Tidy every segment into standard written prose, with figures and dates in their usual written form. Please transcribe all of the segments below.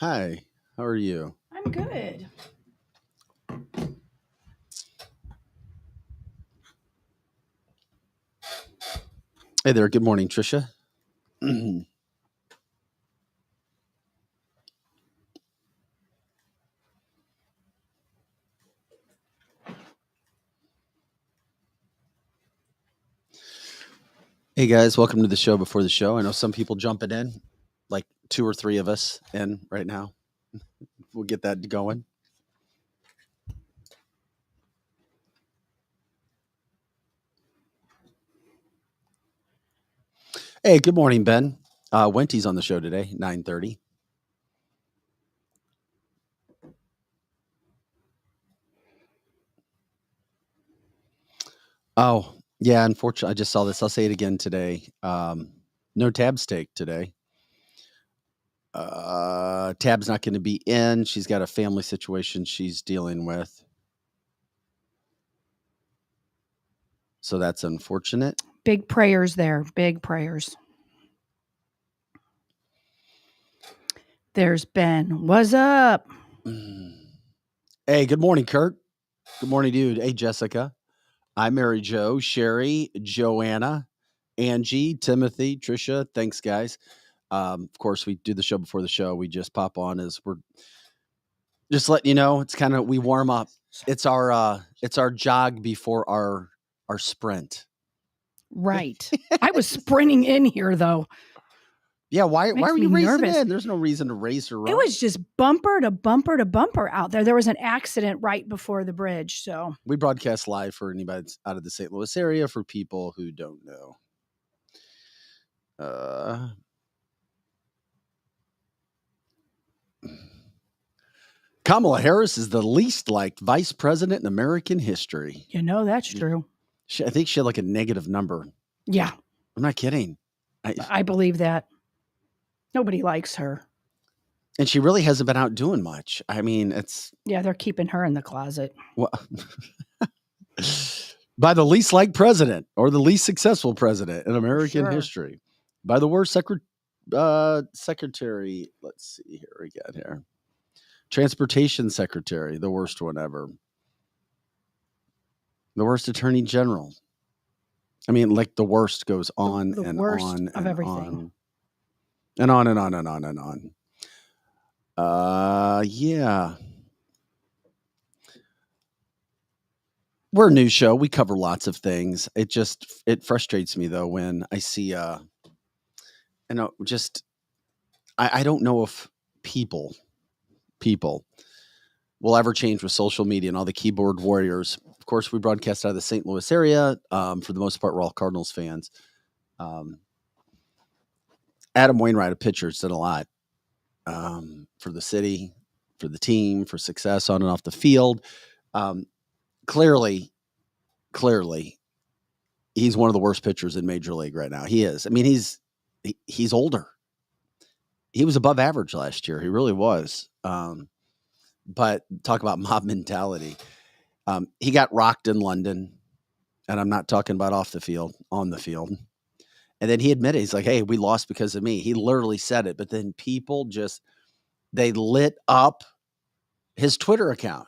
Hi, how are you? I'm good. Hey there, good morning, Tricia. Hey guys, welcome to the show before the show. I know some people jumping in, like two or three of us in right now. We'll get that going. Hey, good morning, Ben. Wenty's on the show today, 9:30. Oh, yeah, unfortunately, I just saw this. I'll say it again today. No Tab steak today. Tab's not going to be in. She's got a family situation she's dealing with. So that's unfortunate. Big prayers there. Big prayers. There's Ben. What's up? Hey, good morning, Kurt. Good morning, dude. Hey, Jessica. I'm Mary Jo, Sherry, Joanna, Angie, Timothy, Trisha. Thanks, guys. Of course, we do the show before the show. We just pop on as we're just letting you know. It's kind of we warm up. It's our jog before our sprint. Right. I was sprinting in here though. Yeah, why Makes were you me racing nervous. in? There's no reason to race or run. It was just bumper to bumper to bumper out there. There was an accident right before the bridge. So We broadcast live for anybody that's out of the St. Louis area for people who don't know. Kamala Harris is the least liked vice president in American history. you know that's true. I think she had like a negative number. Yeah, I'm not kidding. I believe that. Nobody likes her. And she really hasn't been out doing much. I mean, it's Yeah, they're keeping her in the closet. well, by the least liked president or the least successful president in American Sure. history. By the worst secretary. Let's see here. We got here. Transportation secretary, the worst one ever. The worst attorney general. I mean, like the worst goes on The and worst on of and everything. on. And on and on and on and on. Yeah. We're a news show. We cover lots of things. It frustrates me though when I see I don't know if people will ever change with social media and all the keyboard warriors. Of course, we broadcast out of the St. Louis area. For the most part, we're all Cardinals fans. Adam Wainwright, a pitcher, has done a lot for the city, for the team, for success on and off the field. Clearly, he's one of the worst pitchers in Major League right now. He is. I mean, he's older. He was above average last year. He really was. But talk about mob mentality. He got rocked in London, and I'm not talking about off the field, on the field. And then he admitted, he's like, hey, we lost because of me. He literally said it. But then people they lit up his Twitter account.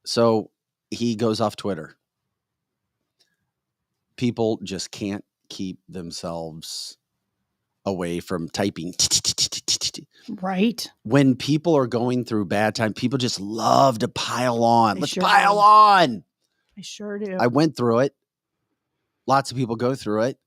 So he goes off Twitter. People just can't keep themselves away from typing. Right. When people are going through bad time, people just love to pile on. Let's sure pile do. on. I sure do. I went through it. Lots of people go through it.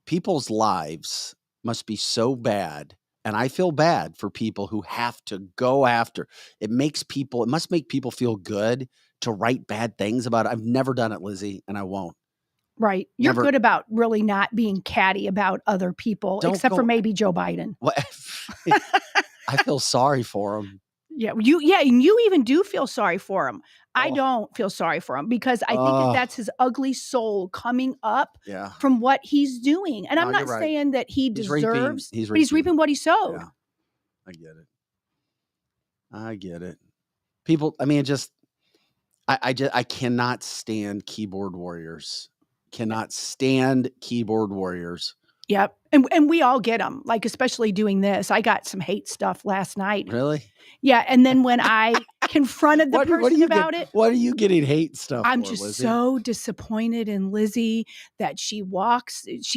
People's lives must be so bad. And I feel bad for people who have to go after. It must make people feel good to write bad things about it. I've never done it, Lizzie, and I won't. Right. You're Never. good about really not being catty about other people, Don't except for go- maybe Joe Biden. What? I feel sorry for him. Yeah, and you even do feel sorry for him. I Oh. don't feel sorry for him because I think that's his ugly soul coming up Yeah. from what he's doing. And I'm No, not you're right. saying that he He's reaping- deserves, he's but he's reaping. reaping what he sowed. Yeah. I get it. People, I mean, I cannot stand keyboard warriors. Cannot stand keyboard warriors. Yep. And we all get them, like, especially doing this. I got some hate stuff last night. Really? Yeah, and then when I confronted the What do person you about get? it, What are you getting hate stuff I'm for, just Lizzie? so disappointed in Lizzie that she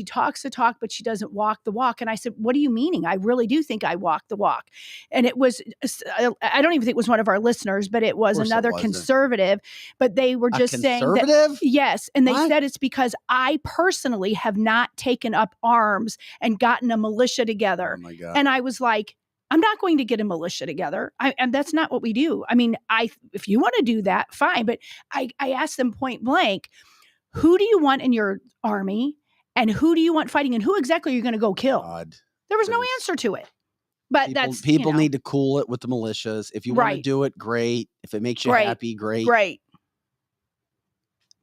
talks the talk, but she doesn't walk the walk. And I said, what are you meaning? I really do think I walk the walk. And it was, I don't even think it was one of our listeners, but it was course it another wasn't. conservative. But they were A just saying that, conservative? yes. And they What? said it's because I personally have not taken up arms and gotten a militia together. Oh my God. And I was like, I'm not going to get a militia together. And that's not what we do. I mean, if you want to do that, fine. But I asked them point blank, who do you want in your army and who do you want fighting and who exactly are you going to go kill? God. There was no answer to it. But people need to cool it with the militias. If you want to do it, great. If it makes you happy, great. Great.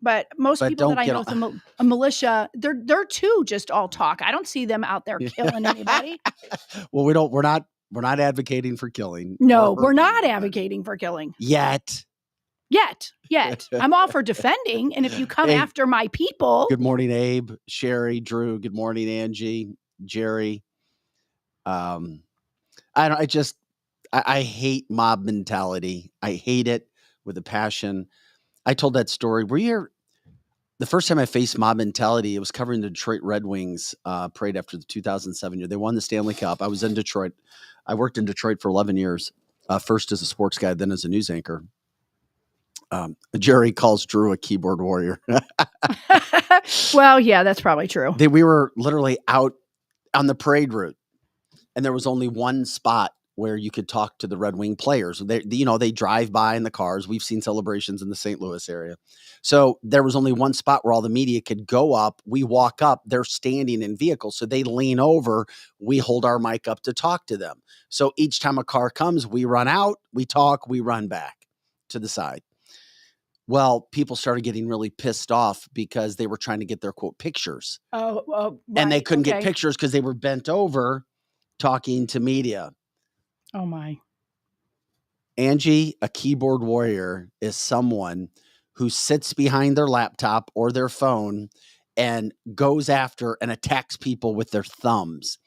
But most people that I know with a militia, they're too just all talk. I don't see them out there killing anybody. Well, we're not advocating for killing. No, we're not advocating for killing. Yet. I'm all for defending. And if you come after my people. Good morning, Abe, Sherry, Drew. Good morning, Angie, Jerry. I hate mob mentality. I hate it with a passion. I told that story. The first time I faced mob mentality, it was covering the Detroit Red Wings parade after the 2007 year. They won the Stanley Cup. I was in Detroit. I worked in Detroit for 11 years, first as a sports guy, then as a news anchor. Jerry calls Drew a keyboard warrior. Well, yeah, that's probably true. We were literally out on the parade route, and there was only one spot where you could talk to the Red Wing players. They drive by in the cars. We've seen celebrations in the St. Louis area. So there was only one spot where all the media could go up. We walk up, they're standing in vehicles. So they lean over, we hold our mic up to talk to them. So each time a car comes, we run out, we talk, we run back to the side. Well, people started getting really pissed off because they were trying to get their quote pictures. Right. And they couldn't get pictures because they were bent over talking to media. Oh my. Angie, a keyboard warrior, is someone who sits behind their laptop or their phone and goes after and attacks people with their thumbs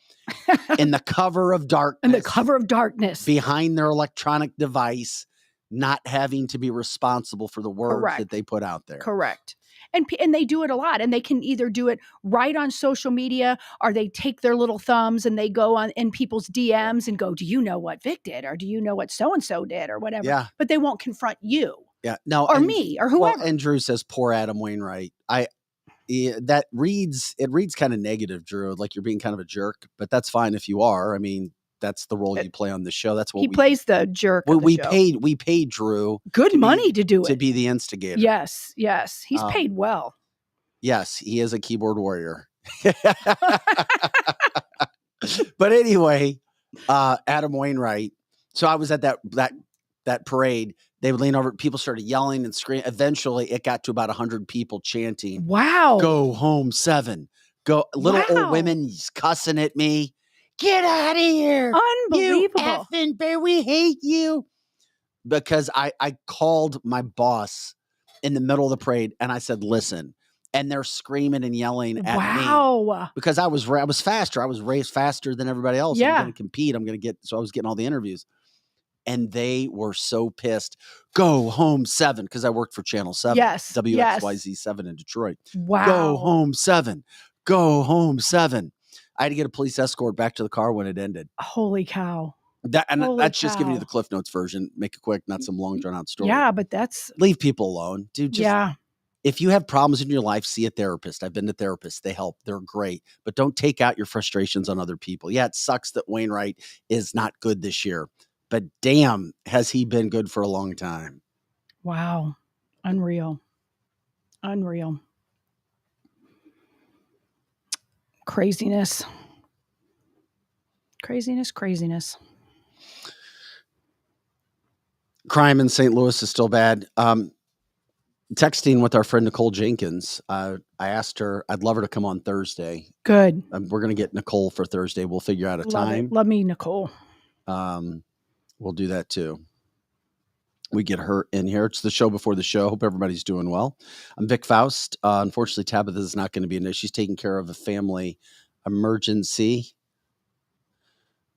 in the cover of darkness. Behind their electronic device, not having to be responsible for the words that they put out there. Correct. And they do it a lot, and they can either do it right on social media, or they take their little thumbs and they go on in people's DMs and go, do you know what Vic did? Or do you know what so-and-so did or whatever? Yeah. But they won't confront you. Yeah. No. Or me or whoever. Well, and Drew says, poor Adam Wainwright. That reads kind of negative, Drew, like you're being kind of a jerk, but that's fine if you are. I mean, that's the role you play on the show. That's what he plays the jerk. We paid Drew good money to do it, to be the instigator. Yes. He's paid well. Yes, he is a keyboard warrior. But anyway, Adam Wainwright. So I was at that parade. They would lean over. People started yelling and screaming. Eventually, it got to about 100 people chanting, "Wow, go home 7." Go, little old women cussing at me. Get out of here. Unbelievable. You effing bear, we hate you. Because I called my boss in the middle of the parade and I said, listen. And they're screaming and yelling at me. Because I was faster. I was raised faster than everybody else. Yeah. I'm going to compete. So I was getting all the interviews. And they were so pissed. Go home 7. Because I worked for Channel 7. Yes. WXYZ 7 in Detroit. Wow. Go home 7. Go home 7. I had to get a police escort back to the car when it ended. Holy cow. That's just giving you the Cliff Notes version. Make it quick, not some long drawn out story. Yeah, but leave people alone. Dude, if you have problems in your life, see a therapist. I've been to therapists. They help. They're great. But don't take out your frustrations on other people. Yeah, it sucks that Wainwright is not good this year. But damn, has he been good for a long time. Wow. Unreal. Craziness. Crime in St. Louis is still bad. Texting with our friend Nicole Jenkins. I asked her, I'd love her to come on Thursday. Good. We're going to get Nicole for Thursday. We'll figure out a time. Love me, Nicole. We'll do that too. We get her in here. It's the show before the show. Hope everybody's doing well. I'm Vic Faust. Unfortunately, Tabitha is not going to be in there. She's taking care of a family emergency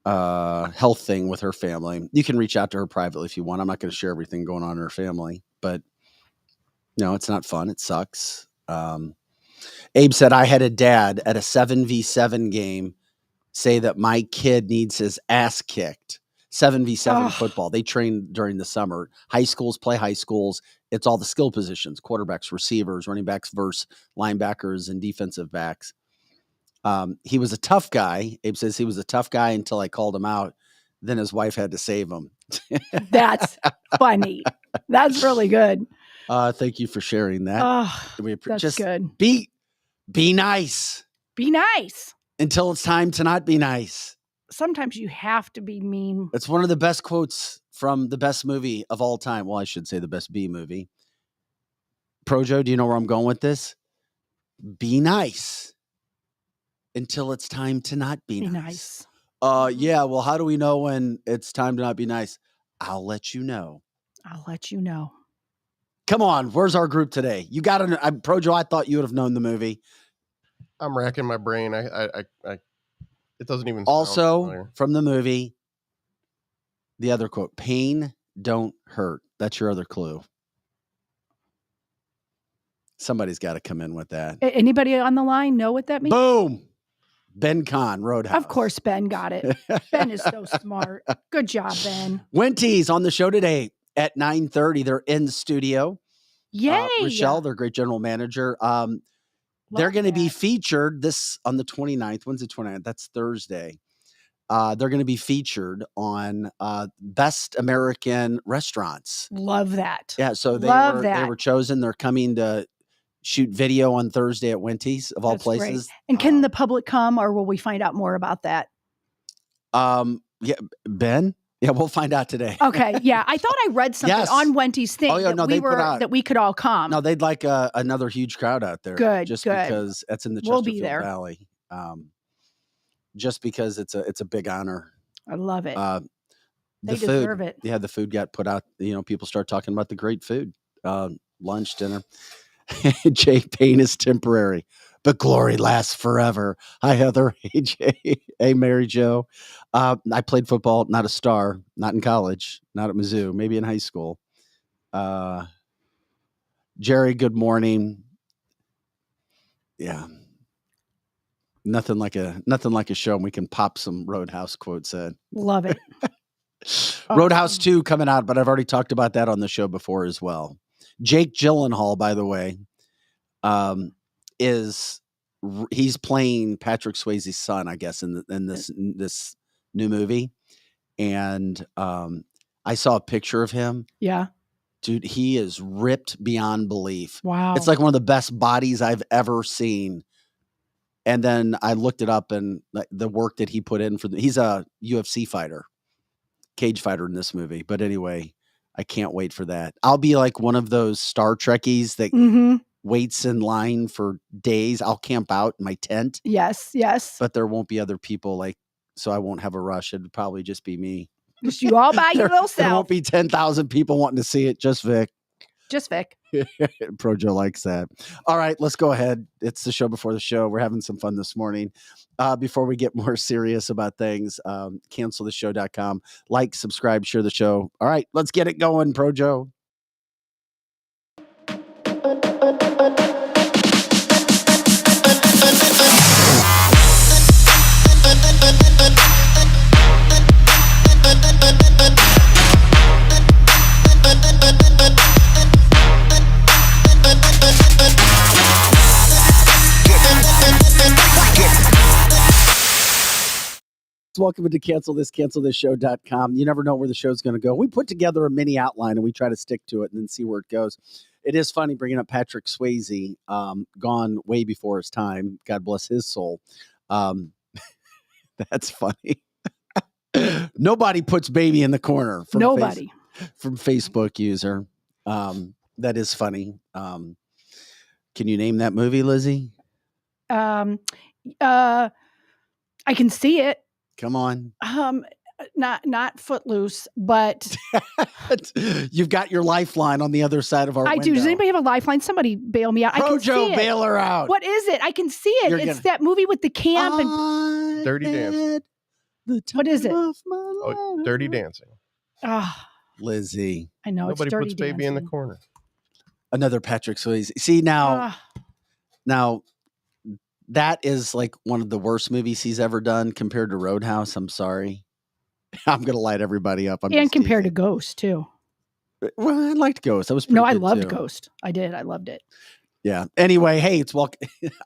health thing with her family. You can reach out to her privately if you want. I'm not going to share everything going on in her family, but no, it's not fun. It sucks. Abe said, I had a dad at a 7v7 game say that my kid needs his ass kicked. 7v7 football. They train during the summer. High schools play high schools. It's all the skill positions, quarterbacks, receivers, running backs versus linebackers and defensive backs. He was a tough guy. Abe says he was a tough guy until I called him out. Then his wife had to save him. That's funny. That's really good. Thank you for sharing that. That's just good. Be nice. Be nice. Until it's time to not be nice. Sometimes you have to be mean. It's one of the best quotes from the best movie of all time. Well, I should say the best B movie. Projo, do you know where I'm going with this? Be nice. Until it's time to not be nice. Yeah, well, how do we know when it's time to not be nice? I'll let you know. I'll let you know. Come on, where's our group today? You got to know. Projo, I thought you would have known the movie. I'm racking my brain. It doesn't even also sound from the movie. The other quote: "Pain don't hurt." That's your other clue. Somebody's got to come in with that. Anybody on the line know what that means? Boom. Ben Kahn, Roadhouse. Of course, Ben got it. Ben is so smart. Good job, Ben. Wenty's on the show today at 9:30. They're in the studio. Yay. Rochelle, their great general manager. They're going to be featured on the 29th. When's the 29th? That's Thursday. They're going to be featured on Best American Restaurants. Love that. Yeah, so they were chosen. They're coming to shoot video on Thursday at Wenty's, of all places. Great. And can the public come, or will we find out more about that? Yeah, Ben? Yeah, we'll find out today. Okay, yeah. I thought I read something on Wenty's thing that we could all come. No, they'd like another huge crowd out there. Good, because that's in the Chesterfield Valley. Just because it's a big honor. I love it. They deserve it. Yeah, the food got put out. People start talking about the great food. Lunch, dinner. Jay, pain is temporary, but glory lasts forever. Hi, Heather. Hey, Jay. Hey, Mary Jo. I played football, not a star, not in college, not at Mizzou, maybe in high school. Jerry, good morning. Yeah. Nothing like a show, and we can pop some Roadhouse quotes in. Love it. Roadhouse 2 coming out, but I've already talked about that on the show before as well. Jake Gyllenhaal, by the way, he's playing Patrick Swayze's son, I guess, in this new movie. And I saw a picture of him. Yeah. Dude, he is ripped beyond belief. Wow. It's like one of the best bodies I've ever seen. And then I looked it up, and the work that he put in he's a UFC fighter, cage fighter in this movie. But anyway, I can't wait for that. I'll be like one of those Star Trekkies that waits in line for days. I'll camp out in my tent. Yes. But there won't be other people, so I won't have a rush. It'd probably just be me. Just you all by your little self. There won't be 10,000 people wanting to see it. Just Vic. Projo likes that. All right, let's go ahead. It's the show before the show. We're having some fun this morning. Before we get more serious about things, canceltheshow.com. Like, subscribe, share the show. All right, let's get it going, Projo. Welcome to cancelthisshow.com. You never know where the show's going to go. We put together a mini outline and we try to stick to it and then see where it goes. It is funny bringing up Patrick Swayze, gone way before his time. God bless his soul. That's funny. Nobody puts baby in the corner. Nobody. From Facebook user. That is funny. Can you name that movie, Lizzie? I can see it. Come on. not Footloose, but You've got your lifeline on the other side of our I window. do. Does anybody have a lifeline? Somebody bail me out. I can see Projo, it. bail her out. What is it? I can see it. You're It's gonna- that movie with the camp and Dirty Dancing. What is it? Oh, Dirty Dancing. Lizzie. I know. Nobody it's Dirty puts baby in the Dancing. corner. Another Patrick Swayze. See, now that is like one of the worst movies he's ever done compared to Roadhouse. I'm sorry. I'm going to light everybody up. And compared to Ghost, too. Well, I liked Ghost. That was pretty No, I good, loved too. Ghost. I did. I loved it. Yeah. Anyway, hey, it's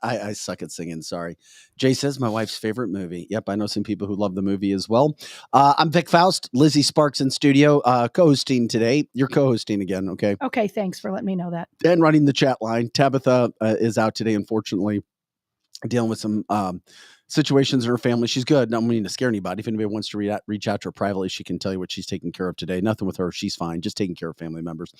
I suck at singing. Sorry. Jay says my wife's favorite movie. Yep. I know some people who love the movie as well. I'm Vic Faust, Lizzie Sparks in studio, co-hosting today. You're co-hosting again. Okay. Okay. Thanks for letting me know that. And running the chat line. Tabitha is out today, unfortunately, dealing with some situations in her family. She's good. I don't mean to scare anybody. If anybody wants to reach out to her privately, she can tell you what she's taking care of today. Nothing with her. She's fine. Just taking care of family members.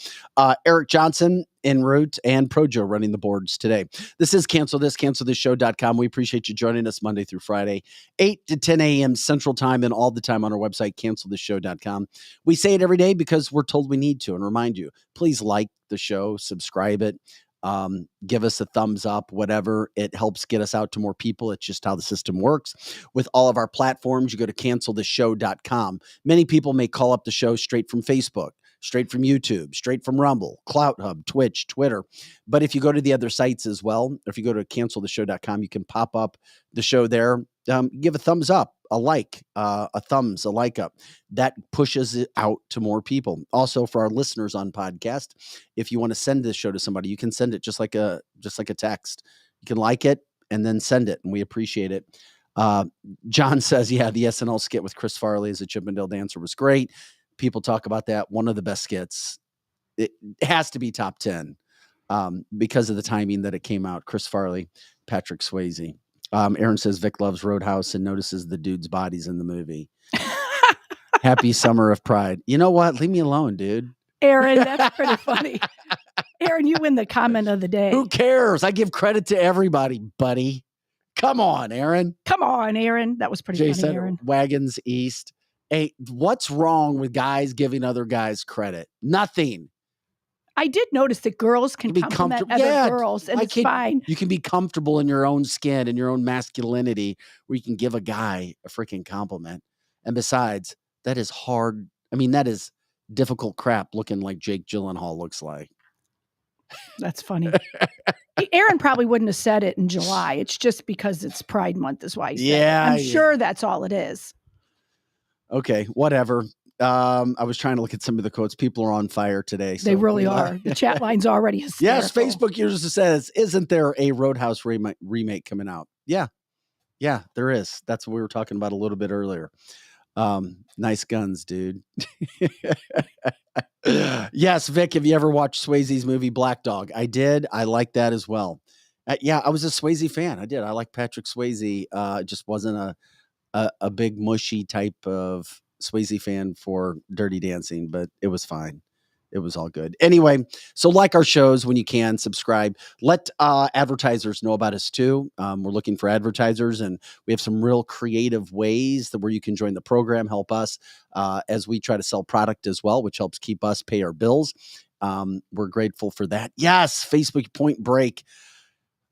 Eric Johnson en route and Projo running the boards today. This is cancelthisshow.com. We appreciate you joining us Monday through Friday, 8 to 10 a.m. Central Time, and all the time on our website, cancelthisshow.com. We say it every day because we're told we need to, and remind you, please like the show, subscribe it. Give us a thumbs up, whatever. It helps get us out to more people. It's just how the system works. With all of our platforms, you go to cancelthisshow.com. Many people may call up the show straight from Facebook, straight from YouTube, straight from Rumble, Clout Hub, Twitch, Twitter. But if you go to the other sites as well, or if you go to cancelthisshow.com, you can pop up the show there. Give a thumbs up, a like, a like up. That pushes it out to more people. Also, for our listeners on podcast, if you want to send this show to somebody, you can send it just like a text. You can like it and then send it, and we appreciate it. John says, yeah, the SNL skit with Chris Farley as a Chippendale dancer was great. People talk about that. One of the best skits. It has to be top 10 because of the timing that it came out. Chris Farley, Patrick Swayze. Aaron says Vic loves Roadhouse and notices the dude's bodies in the movie. Happy summer of pride. You know what? Leave me alone, dude. Aaron, that's pretty funny. Aaron, you win the comment of the day. Who cares? I give credit to everybody, buddy. Come on, Aaron. Come on, Aaron. That was pretty Jay funny, said, Aaron. Wagons East. Hey, what's wrong with guys giving other guys credit? Nothing. I did notice that girls can be compliment comfortable. other Yeah, girls, and I it's can- fine. You can be comfortable in your own skin and your own masculinity where you can give a guy a freaking compliment. And besides, that is hard. I mean, that is difficult crap looking like Jake Gyllenhaal looks like. That's funny. Aaron probably wouldn't have said it in July. It's just because it's Pride Month is why he said it. I'm sure that's all it is. Okay, whatever. I was trying to look at some of the quotes. People are on fire today. So they really are. The chat line's already hysterical. Yes, Facebook users says, isn't there a Roadhouse remake coming out? Yeah, there is. That's what we were talking about a little bit earlier. Nice guns, dude. Yes, Vic, have you ever watched Swayze's movie Black Dog? I did. I like that as well. Yeah, I was a Swayze fan. I did. I like Patrick Swayze. Just wasn't a big mushy type of Swayze fan for Dirty Dancing, but it was fine. It was all good. Anyway, so like our shows when you can, subscribe. Let advertisers know about us too. We're looking for advertisers, and we have some real creative ways where you can join the program, help us as we try to sell product as well, which helps keep us pay our bills. We're grateful for that. Yes, Facebook Point Break.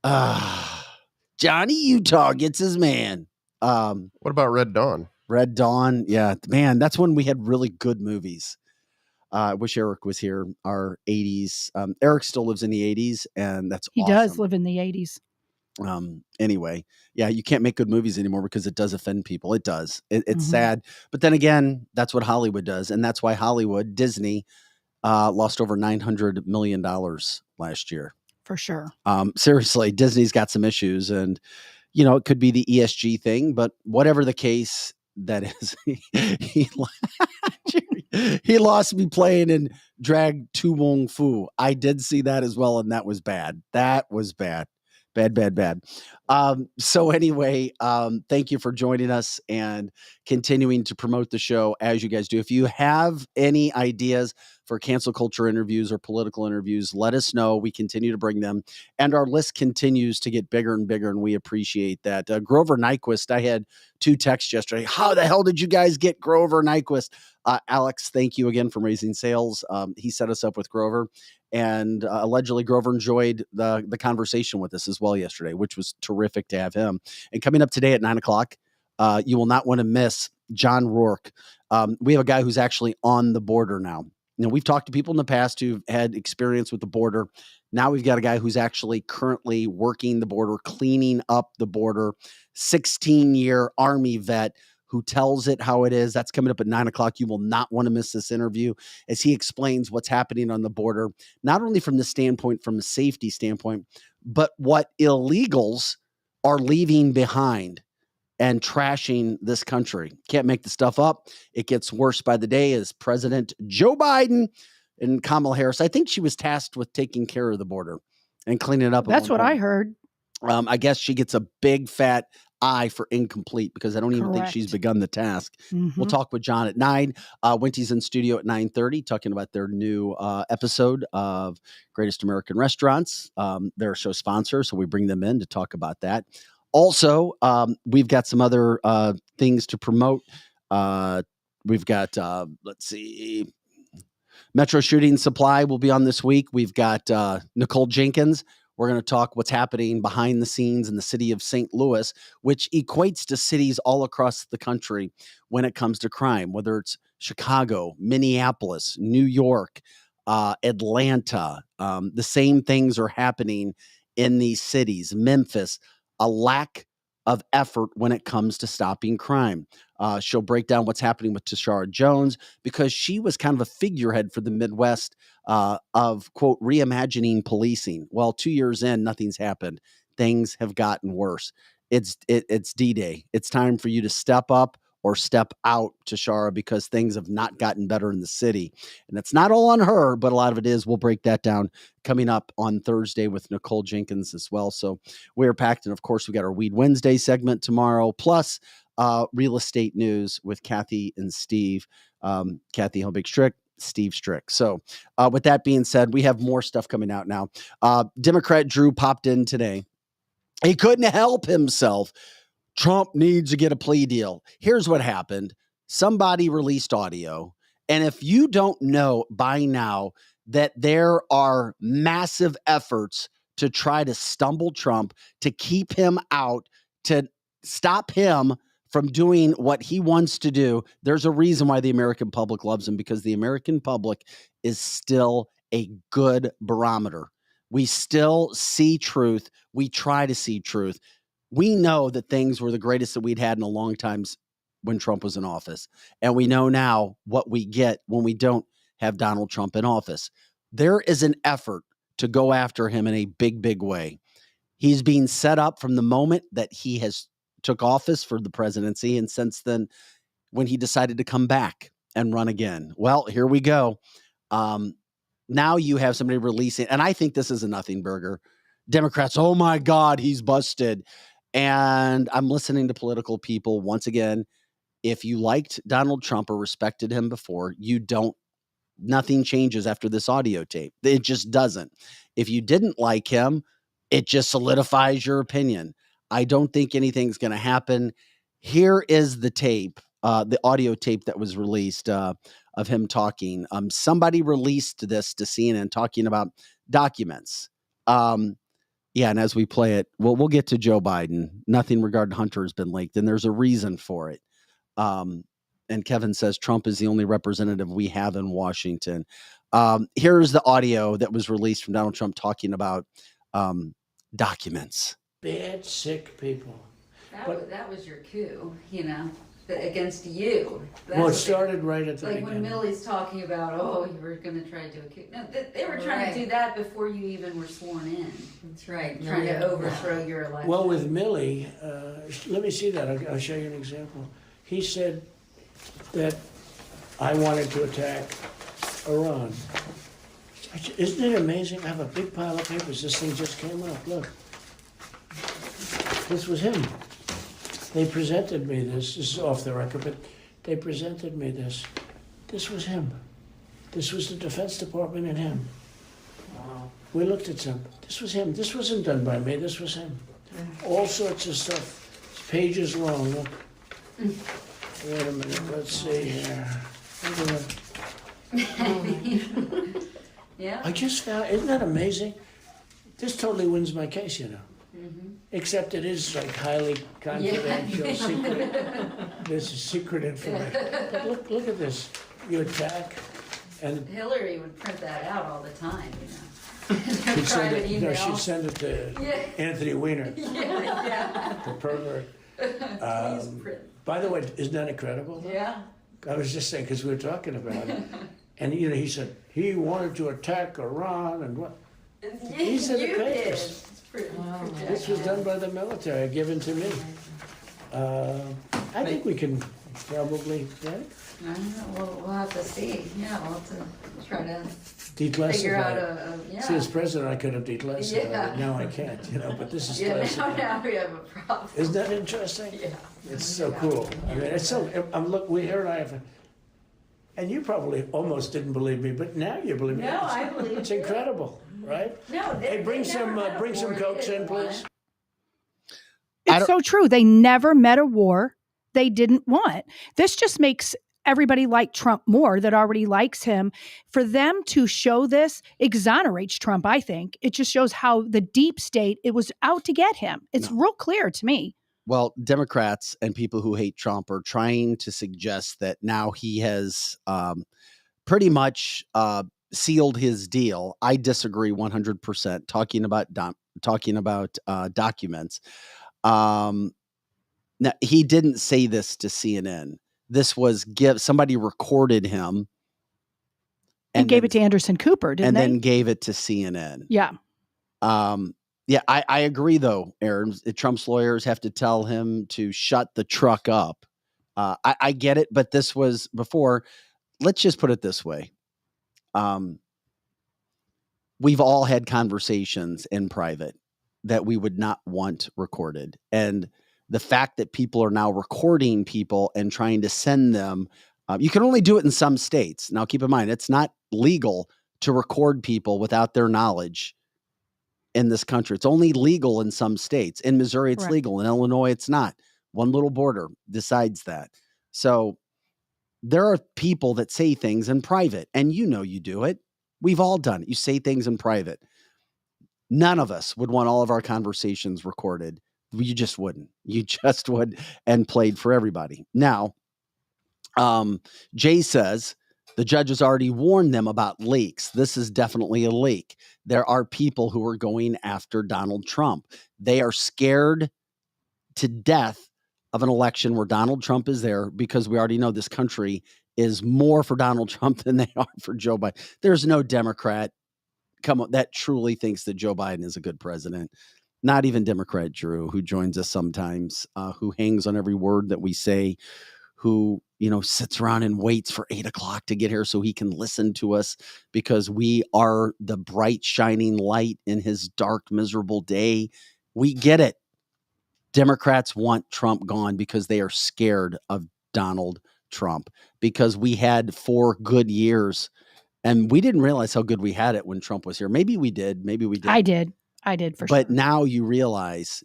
Johnny Utah gets his man. What about Red Dawn? Red Dawn. Yeah, man, that's when we had really good movies. I wish Eric was here. Our 80s. Eric still lives in the 80s, and that's he awesome. does live in the 80s. Anyway, yeah, you can't make good movies anymore because it does offend people. It does. It's sad. But then again, that's what Hollywood does. And that's why Disney, lost over $900 million last year. For sure. Seriously, Disney's got some issues, and, you know, it could be the ESG thing, but whatever the case that is, he lost me playing in Drag Tu Wong Fu. I did see that as well, and that was bad. That was bad. Bad. So anyway, thank you for joining us and continuing to promote the show as you guys do. If you have any ideas for cancel culture interviews or political interviews, let us know. We continue to bring them. And our list continues to get bigger and bigger, and we appreciate that. Grover Nyquist, I had 2 texts yesterday. How the hell did you guys get Grover Nyquist? Alex, thank you again for raising sales. He set us up with Grover. And allegedly, Grover enjoyed the conversation with us as well yesterday, which was terrific to have him. And coming up today at 9 o'clock, you will not want to miss John Rourke. We have a guy who's actually on the border now. We've talked to people in the past who've had experience with the border. Now we've got a guy who's actually currently working the border, cleaning up the border, 16-year Army vet who tells it how it is. That's coming up at 9 o'clock. You will not want to miss this interview as he explains what's happening on the border, not only from the standpoint, from a safety standpoint, but what illegals are leaving behind and trashing this country. Can't make the stuff up. It gets worse by the day as President Joe Biden and Kamala Harris, I think she was tasked with taking care of the border and cleaning it up. That's what I heard. I guess she gets a big fat I for incomplete because I don't even think Correct. she's begun the task. Mhm. We'll talk with John at 9. Winty's in studio at 9:30 talking about their new episode of Greatest American Restaurants. They're a show sponsor, so we bring them in to talk about that. Also, we've got some other things to promote. We've got, let's see, Metro Shooting Supply will be on this week. We've got Nicole Jenkins. We're going to talk what's happening behind the scenes in the city of St. Louis, which equates to cities all across the country when it comes to crime, whether it's Chicago, Minneapolis, New York, Atlanta. The same things are happening in these cities. Memphis, a lack of effort when it comes to stopping crime. She'll break down what's happening with Tashara Jones because she was kind of a figurehead for the Midwest of, quote, reimagining policing. Well, 2 years in, nothing's happened. Things have gotten worse. It's D-Day. It's time for you to step up or step out, Tashara, because things have not gotten better in the city. And it's not all on her, but a lot of it is. We'll break that down coming up on Thursday with Nicole Jenkins as well. So we're packed. And of course, we got our Weed Wednesday segment tomorrow, plus real estate news with Kathy and Steve. Kathy Helbig Strick, Steve Strick. So with that being said, we have more stuff coming out now. Democrat Drew popped in today. He couldn't help himself. Trump needs to get a plea deal. Here's what happened. Somebody released audio. And if you don't know by now that there are massive efforts to try to stumble Trump, to keep him out, to stop him from doing what he wants to do, there's a reason why the American public loves him, because the American public is still a good barometer. We still see truth. We try to see truth. We know that things were the greatest that we'd had in a long time when Trump was in office. And we know now what we get when we don't have Donald Trump in office. There is an effort to go after him in a big, big way. He's being set up from the moment that he has took office for the presidency. And since then, when he decided to come back and run again. Well, here we go. Now you have somebody releasing, and I think this is a nothing burger. Democrats, oh my God, he's busted. And I'm listening to political people once again. If you liked Donald Trump or respected him before, nothing changes after this audio tape. It just doesn't. If you didn't like him, it just solidifies your opinion. I don't think anything's going to happen. Here is the tape, the audio tape that was released of him talking. Somebody released this to CNN talking about documents. Yeah, and as we play it, we'll get to Joe Biden. Nothing regarding Hunter has been leaked, and there's a reason for it. And Kevin says Trump is the only representative we have in Washington. Here's the audio that was released from Donald Trump talking about documents. Bad, sick people. That was your coup, against you. Well, it started right at the like beginning. when Millie's talking about, you were going to try to do a coup. No, they were trying to do that before you even were sworn in. That's right. Trying to overthrow your election. Well, with Millie, let me see that. I'll show you an example. He said that I wanted to attack Iran. Isn't it amazing? I have a big pile of papers. This thing just came up. Look. This was him. They presented me this. This is off the record, but they presented me this. This was him. This was the Defense Department and him. Wow. We looked at some. This was him. This wasn't done by me. This was him. All sorts of stuff. It's pages long. Look. Wait a minute. Let's see here. Look at that. Yeah. I just found. Isn't that amazing? This totally wins my case, you know. Except it is like highly confidential, secret. This is secret information. But look at this. You attack, and Hillary would print that out all the time, you know. she'd send Private it. email. No, she'd send it to Yeah. Anthony Weiner, Yeah. the pervert. Please print. By the way, isn't that incredible? Yeah. I was just saying because we were talking about it, and you know, he said he wanted to attack Iran and what. These are the You did. papers. It's pretty This was done by the military, given to me. I think we can probably, right? I don't know, we'll have to see. Yeah, we'll have to try to Declassify figure out it. yeah. See, as president, I could have declassified Yeah. it. Now I can't, you know, but this is Yeah, classified. now we have a problem. Isn't that interesting? Yeah. It's so cool. I mean, it's so, look, we here and I have, and you probably almost didn't believe me, but now you believe me. No, I believe It's you. incredible, right? No, Hey, bring some Cokes in, please. It's so true. They never met a war they didn't want. This just makes everybody like Trump more that already likes him. For them to show this exonerates Trump, I think. It just shows how the deep state, it was out to get him. It's real clear to me. Well, Democrats and people who hate Trump are trying to suggest that now he has pretty much sealed his deal. I disagree 100%. Talking about documents. Now, he didn't say this to CNN. This was somebody recorded him And gave it to Anderson Cooper, didn't they? and then gave it to CNN. Yeah. Yeah, I agree, though, Aaron. Trump's lawyers have to tell him to shut the truck up. I get it, but this was before. Let's just put it this way. We've all had conversations in private that we would not want recorded. And the fact that people are now recording people and trying to send them, you can only do it in some states. Now, keep in mind, it's not legal to record people without their knowledge in this country. It's only legal in some states. In Missouri, it's legal. In Illinois, it's not. One little border decides that. So there are people that say things in private, and you know you do it. We've all done it. You say things in private. None of us would want all of our conversations recorded. You just wouldn't. You just would, and played for everybody. Now, Jay says the judge has already warned them about leaks. This is definitely a leak. There are people who are going after Donald Trump. They are scared to death of an election where Donald Trump is there because we already know this country is more for Donald Trump than they are for Joe Biden. There's no Democrat that truly thinks that Joe Biden is a good president. Not even Democrat Drew, who joins us sometimes, who hangs on every word that we say, who, sits around and waits for 8:00 to get here so he can listen to us because we are the bright, shining light in his dark, miserable day. We get it. Democrats want Trump gone because they are scared of Donald Trump, because we had 4 good years and we didn't realize how good we had it when Trump was here. Maybe we did. Maybe we did. I did for sure. But now you realize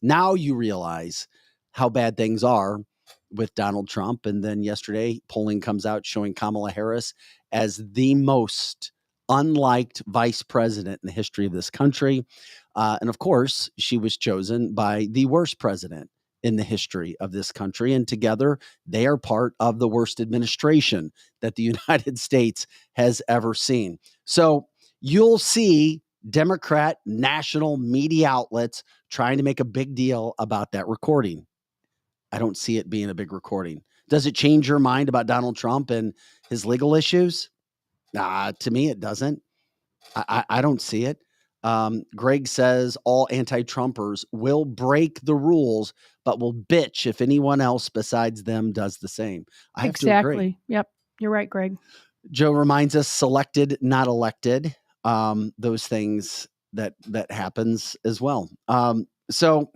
how bad things are with Donald Trump. And then yesterday, polling comes out showing Kamala Harris as the most unliked vice president in the history of this country. And of course, she was chosen by the worst president in the history of this country. And together, they are part of the worst administration that the United States has ever seen. So you'll see Democrat national media outlets trying to make a big deal about that recording. I don't see it being a big recording. Does it change your mind about Donald Trump and his legal issues? To me, it doesn't. I don't see it. Greg says all anti-Trumpers will break the rules, but will bitch if anyone else besides them does the same. I have to agree. Yep. You're right, Greg. Joe reminds us selected, not elected. Those things that happens as well. So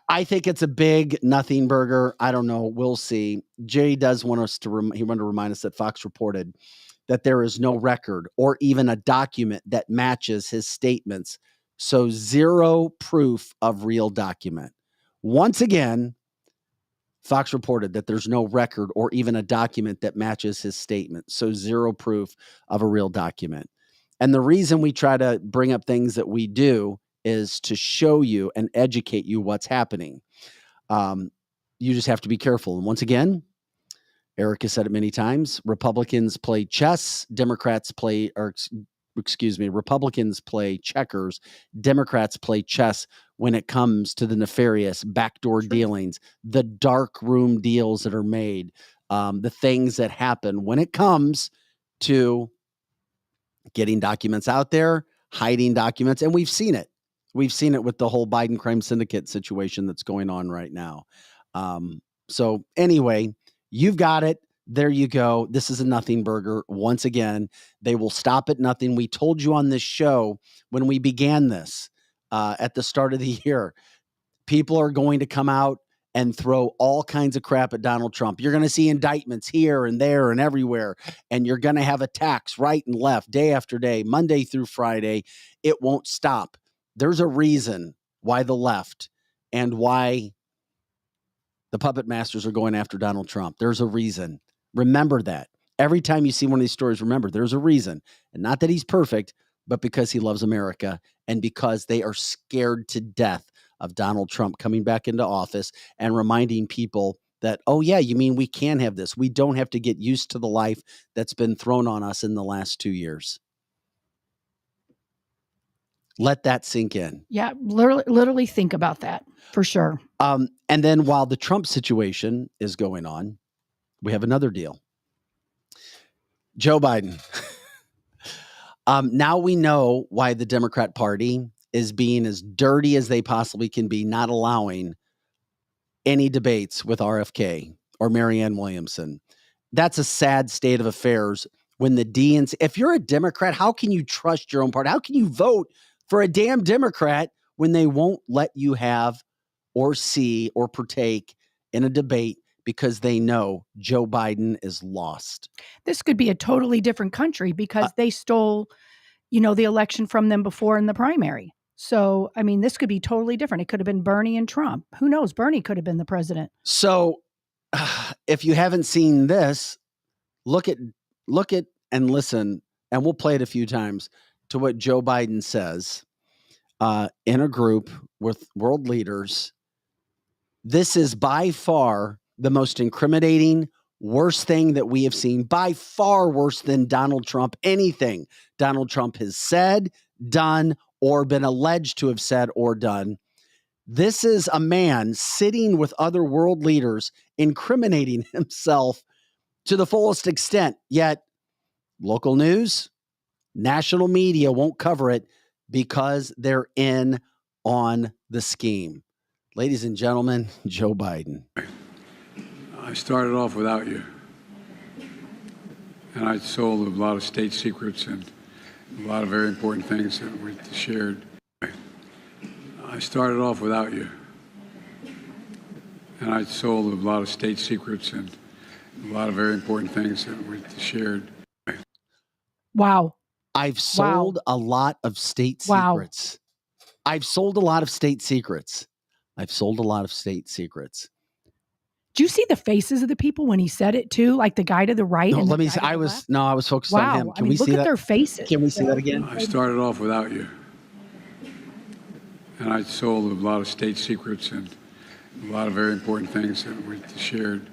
I think it's a big nothing burger. I don't know. We'll see. Jay does want us to he wanted to remind us that Fox reported that there is no record or even a document that matches his statements. So zero proof of real document. Once again, Fox reported that there's no record or even a document that matches his statement. So zero proof of a real document. And the reason we try to bring up things that we do is to show you and educate you what's happening. You just have to be careful. And once again, Eric has said it many times, Republicans play chess, Republicans play checkers, Democrats play chess when it comes to the nefarious backdoor dealings, the dark room deals that are made, the things that happen when it comes to getting documents out there, hiding documents. And we've seen it. We've seen it with the whole Biden crime syndicate situation that's going on right now. So anyway, you've got it. There you go. This is a nothing burger. Once again, they will stop at nothing. We told you on this show when we began this at the start of the year, people are going to come out and throw all kinds of crap at Donald Trump. You're going to see indictments here and there and everywhere, and you're going to have attacks right and left, day after day, Monday through Friday. It won't stop. There's a reason why the left and why the puppet masters are going after Donald Trump. There's a reason. Remember that. Every time you see one of these stories, remember there's a reason. And not that he's perfect, but because he loves America and because they are scared to death of Donald Trump coming back into office and reminding people that, oh yeah, you mean we can have this. We don't have to get used to the life that's been thrown on us in the last 2 years. Let that sink in. Yeah, literally think about that for sure. And then while the Trump situation is going on, we have another deal. Joe Biden. Now we know why the Democrat Party is being as dirty as they possibly can be, not allowing any debates with RFK or Marianne Williamson. That's a sad state of affairs when the DNC, if you're a Democrat, how can you trust your own party? How can you vote for a damn Democrat when they won't let you have or see or partake in a debate because they know Joe Biden is lost? This could be a totally different country because they stole, the election from them before in the primary. So, I mean, this could be totally different. It could have been Bernie and Trump. Who knows? Bernie could have been the president. So if you haven't seen this, look at and listen, and we'll play it a few times, to what Joe Biden says in a group with world leaders. This is by far the most incriminating, worst thing that we have seen, by far worse than Donald Trump, anything Donald Trump has said, done, or been alleged to have said or done. This is a man sitting with other world leaders, incriminating himself to the fullest extent, yet local news, national media won't cover it because they're in on the scheme. Ladies and gentlemen, Joe Biden. I started off without you, and I sold a lot of state secrets and a lot of very important things that we shared. I started off without you, and I sold a lot of state secrets and a lot of very important things that we shared. Wow. I've sold a lot of state secrets. I've sold a lot of state secrets. I've sold a lot of state secrets. Do you see the faces of the people when he said it too? Like the guy to the right? No, and let me see. I was focused on him. Can we look see at that? their faces. Can we see that again? I started off without you, and I sold a lot of state secrets and a lot of very important things that we shared.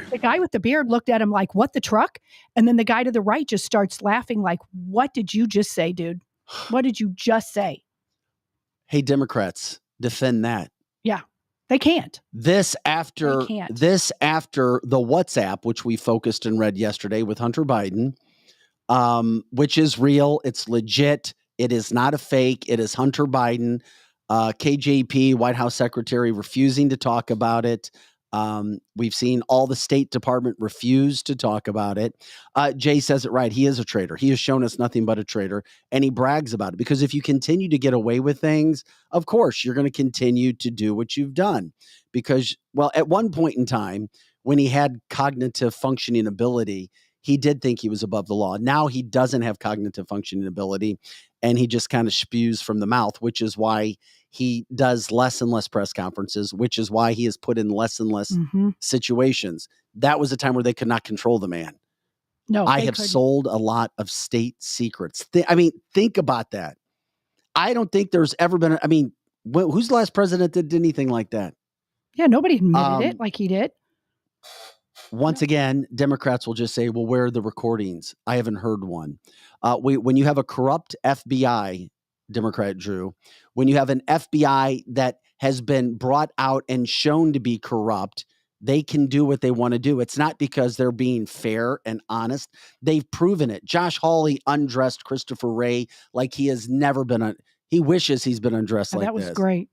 The guy with the beard looked at him like, what, the truck? And then the guy to the right just starts laughing like, what did you just say, dude? What did you just say? Hey, Democrats, defend that. Yeah, they can't. This after the WhatsApp, which we focused and read yesterday with Hunter Biden, which is real. It's legit. It is not a fake. It is Hunter Biden, KJP, White House Secretary, refusing to talk about it. We've seen all the State Department refuse to talk about it. Jay says it right. He is a traitor. He has shown us nothing but a traitor, and he brags about it because if you continue to get away with things, of course, you're going to continue to do what you've done because, well, at one point in time when he had cognitive functioning ability, he did think he was above the law. Now he doesn't have cognitive functioning ability, and he just kind of spews from the mouth, which is why he does less and less press conferences, which is why he is put in less and less situations. That was a time where they could not control the man. No, I they have couldn't. sold a lot of state secrets. Think about that. I don't think there's ever been, who's the last president that did anything like that? Yeah, nobody admitted it like he did. Once again, Democrats will just say, well, where are the recordings? I haven't heard one. When you have a corrupt FBI, Democrat Drew, when you have an FBI that has been brought out and shown to be corrupt, they can do what they want to do. It's not because they're being fair and honest. They've proven it. Josh Hawley undressed Christopher Wray like he has never been. He wishes he's been undressed like this. That was great.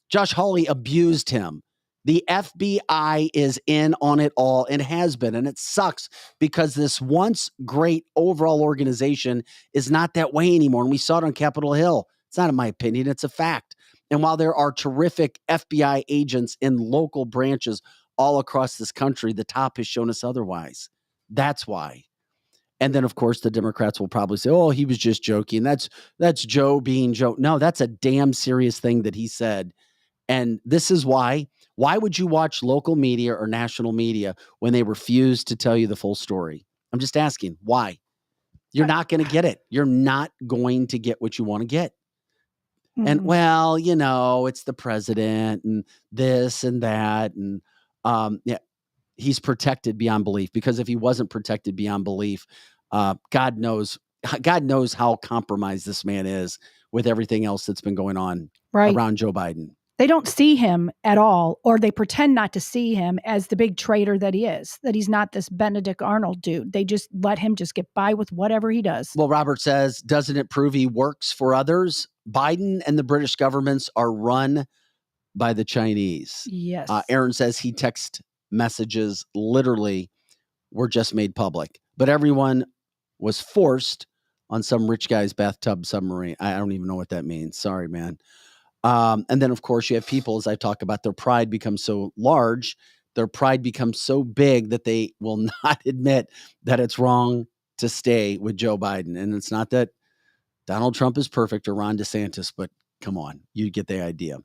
Josh Hawley abused him. The FBI is in on it all and has been. And it sucks because this once great overall organization is not that way anymore. And we saw it on Capitol Hill. It's not in my opinion. It's a fact. And while there are terrific FBI agents in local branches all across this country, the top has shown us otherwise. That's why. And then, of course, the Democrats will probably say, oh, he was just joking. That's Joe being Joe. No, that's a damn serious thing that he said. And this is why. Why would you watch local media or national media when they refuse to tell you the full story? I'm just asking, why? You're not going to get it. You're not going to get what you want to get. And, well, it's the president and this and that. And, he's protected beyond belief, because if he wasn't protected beyond belief, God knows how compromised this man is with everything else that's been going on around Joe Biden. They don't see him at all, or they pretend not to see him as the big traitor that he is, that he's not this Benedict Arnold dude. They just let him just get by with whatever he does. Well, Robert says, doesn't it prove he works for others? Biden and the British governments are run by the Chinese. Yes. Aaron says he text messages literally were just made public, but everyone was forced on some rich guy's bathtub submarine. I don't even know what that means. Sorry, man. And then, of course, you have people, as I talk about, their pride becomes so large, their pride becomes so big that they will not admit that it's wrong to stay with Joe Biden. And it's not that Donald Trump is perfect or Ron DeSantis, but come on, you get the idea.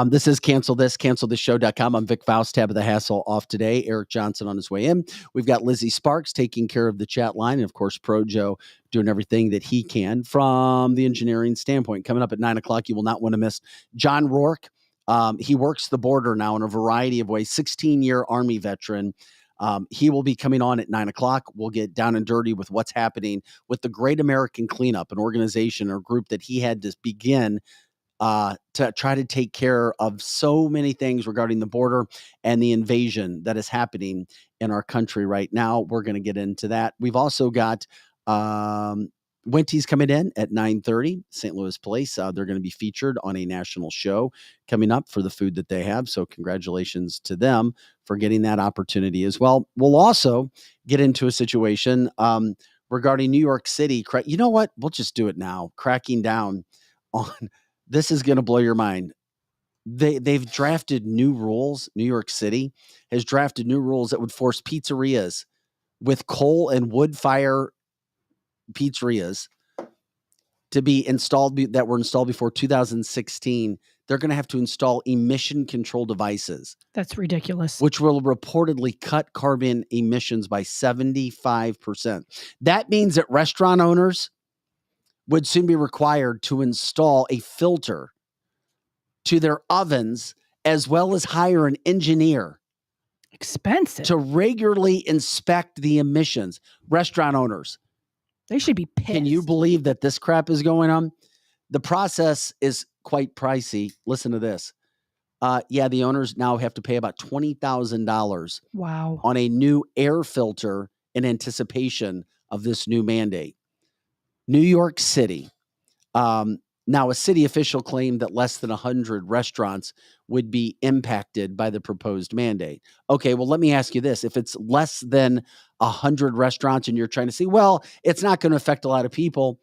This is cancelthisshow.com. I'm Vic Faust, Tab of the Hassle off today. Eric Johnson on his way in. We've got Lizzie Sparks taking care of the chat line. And of course, Pro Joe doing everything that he can from the engineering standpoint. Coming up at 9:00, you will not want to miss John Rourke. He works the border now in a variety of ways, 16-year Army veteran. He will be coming on at 9:00. We'll get down and dirty with what's happening with the Great American Cleanup, an organization or group that he had to begin to try to take care of so many things regarding the border and the invasion that is happening in our country right now. We're going to get into that. We've also got Winty's coming in at 9:30, St. Louis Place. They're going to be featured on a national show coming up for the food that they have. So congratulations to them for getting that opportunity as well. We'll also get into a situation regarding New York City. You know what? We'll just do it now. Cracking down on this is going to blow your mind. They've drafted new rules. New York City has drafted new rules that would force pizzerias with coal and wood fire pizzerias to be installed that were installed before 2016. They're going to have to install emission control devices. That's ridiculous. Which will reportedly cut carbon emissions by 75%. That means that restaurant owners would soon be required to install a filter to their ovens, as well as hire an engineer. Expensive. To regularly inspect the emissions. Restaurant owners, they should be pissed. Can you believe that this crap is going on? The process is quite pricey. Listen to this. The owners now have to pay about $20,000 on a new air filter in anticipation of this new mandate. New York City. Now, a city official claimed that less than 100 restaurants would be impacted by the proposed mandate. Okay, well, let me ask you this. If it's less than 100 restaurants and you're trying to see, well, it's not going to affect a lot of people,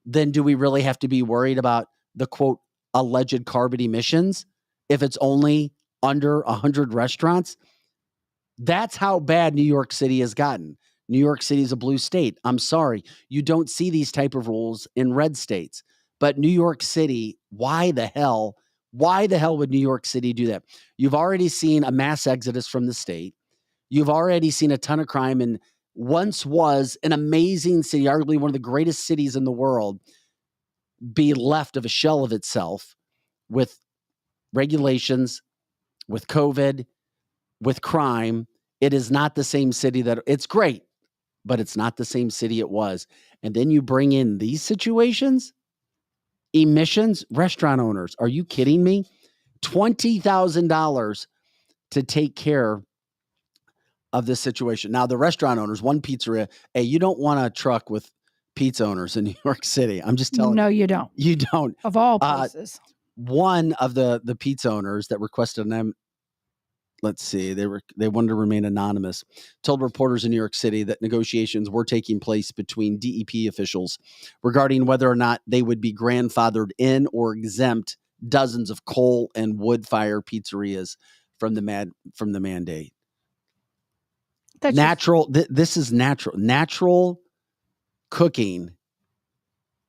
then do we really have to be worried about the, quote, alleged carbon emissions if it's only under 100 restaurants? That's how bad New York City has gotten. New York City is a blue state. I'm sorry. You don't see these type of rules in red states. But New York City, why the hell would New York City do that? You've already seen a mass exodus from the state. You've already seen a ton of crime in once was an amazing city, arguably one of the greatest cities in the world, be left of a shell of itself with regulations, with COVID, with crime. It is not the same city that it's great, but it's not the same city it was. And then you bring in these situations, emissions, restaurant owners. Are you kidding me? $20,000 to take care of this situation. Now, the restaurant owners, one pizzeria, hey, you don't want to truck with pizza owners in New York City. I'm just telling you. No, you don't. You don't. Of all places. One of the pizza owners that requested them, let's see, they wanted to remain anonymous, told reporters in New York City that negotiations were taking place between DEP officials regarding whether or not they would be grandfathered in or exempt dozens of coal and wood fire pizzerias from the mandate. That's Natural. This is natural cooking,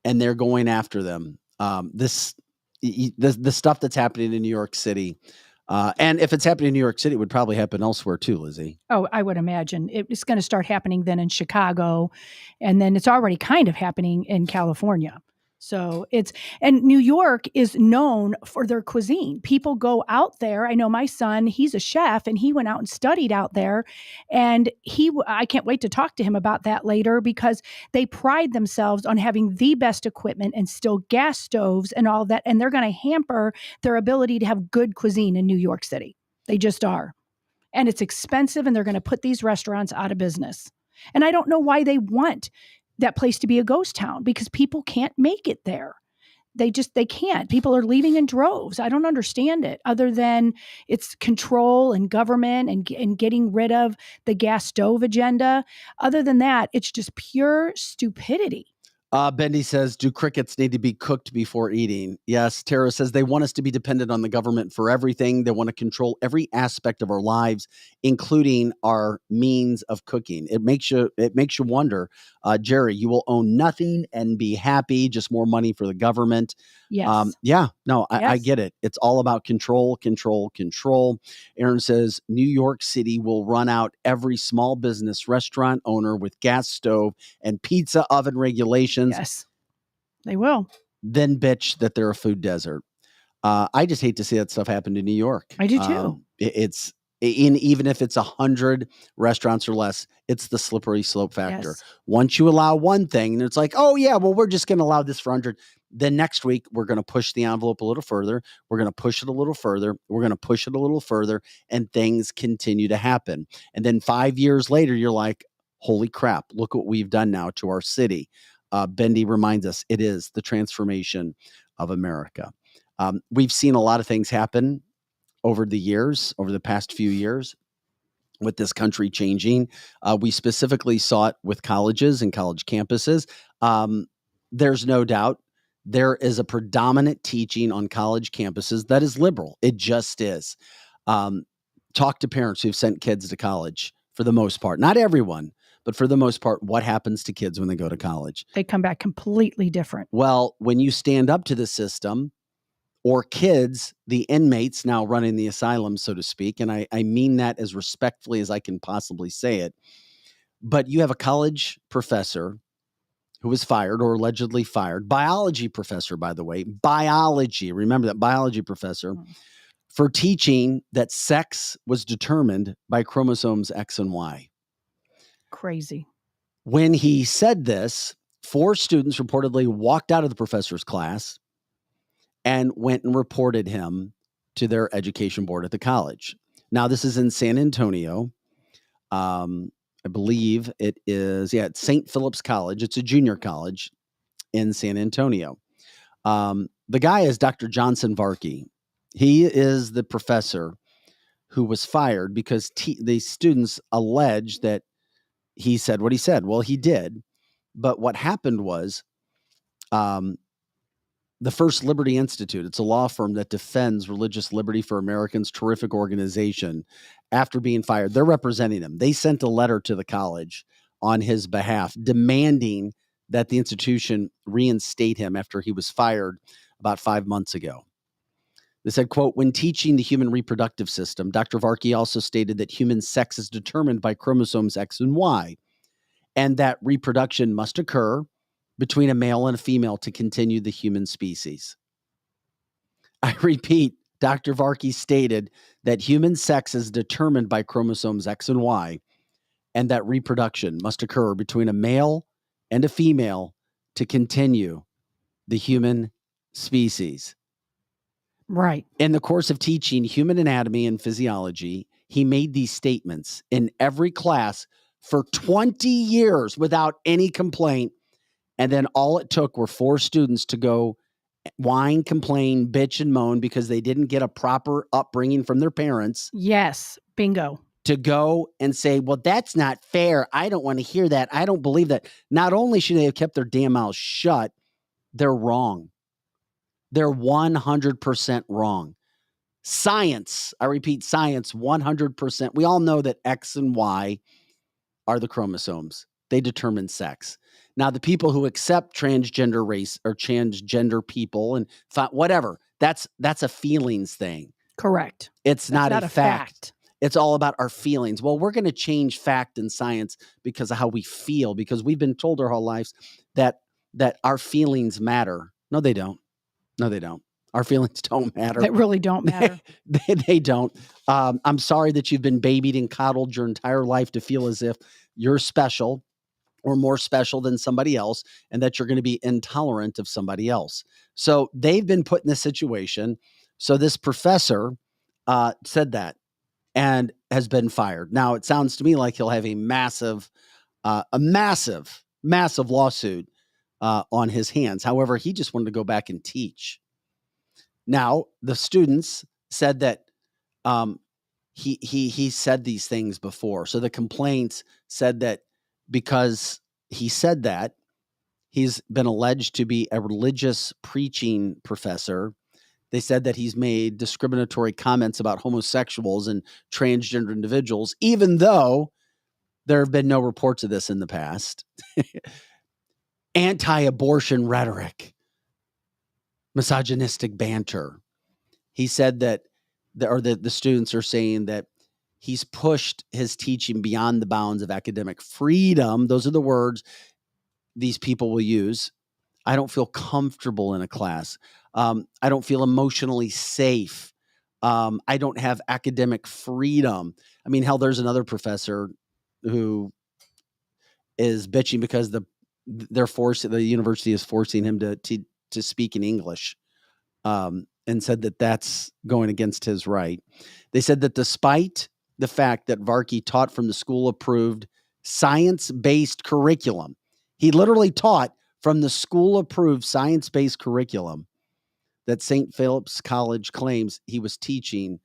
and they're going after them. The stuff that's happening in New York City, and if it's happening in New York City, it would probably happen elsewhere too, Lizzie. Oh, I would imagine it's going to start happening then in Chicago, and then it's already kind of happening in California. So and New York is known for their cuisine. People go out there. I know my son, he's a chef, and he went out and studied out there. And I can't wait to talk to him about that later, because they pride themselves on having the best equipment and still gas stoves and all that. And they're going to hamper their ability to have good cuisine in New York City. They just are. And it's expensive, and they're going to put these restaurants out of business. And I don't know why they want that place to be a ghost town, because people can't make it there. They can't. People are leaving in droves. I don't understand it, other than it's control and government and getting rid of the gas stove agenda. Other than that, it's just pure stupidity. Bendy says, do crickets need to be cooked before eating? Yes. Tara says they want us to be dependent on the government for everything. They want to control every aspect of our lives, including our means of cooking. It makes you wonder, Jerry, you will own nothing and be happy, just more money for the government. Yes. I get it. It's all about control, control, control. Aaron says New York City will run out every small business restaurant owner with gas stove and pizza oven regulations. Yes, they will. Then bitch that they're a food desert. I just hate to see that stuff happen to New York. I do too. Even if it's 100 restaurants or less, it's the slippery slope factor. Yes. Once you allow one thing, and it's like, oh yeah, well, we're just going to allow this for 100. Then next week, we're going to push the envelope a little further. We're going to push it a little further. We're going to push it a little further, and things continue to happen. And then 5 years later, you're like, holy crap, look what we've done now to our city. Bendy reminds us it is the transformation of America. We've seen a lot of things happen over the past few years with this country changing. We specifically saw it with colleges and college campuses. There's no doubt there is a predominant teaching on college campuses that is liberal. It just is. Talk to parents who've sent kids to college for the most part. Not everyone, but for the most part, what happens to kids when they go to college? They come back completely different. Well, when you stand up to the system, or kids, the inmates now running the asylum, so to speak, and I mean that as respectfully as I can possibly say it, but you have a college professor who was fired or allegedly fired, biology professor, by the way, remember that, biology professor, for teaching that sex was determined by chromosomes X and Y. Crazy. When he said this, 4 students reportedly walked out of the professor's class and went and reported him to their education board at the college. Now, this is in San Antonio. I believe it is, it's St. Philip's College. It's a junior college in San Antonio. The guy is Dr. Johnson Varkey. He is the professor who was fired because the students allege that he said what he said. Well, he did. But what happened was the First Liberty Institute, it's a law firm that defends religious liberty for Americans, terrific organization, after being fired. They're representing him. They sent a letter to the college on his behalf, demanding that the institution reinstate him after he was fired about 5 months ago. They said, quote, when teaching the human reproductive system, Dr. Varkey also stated that human sex is determined by chromosomes X and Y, and that reproduction must occur between a male and a female to continue the human species. I repeat, Dr. Varkey stated that human sex is determined by chromosomes X and Y, and that reproduction must occur between a male and a female to continue the human species. Right. In the course of teaching human anatomy and physiology, he made these statements in every class for 20 years without any complaint. And then all it took were 4 students to go whine, complain, bitch, and moan because they didn't get a proper upbringing from their parents. Yes. Bingo. To go and say, well, that's not fair. I don't want to hear that. I don't believe that. Not only should they have kept their damn mouths shut, they're wrong. They're 100% wrong. Science, I repeat, science, 100%. We all know that X and Y are the chromosomes. They determine sex. Now, the people who accept transgender race or transgender people and whatever, that's a feelings thing. Correct. It's That's not a fact. It's all about our feelings. Well, we're going to change fact and science because of how we feel, because we've been told our whole lives that our feelings matter. No, they don't. No, they don't. Our feelings don't matter. They really don't matter. They don't. I'm sorry that you've been babied and coddled your entire life to feel as if you're special or more special than somebody else, and that you're going to be intolerant of somebody else. So they've been put in this situation. So this professor said that and has been fired. Now, it sounds to me like he'll have a massive lawsuit on his hands. However, he just wanted to go back and teach. Now, the students said that he said these things before. So the complaints said that because he said that, he's been alleged to be a religious preaching professor. They said that he's made discriminatory comments about homosexuals and transgender individuals, even though there have been no reports of this in the past. Anti-abortion rhetoric, misogynistic banter. He said that the students are saying that he's pushed his teaching beyond the bounds of academic freedom. Those are the words these people will use. I don't feel comfortable in a class. I don't feel emotionally safe. I don't have academic freedom. I mean, hell, there's another professor who is bitching because the university is forcing him to speak in English, and said that that's going against his right. They said that despite the fact that Varkey taught from the school-approved science-based curriculum, he literally taught from the school-approved science-based curriculum, that St. Philip's College claims he was teaching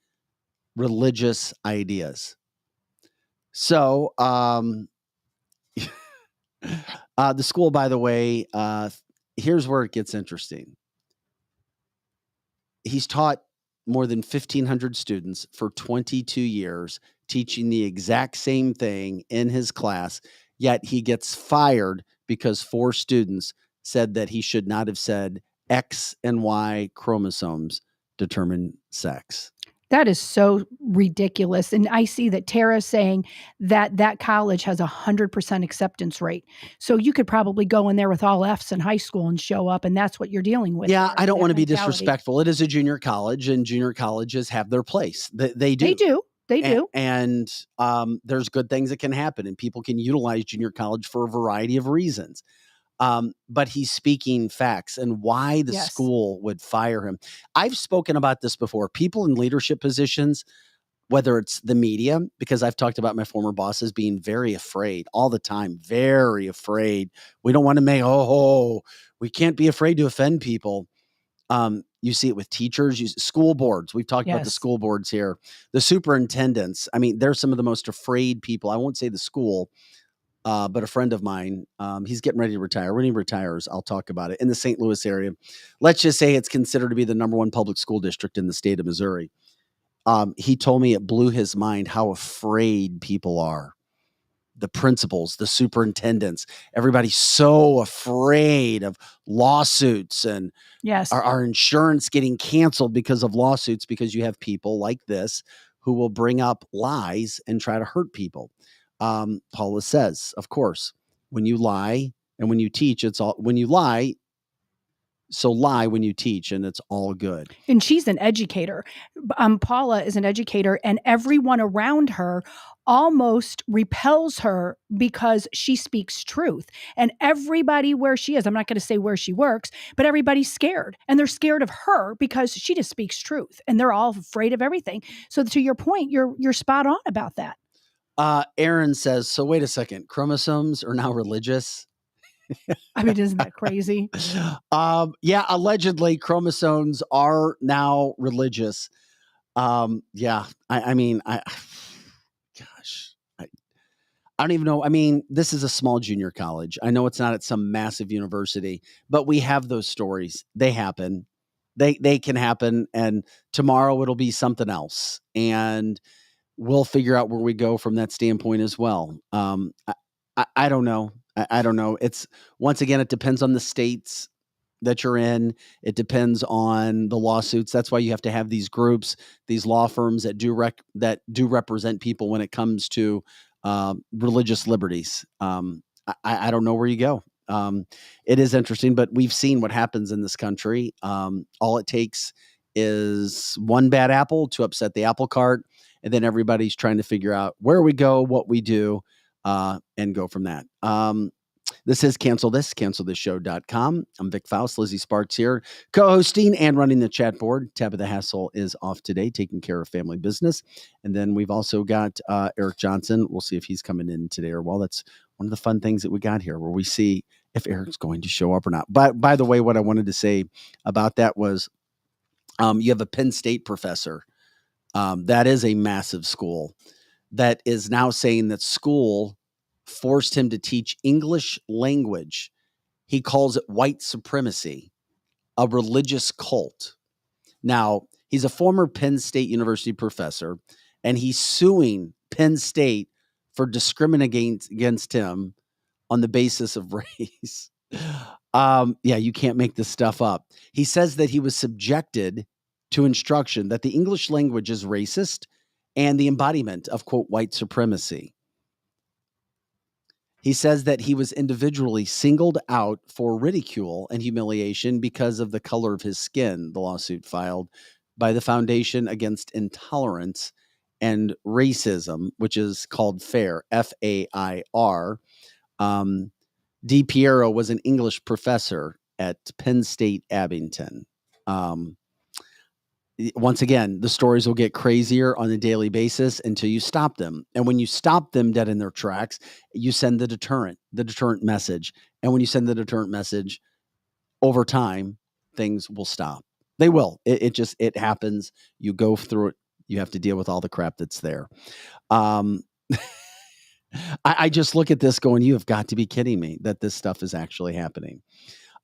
religious ideas. So, the school, by the way, here's where it gets interesting. He's taught more than 1,500 students for 22 years, teaching the exact same thing in his class, yet he gets fired because 4 students said that he should not have said X and Y chromosomes determine sex. That is so ridiculous. And I see that Tara's saying that college has 100% acceptance rate. So you could probably go in there with all Fs in high school and show up, and that's what you're dealing with. Yeah, I don't want to be mentality. disrespectful. It is a junior college, and junior colleges have their place. They do. They do. They do. And there's good things that can happen, and people can utilize junior college for a variety of reasons. But he's speaking facts and why the school would fire him. I've spoken about this before. People in leadership positions, whether it's the media, because I've talked about my former bosses being very afraid all the time, very afraid. We don't want to make, we can't be afraid to offend people. You see it with teachers, school boards. We've talked about the school boards here, the superintendents. I mean, they're some of the most afraid people. I won't say the school, but a friend of mine, he's getting ready to retire. When he retires, I'll talk about it. In the St. Louis area, let's just say it's considered to be the #1 public school district in the state of Missouri. He told me it blew his mind how afraid people are. the principals, the superintendents, everybody's so afraid of lawsuits and Yes. our insurance getting canceled because of lawsuits, because you have people like this who will bring up lies and try to hurt people. Paula says, of course, when you lie and when you teach, it's all when you lie. So lie when you teach, and it's all good. And she's an educator. Paula is an educator, and everyone around her almost repels her because she speaks truth. And everybody where she is, I'm not going to say where she works, but everybody's scared. And they're scared of her because she just speaks truth. And they're all afraid of everything. So to your point, you're spot on about that. Aaron says, so wait a second, chromosomes are now religious? I mean, isn't that crazy? Yeah, allegedly chromosomes are now religious. Yeah, I mean, gosh, I don't even know. I mean, this is a small junior college. I know it's not at some massive university, but we have those stories. They happen. They can happen, and tomorrow it'll be something else, and we'll figure out where we go from that standpoint as well. I don't know. I don't know. It's once again, it depends on the states that you're in. It depends on the lawsuits. That's why you have to have these groups, these law firms that do represent people when it comes to religious liberties. I don't know where you go. It is interesting, but we've seen what happens in this country. All it takes is one bad apple to upset the apple cart, and then everybody's trying to figure out where we go, what we do, and go from that. This is cancelthisshow.com. I'm Vic Faust, Lizzie Sparks here, co-hosting and running the chat board. Tabitha Hassel is off today, taking care of family business. And then we've also got Eric Johnson. We'll see if he's coming in today or well. That's one of the fun things that we got here, where we see if Eric's going to show up or not. But by the way, what I wanted to say about that was you have a Penn State professor. That is a massive school that is now saying that school forced him to teach English language. He calls it white supremacy, a religious cult. Now, he's a former Penn State University professor, and he's suing Penn State for discriminating against him on the basis of race. Yeah, you can't make this stuff up. He says that he was subjected to instruction that the English language is racist and the embodiment of, quote, white supremacy. He says that he was individually singled out for ridicule and humiliation because of the color of his skin, the lawsuit filed by the Foundation Against Intolerance and Racism, which is called FAIR, F-A-I-R. D. Piero was an English professor at Penn State Abington. Once again, the stories will get crazier on a daily basis until you stop them. And when you stop them dead in their tracks, you send the deterrent message. And when you send the deterrent message, over time, things will stop. They will. It happens. You go through it. You have to deal with all the crap that's there. I just look at this going, you have got to be kidding me that this stuff is actually happening.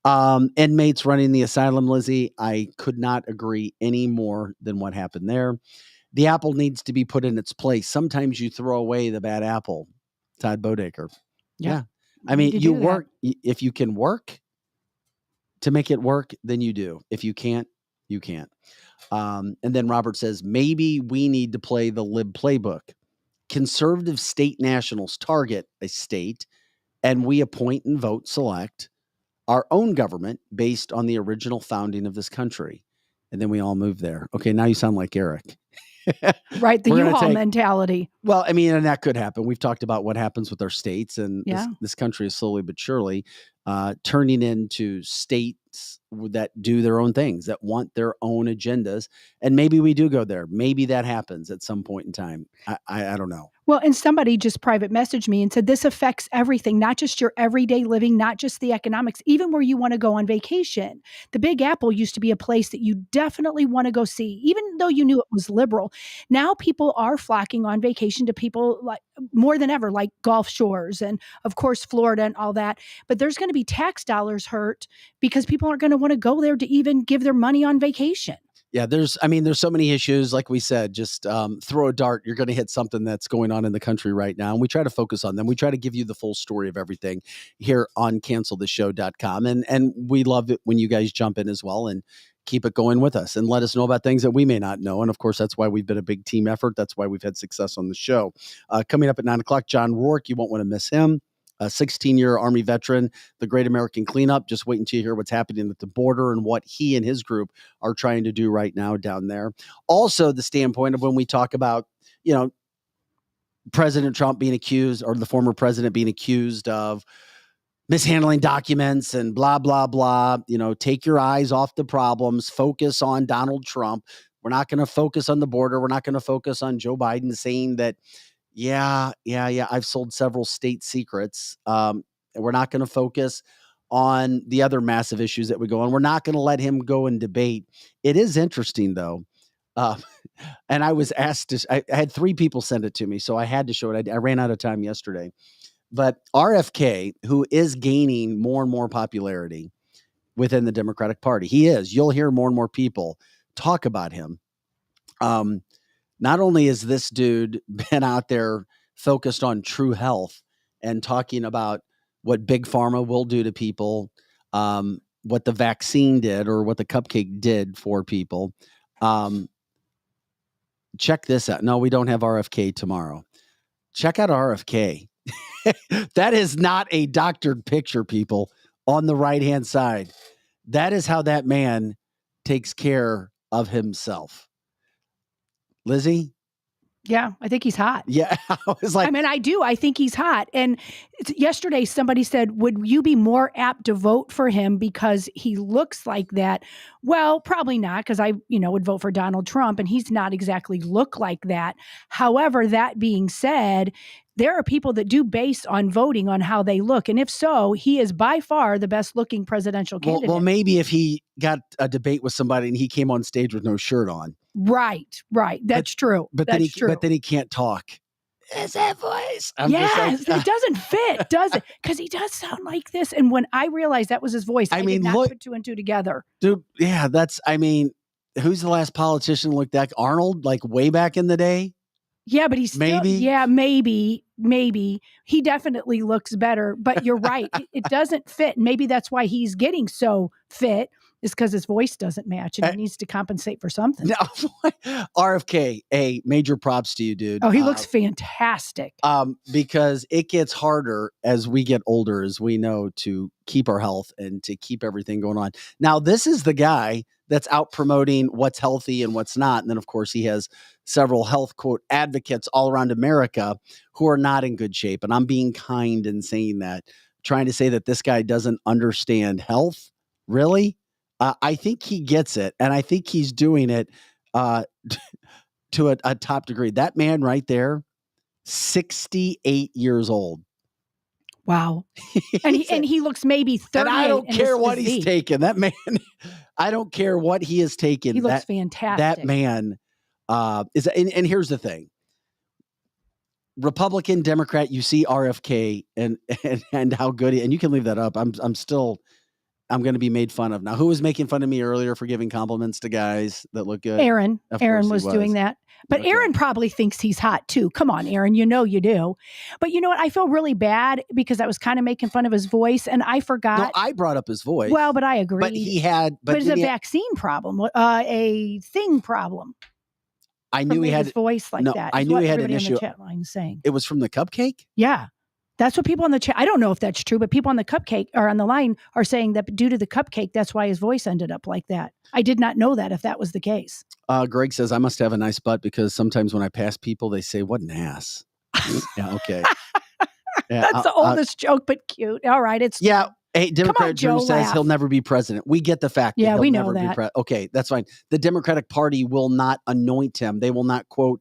Inmates running the asylum, Lizzie, I could not agree any more than what happened there. The apple needs to be put in its place. Sometimes you throw away the bad apple. Todd Bodaker. Yeah. I mean, you work. If you can work to make it work, then you do. If you can't, you can't. And then Robert says, maybe we need to play the lib playbook. Conservative state nationals target a state, and we appoint and vote select our own government based on the original founding of this country. And then we all move there. Okay, now you sound like Eric. Right, the U-Haul mentality. Well, I mean, and that could happen. We've talked about what happens with our states, and this country is slowly but surely turning into states that do their own things, that want their own agendas. And maybe we do go there. Maybe that happens at some point in time. I don't know. Well, and somebody just private messaged me and said, this affects everything, not just your everyday living, not just the economics, even where you want to go on vacation. The Big Apple used to be a place that you definitely want to go see, even though you knew it was liberal. Now people are flocking on vacation to people like more than ever, like Gulf Shores and of course, Florida and all that. But there's going to be tax dollars hurt because people aren't going to want to go there to even give their money on vacation. Yeah, there's so many issues. Like we said, just throw a dart. You're going to hit something that's going on in the country right now. And we try to focus on them. We try to give you the full story of everything here on canceltheshow.com. And we love it when you guys jump in as well and keep it going with us and let us know about things that we may not know. And of course, that's why we've been a big team effort. That's why we've had success on the show. Coming up at 9:00, John Rourke, you won't want to miss him. A 16-year Army veteran, the Great American Cleanup. Just wait until you hear what's happening at the border and what he and his group are trying to do right now down there. Also, the standpoint of when we talk about, President Trump being accused, or the former president being accused of mishandling documents and blah, blah, blah. Take your eyes off the problems. Focus on Donald Trump. We're not going to focus on the border. We're not going to focus on Joe Biden saying that, yeah, I've sold several state secrets. We're not going to focus on the other massive issues that we go on. We're not going to let him go and debate. It is interesting, though. And I was asked I had 3 people send it to me, so I had to show it. I ran out of time yesterday. But RFK, who is gaining more and more popularity within the Democratic Party, he is. You'll hear more and more people talk about him. Not only has this dude been out there focused on true health and talking about what big pharma will do to people, what the vaccine did or what the cupcake did for people. Check this out. No, we don't have RFK tomorrow. Check out RFK. That is not a doctored picture, people, on the right-hand side. That is how that man takes care of himself. Lizzie? Yeah, I think he's hot. Yeah, I was like, I do. I think he's hot. And yesterday somebody said, would you be more apt to vote for him because he looks like that? Well, probably not, because I, would vote for Donald Trump and he's not exactly look like that. However, that being said, there are people that do base on voting on how they look. And if so, he is by far the best looking presidential candidate. Well, maybe if he got a debate with somebody and he came on stage with no shirt on. Right. That's true. But then he can't talk. Is that voice? Yes, it doesn't fit, does it? Because he does sound like this. And when I realized that was his voice, I did not put 2 and 2 together. Dude, yeah, who's the last politician looked like Arnold, like way back in the day? Yeah, but he's maybe. He definitely looks better, but you're right. It doesn't fit. Maybe that's why he's getting so fit, is because his voice doesn't match and he needs to compensate for something. No, RFK, major props to you, dude. Oh, he looks fantastic. Because it gets harder as we get older, as we know, to keep our health and to keep everything going on. Now, this is the guy that's out promoting what's healthy and what's not. And then, of course, he has several health, quote, advocates all around America who are not in good shape. And I'm being kind in saying that, trying to say that this guy doesn't understand health. Really? I think he gets it. And I think he's doing it to a top degree. That man right there, 68 years old. Wow. And he looks maybe 30. And I don't care what he's taken. That man, I don't care what he has taken. He looks fantastic. That man is, and here's the thing. Republican, Democrat, you see RFK and how good and you can leave that up. I'm going to be made fun of. Now, who was making fun of me earlier for giving compliments to guys that look good? Aaron was doing that. But okay. Aaron probably thinks he's hot too. Come on, Aaron, you do. But you know what? I feel really bad because I was kind of making fun of his voice and I forgot. No, I brought up his voice. Well, but I agree. But it's a vaccine problem, a thing problem. I knew he had his voice like that. I knew he had an issue. On the chat line saying it was from the cupcake. Yeah. That's what people on the chat, I don't know if that's true, but people on the cupcake or on the line are saying that due to the cupcake, that's why his voice ended up like that. I did not know that if that was the case. Greg says, I must have a nice butt because sometimes when I pass people, they say, what an ass. Yeah, okay. Yeah, that's the oldest joke, but cute. All right. Hey, Democrat Drew says he'll never be president. We get the fact that he'll we never know that. Be okay, that's fine. The Democratic Party will not anoint him. They will not, quote,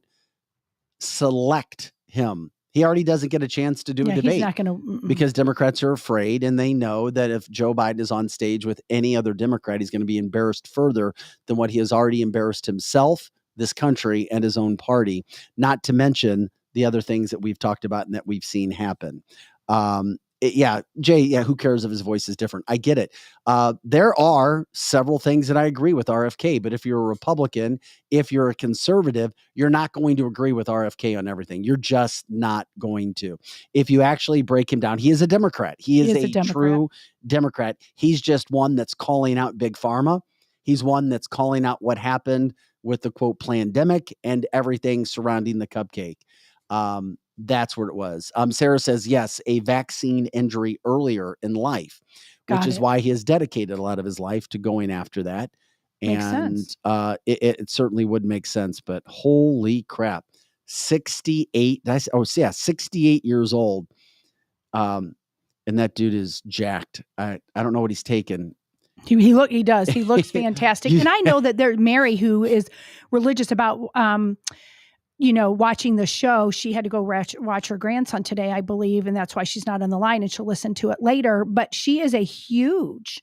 select him. He already doesn't get a chance to do a debate. He's not gonna, because Democrats are afraid and they know that if Joe Biden is on stage with any other Democrat, he's going to be embarrassed further than what he has already embarrassed himself, this country, and his own party, not to mention the other things that we've talked about and that we've seen happen. yeah, Jay, yeah, who cares if his voice is different? I get it. There are several things that I agree with RFK, but if you're a Republican, if you're a conservative, you're not going to agree with RFK on everything. You're just not going to. If you actually break him down, he is a Democrat. He is a true Democrat. He's just one that's calling out Big Pharma. He's one that's calling out what happened with the quote pandemic and everything surrounding the cupcake. That's what it was. Sarah says, yes, a vaccine injury earlier in life, which is why he has dedicated a lot of his life to going after that. Makes And sense. It certainly would make sense, but holy crap, 68. 68 years old. And that dude is jacked. I don't know what he's taken. He does. He looks fantastic. And I know that Mary, who is religious about, watching the show, she had to go watch her grandson today, I believe. And that's why she's not on the line, and she'll listen to it later. But she is a huge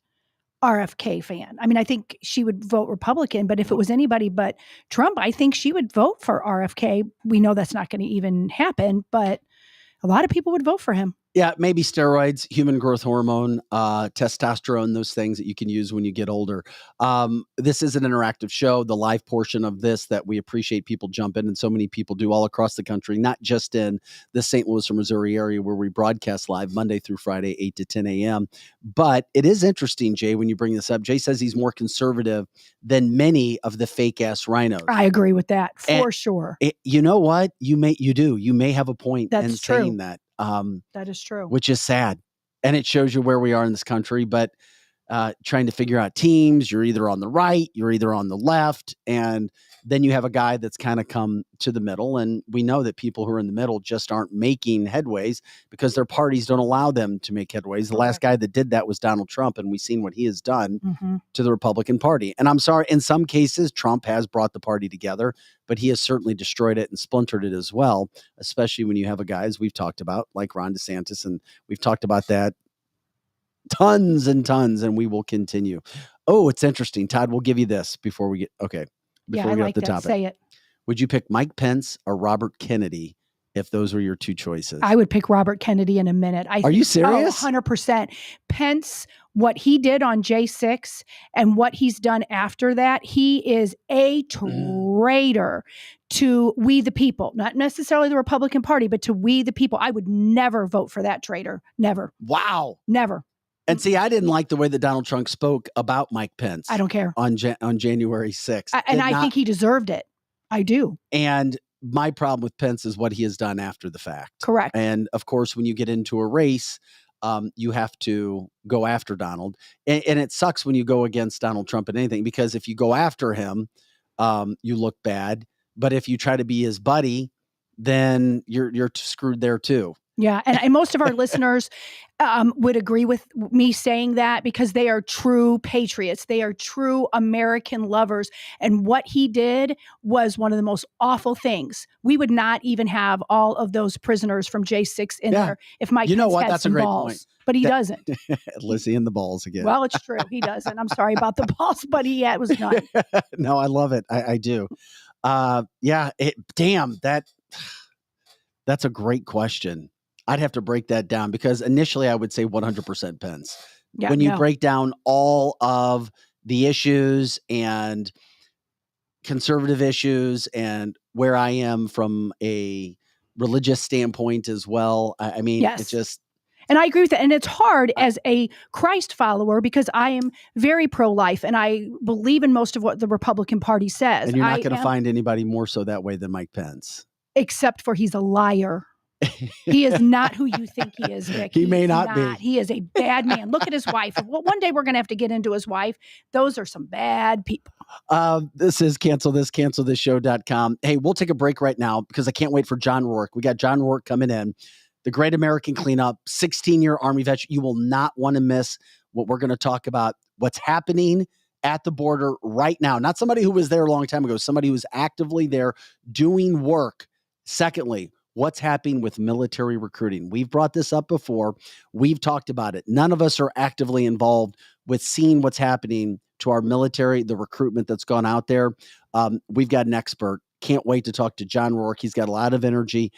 RFK fan. I mean, I think she would vote Republican, but if it was anybody but Trump, I think she would vote for RFK. We know that's not going to even happen, but a lot of people would vote for him. Yeah, maybe steroids, human growth hormone, testosterone, those things that you can use when you get older. This is an interactive show. The live portion of this that we appreciate people jump in, and so many people do all across the country, not just in the St. Louis or Missouri area where we broadcast live Monday through Friday, 8 to 10 a.m. But it is interesting, Jay, when you bring this up. Jay says he's more conservative than many of the fake-ass rhinos. I agree with that, for sure. You know what? You may have a point in That's true. saying that. That is true. Which is sad. And it shows you where we are in this country. But trying to figure out teams, you're either on the right, you're either on the left. And then you have a guy that's kind of come to the middle. And we know that people who are in the middle just aren't making headways because their parties don't allow them to make headways. The last guy that did that was Donald Trump. And we've seen what he has done to the Republican Party. And I'm sorry, in some cases, Trump has brought the party together, but he has certainly destroyed it and splintered it as well, especially when you have a guy, as we've talked about, like Ron DeSantis. And we've talked about that tons and tons, and we will continue. Oh, it's interesting. Todd, we'll give you this before we get topic. Say it. Would you pick Mike Pence or Robert Kennedy if those were your two choices? I would pick Robert Kennedy in a minute. Are you serious? 100%. Pence, what he did on J6 and what he's done after that, he is a traitor to we the people, not necessarily the Republican Party, but to we the people. I would never vote for that traitor. Never. Wow. Never. And see, I didn't like the way that Donald Trump spoke about Mike Pence. I don't care. On January 6th. I think he deserved it. I do. And my problem with Pence is what he has done after the fact. Correct. And of course, when you get into a race, you have to go after Donald. And it sucks when you go against Donald Trump in anything, because if you go after him, you look bad. But if you try to be his buddy, then you're screwed there too. Yeah. And most of our listeners would agree with me saying that, because they are true patriots. They are true American lovers. And what he did was one of the most awful things. We would not even have all of those prisoners from J6 in there if Mike Pence had That's some a great balls. point. But he doesn't. Lizzie and the balls again. Well, it's true. He doesn't. I'm sorry about the balls, but he was none. No, I love it. I do. That's a great question. I'd have to break that down, because initially I would say 100% Pence. Yeah, when you break down all of the issues and conservative issues and where I am from a religious standpoint as well, I mean, it just... And I agree with that. And it's hard as a Christ follower, because I am very pro-life and I believe in most of what the Republican Party says. And you're not going to find anybody more so that way than Mike Pence. Except for he's a liar. He is not who you think he is, Vic. He may not be. He is a bad man. Look at his wife. Well, one day we're going to have to get into his wife. Those are some bad people. This is cancelthisshow.com. Hey, we'll take a break right now because I can't wait for John Rourke. We got John Rourke coming in. The Great American Cleanup, 16-year Army veteran. You will not want to miss what we're going to talk about, what's happening at the border right now. Not somebody who was there a long time ago, somebody who's actively there doing work. Secondly, what's happening with military recruiting. We've brought this up before. We've talked about it. None of us are actively involved with seeing what's happening to our military, the recruitment that's gone out there. We've got an expert Can't wait to talk to John Rourke. He's got a lot of energy.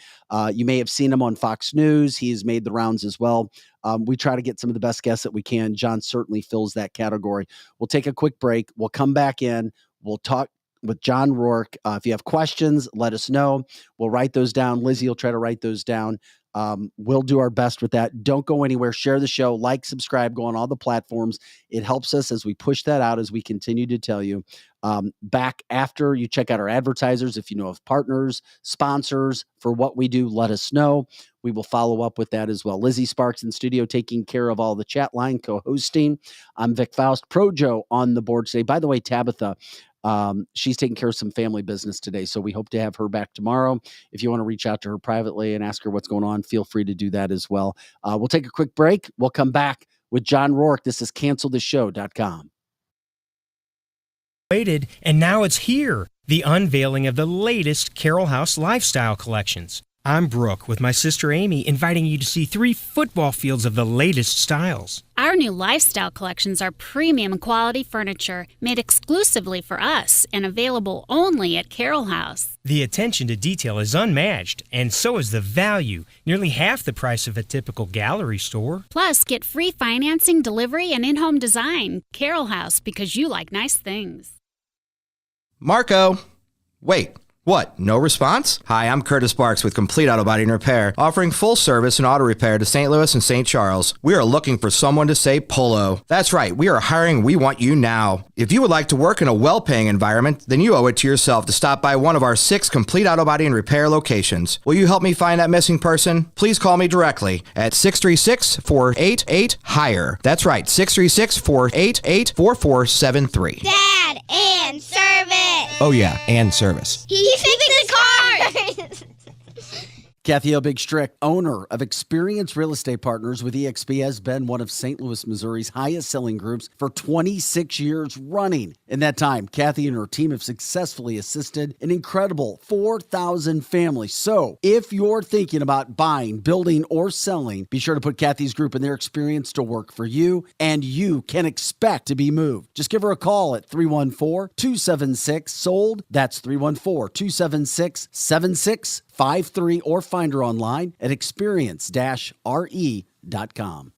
You may have seen him on Fox News. He's made the rounds as well. We try to get some of the best guests that we can. John certainly fills that category. We'll take a quick break. We'll come back in. We'll talk with John Rourke. If you have questions, let us know. We'll write those down. Lizzie will try to write those down. We'll do our best with that. Don't go anywhere. Share the show, like, subscribe, go on all the platforms. It helps us as we push that out, as we continue to tell you. Back after you check out our advertisers, if you know of partners, sponsors for what we do, let us know. We will follow up with that as well. Lizzie Sparks in studio taking care of all the chat line co-hosting. I'm Vic Faust. Projo on the board today. By the way, Tabitha, she's taking care of some family business today, so we hope to have her back tomorrow. If you want to reach out to her privately and ask her what's going on, feel free to do that as well. We'll take a quick break. We'll come back with John Rourke. This is canceltheshow.com. Waited, and now it's here, the unveiling of the latest Carroll House lifestyle collections. I'm Brooke with my sister Amy, inviting you to see 3 football fields of the latest styles. Our new lifestyle collections are premium quality furniture made exclusively for us and available only at Carroll House. The attention to detail is unmatched, and so is the value, nearly half the price of a typical gallery store. Plus, get free financing, delivery, and in-home design. Carroll House, because you like nice things. Marco, wait. What, no response? Hi, I'm Curtis Sparks with Complete Auto Body and Repair, offering full service and auto repair to St. Louis and St. Charles. We are looking for someone to say polo. That's right, we are hiring. We want you now. If you would like to work in a well-paying environment, then you owe it to yourself to stop by one of our 6 Complete Auto Body and Repair locations. Will you help me find that missing person? Please call me directly at 636-488-HIRE. That's right, 636-488-4473. Dad, and service. Oh yeah, and service. He fixes cars. Kathy Big Strick, owner of Experience Real Estate Partners with eXp, has been one of St. Louis, Missouri's highest selling groups for 26 years running. In that time, Kathy and her team have successfully assisted an incredible 4,000 families. So if you're thinking about buying, building, or selling, be sure to put Kathy's group and their experience to work for you, and you can expect to be moved. Just give her a call at 314-276-SOLD. That's 314-276-7653, or find her online at experience-re.com.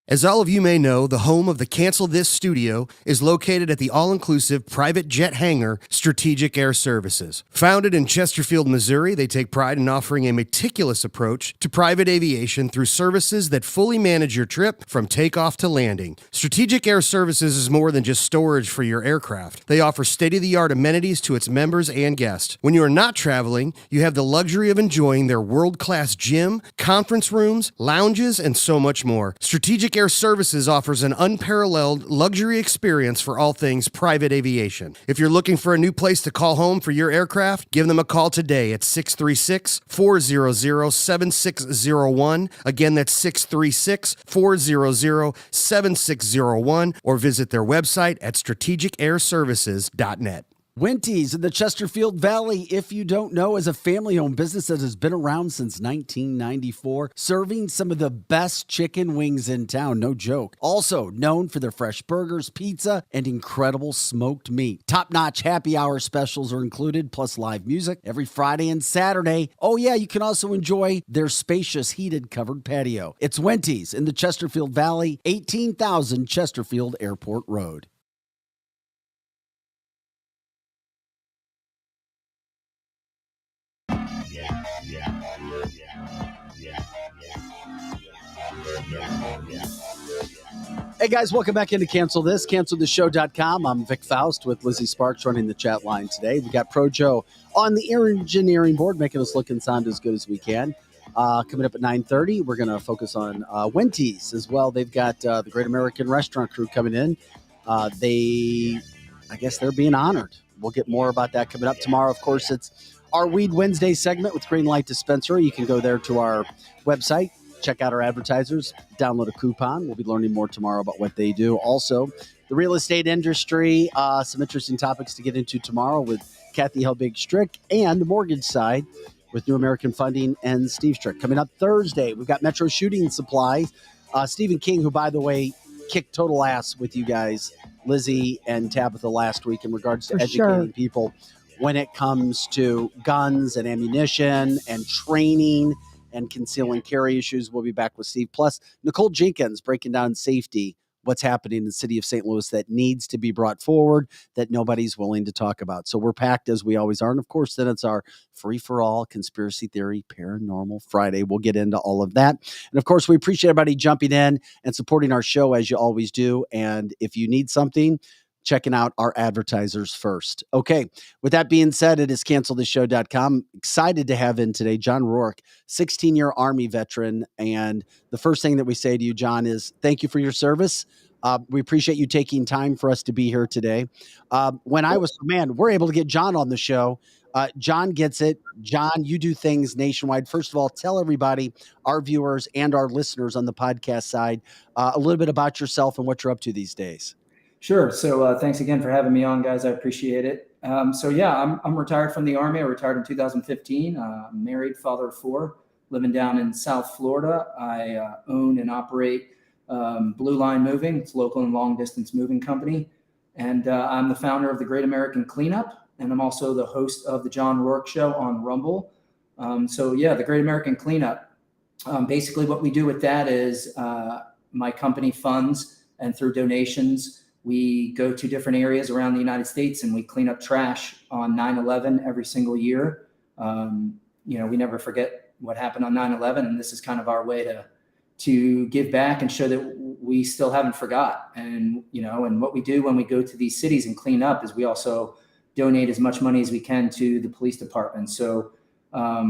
As all of you may know, the home of the Cancel This studio is located at the all-inclusive private jet hangar, Strategic Air Services. Founded in Chesterfield, Missouri, they take pride in offering a meticulous approach to private aviation through services that fully manage your trip from takeoff to landing. Strategic Air Services is more than just storage for your aircraft. They offer state-of-the-art amenities to its members and guests. When you are not traveling, you have the luxury of enjoying their world-class gym, conference rooms, lounges, and so much more. Strategic Air Services offers an unparalleled luxury experience for all things private aviation. If you're looking for a new place to call home for your aircraft, give them a call today at 636-400-7601. Again, that's 636-400-7601, or visit their website at strategicairservices.net. Winties in the Chesterfield Valley, if you don't know, is a family-owned business that has been around since 1994, serving some of the best chicken wings in town, no joke. Also known for their fresh burgers, pizza, and incredible smoked meat. Top-notch happy hour specials are included, plus live music every Friday and Saturday. Oh yeah, you can also enjoy their spacious heated covered patio. It's Winties in the Chesterfield Valley, 18,000 Chesterfield Airport Road. Hey guys, welcome back into Cancel This, canceltheshow.com. I'm Vic Faust with Lizzie Sparks running the chat line today. We got Projo on the engineering board, making us look and sound as good as we can. Coming up at 9:30, we're going to focus on Winties as well. They've got the Great American Restaurant Crew coming in. I guess they're being honored. We'll get more about that coming up tomorrow. Of course, it's our Weed Wednesday segment with Green Light Dispensary. You can go there to our website, check out our advertisers, download a coupon. We'll be learning more tomorrow about what they do. Also, the real estate industry, some interesting topics to get into tomorrow with Kathy Big Strick, and the mortgage side with New American Funding and Steve Strick. Coming up Thursday, we've got Metro Shooting Supply. Stephen King, who, by the way, kicked total ass with you guys, Lizzie and Tabitha, last week in regards to educating people when it comes to guns and ammunition and training and conceal and carry issues. We'll be back with Steve. Plus, Nicole Jenkins breaking down safety, what's happening in the city of St. Louis that needs to be brought forward that nobody's willing to talk about. So we're packed as we always are. And of course, then it's our free-for-all conspiracy theory paranormal Friday. We'll get into all of that. And of course, we appreciate everybody jumping in and supporting our show as you always do. And if you need something, checking out our advertisers first. Okay. With that being said, it is cancelthisshow.com. Excited to have in today John Rourke, 16-year Army veteran. And the first thing that we say to you, John, is thank you for your service. We appreciate you taking time for us to be here today. When I was command, we're able to get John on the show. John gets it. John, you do things nationwide. First of all, tell everybody, our viewers and our listeners on the podcast side, a little bit about yourself and what you're up to these days. Sure. So thanks again for having me on, guys. I appreciate it. I'm retired from the Army. I retired in 2015. Married, father of 4, living down in South Florida. I own and operate Blue Line Moving. It's a local and long distance moving company. And I'm the founder of the Great American Cleanup. And I'm also the host of the John Rourke Show on Rumble. The Great American Cleanup. Basically what we do with that is my company funds, and through donations, we go to different areas around the United States and we clean up trash on 9/11 every single year. We never forget what happened on 9/11, and this is kind of our way to give back and show that we still haven't forgot. And what we do when we go to these cities and clean up is we also donate as much money as we can to the police department. So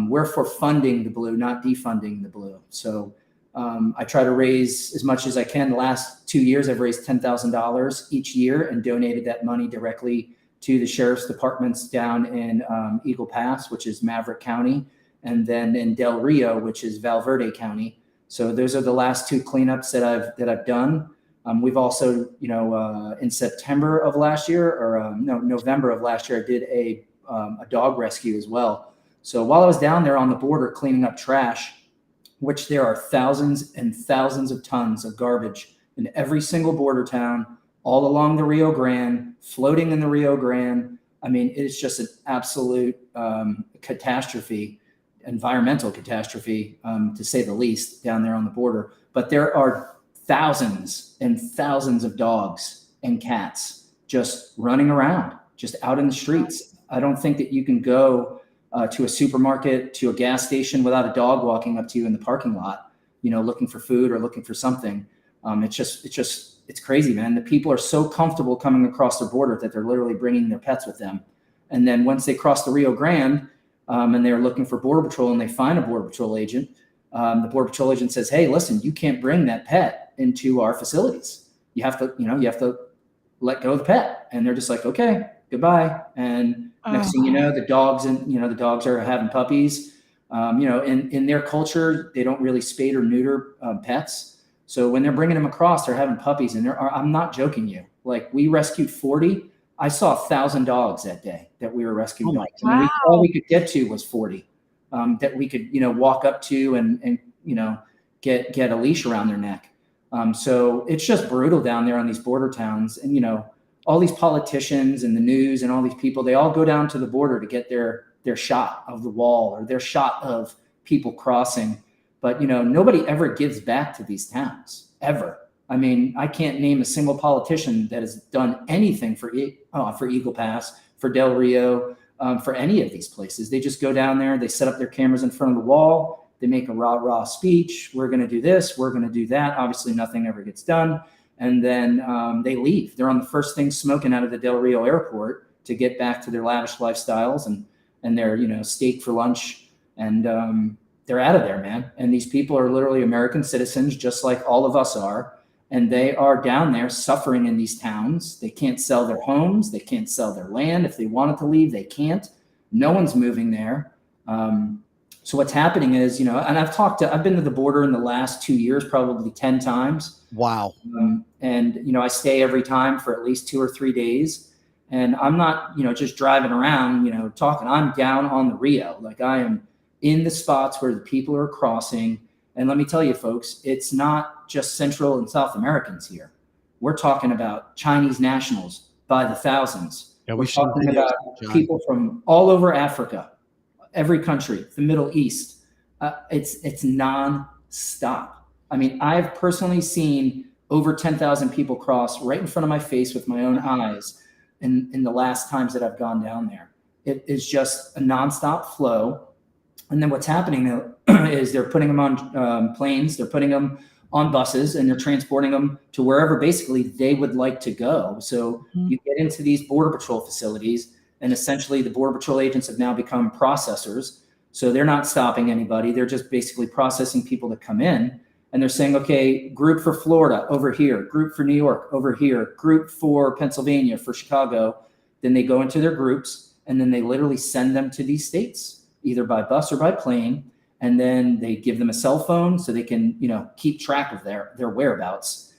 we're for funding the Blue, not defunding the Blue. So I try to raise as much as I can. The last 2 years, I've raised $10,000 each year and donated that money directly to the sheriff's departments down in Eagle Pass, which is Maverick County, and then in Del Rio, which is Valverde County. So those are the last 2 cleanups that I've done. We've also, in September of last year, or November of last year, I did a dog rescue as well. So while I was down there on the border cleaning up trash, which there are thousands and thousands of tons of garbage in every single border town, all along the Rio Grande, floating in the Rio Grande. I mean, it's just an absolute catastrophe, environmental catastrophe, to say the least, down there on the border. But there are thousands and thousands of dogs and cats just running around, just out in the streets. I don't think that you can go to a supermarket, to a gas station without a dog walking up to you in the parking lot, looking for food or looking for something. It's crazy, man. The people are so comfortable coming across the border that they're literally bringing their pets with them. And then once they cross the Rio Grande and they're looking for Border Patrol and they find a Border Patrol agent, the Border Patrol agent says, "Hey, listen, you can't bring that pet into our facilities. You have to let go of the pet." And they're just like, "Okay, goodbye." And next thing you know, the dogs are having puppies. In their culture, they don't really spade or neuter pets. So when they're bringing them across, they're having puppies. And I'm not joking you. Like, we rescued 40. I saw 1,000 dogs that day that we were rescuing. Wow. All we could get to was 40 that we could, walk up to and get a leash around their neck. So it's just brutal down there on these border towns. And, all these politicians and the news and all these people, they all go down to the border to get their shot of the wall or their shot of people crossing. But, nobody ever gives back to these towns, ever. I mean, I can't name a single politician that has done anything for Eagle Pass, for Del Rio, for any of these places. They just go down there, they set up their cameras in front of the wall, they make a rah-rah speech. We're going to do this, we're going to do that. Obviously, nothing ever gets done. And then they leave. They're on the first thing smoking out of the Del Rio airport to get back to their lavish lifestyles and their, steak for lunch. And they're out of there, man. And these people are literally American citizens, just like all of us are. And they are down there suffering in these towns. They can't sell their homes. They can't sell their land. If they wanted to leave, they can't. No one's moving there. So what's happening is, and I've been to the border in the last 2 years, probably 10 times. Wow. And I stay every time for at least 2 or 3 days. And I'm not, just driving around, talking. I'm down on the Rio. Like, I am in the spots where the people are crossing. And let me tell you, folks, it's not just Central and South Americans here. We're talking about Chinese nationals by the thousands. Yeah, We're we've seen talking videos, about John. people from all over Africa, every country, the Middle East. It's non-stop. I mean, I've personally seen over 10,000 people cross right in front of my face with my own eyes in the last times that I've gone down there. It is just a nonstop flow. And then what's happening is they're putting them on planes, they're putting them on buses, and they're transporting them to wherever basically they would like to go. So you get into these Border Patrol facilities, and essentially the Border Patrol agents have now become processors. So they're not stopping anybody. They're just basically processing people that come in. And they're saying, okay, group for Florida over here, group for New York over here, group for Pennsylvania, for Chicago. Then they go into their groups, and then they literally send them to these states, either by bus or by plane. And then they give them a cell phone so they can, keep track of their whereabouts,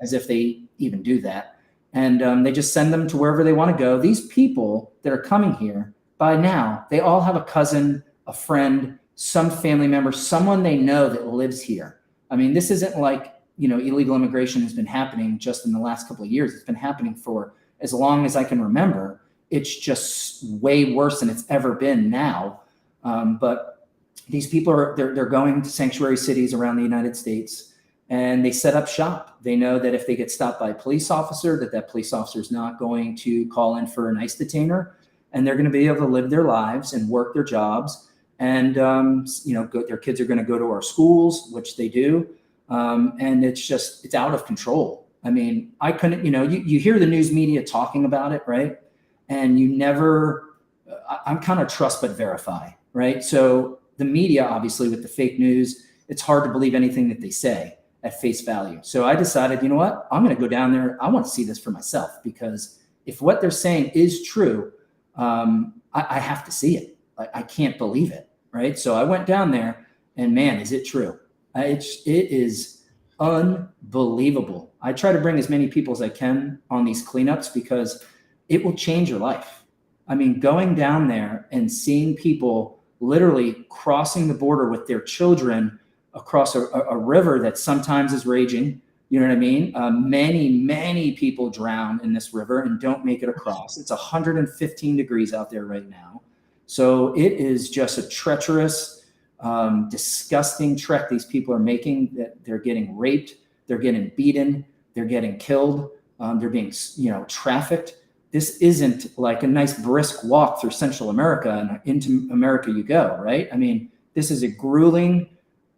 as if they even do that. And they just send them to wherever they want to go. These people that are coming here, by now, they all have a cousin, a friend, some family member, someone they know that lives here. I mean, this isn't like, illegal immigration has been happening just in the last couple of years. It's been happening for as long as I can remember. It's just way worse than it's ever been now. But these people they're going to sanctuary cities around the United States, and they set up shop. They know that if they get stopped by a police officer, that police officer is not going to call in for an ICE detainer, and they're going to be able to live their lives and work their jobs. And, their kids are going to go to our schools, which they do. And it's out of control. I mean, I couldn't, you hear the news media talking about it, right? And I'm kind of trust but verify, right? So the media, obviously, with the fake news, it's hard to believe anything that they say at face value. So I decided, you know what? I'm going to go down there. I want to see this for myself, because if what they're saying is true, I have to see it. I can't believe it, right? So I went down there, and man, is it true. It is unbelievable. I try to bring as many people as I can on these cleanups because it will change your life. I mean, going down there and seeing people literally crossing the border with their children across a river that sometimes is raging, you know what I mean? Many people drown in this river and don't make it across. It's 115 degrees out there right now. So it is just a treacherous, disgusting trek these people are making. That they're getting raped, they're getting beaten, they're getting killed, they're being, trafficked. This isn't like a nice brisk walk through Central America and into America you go, right? I mean, this is a grueling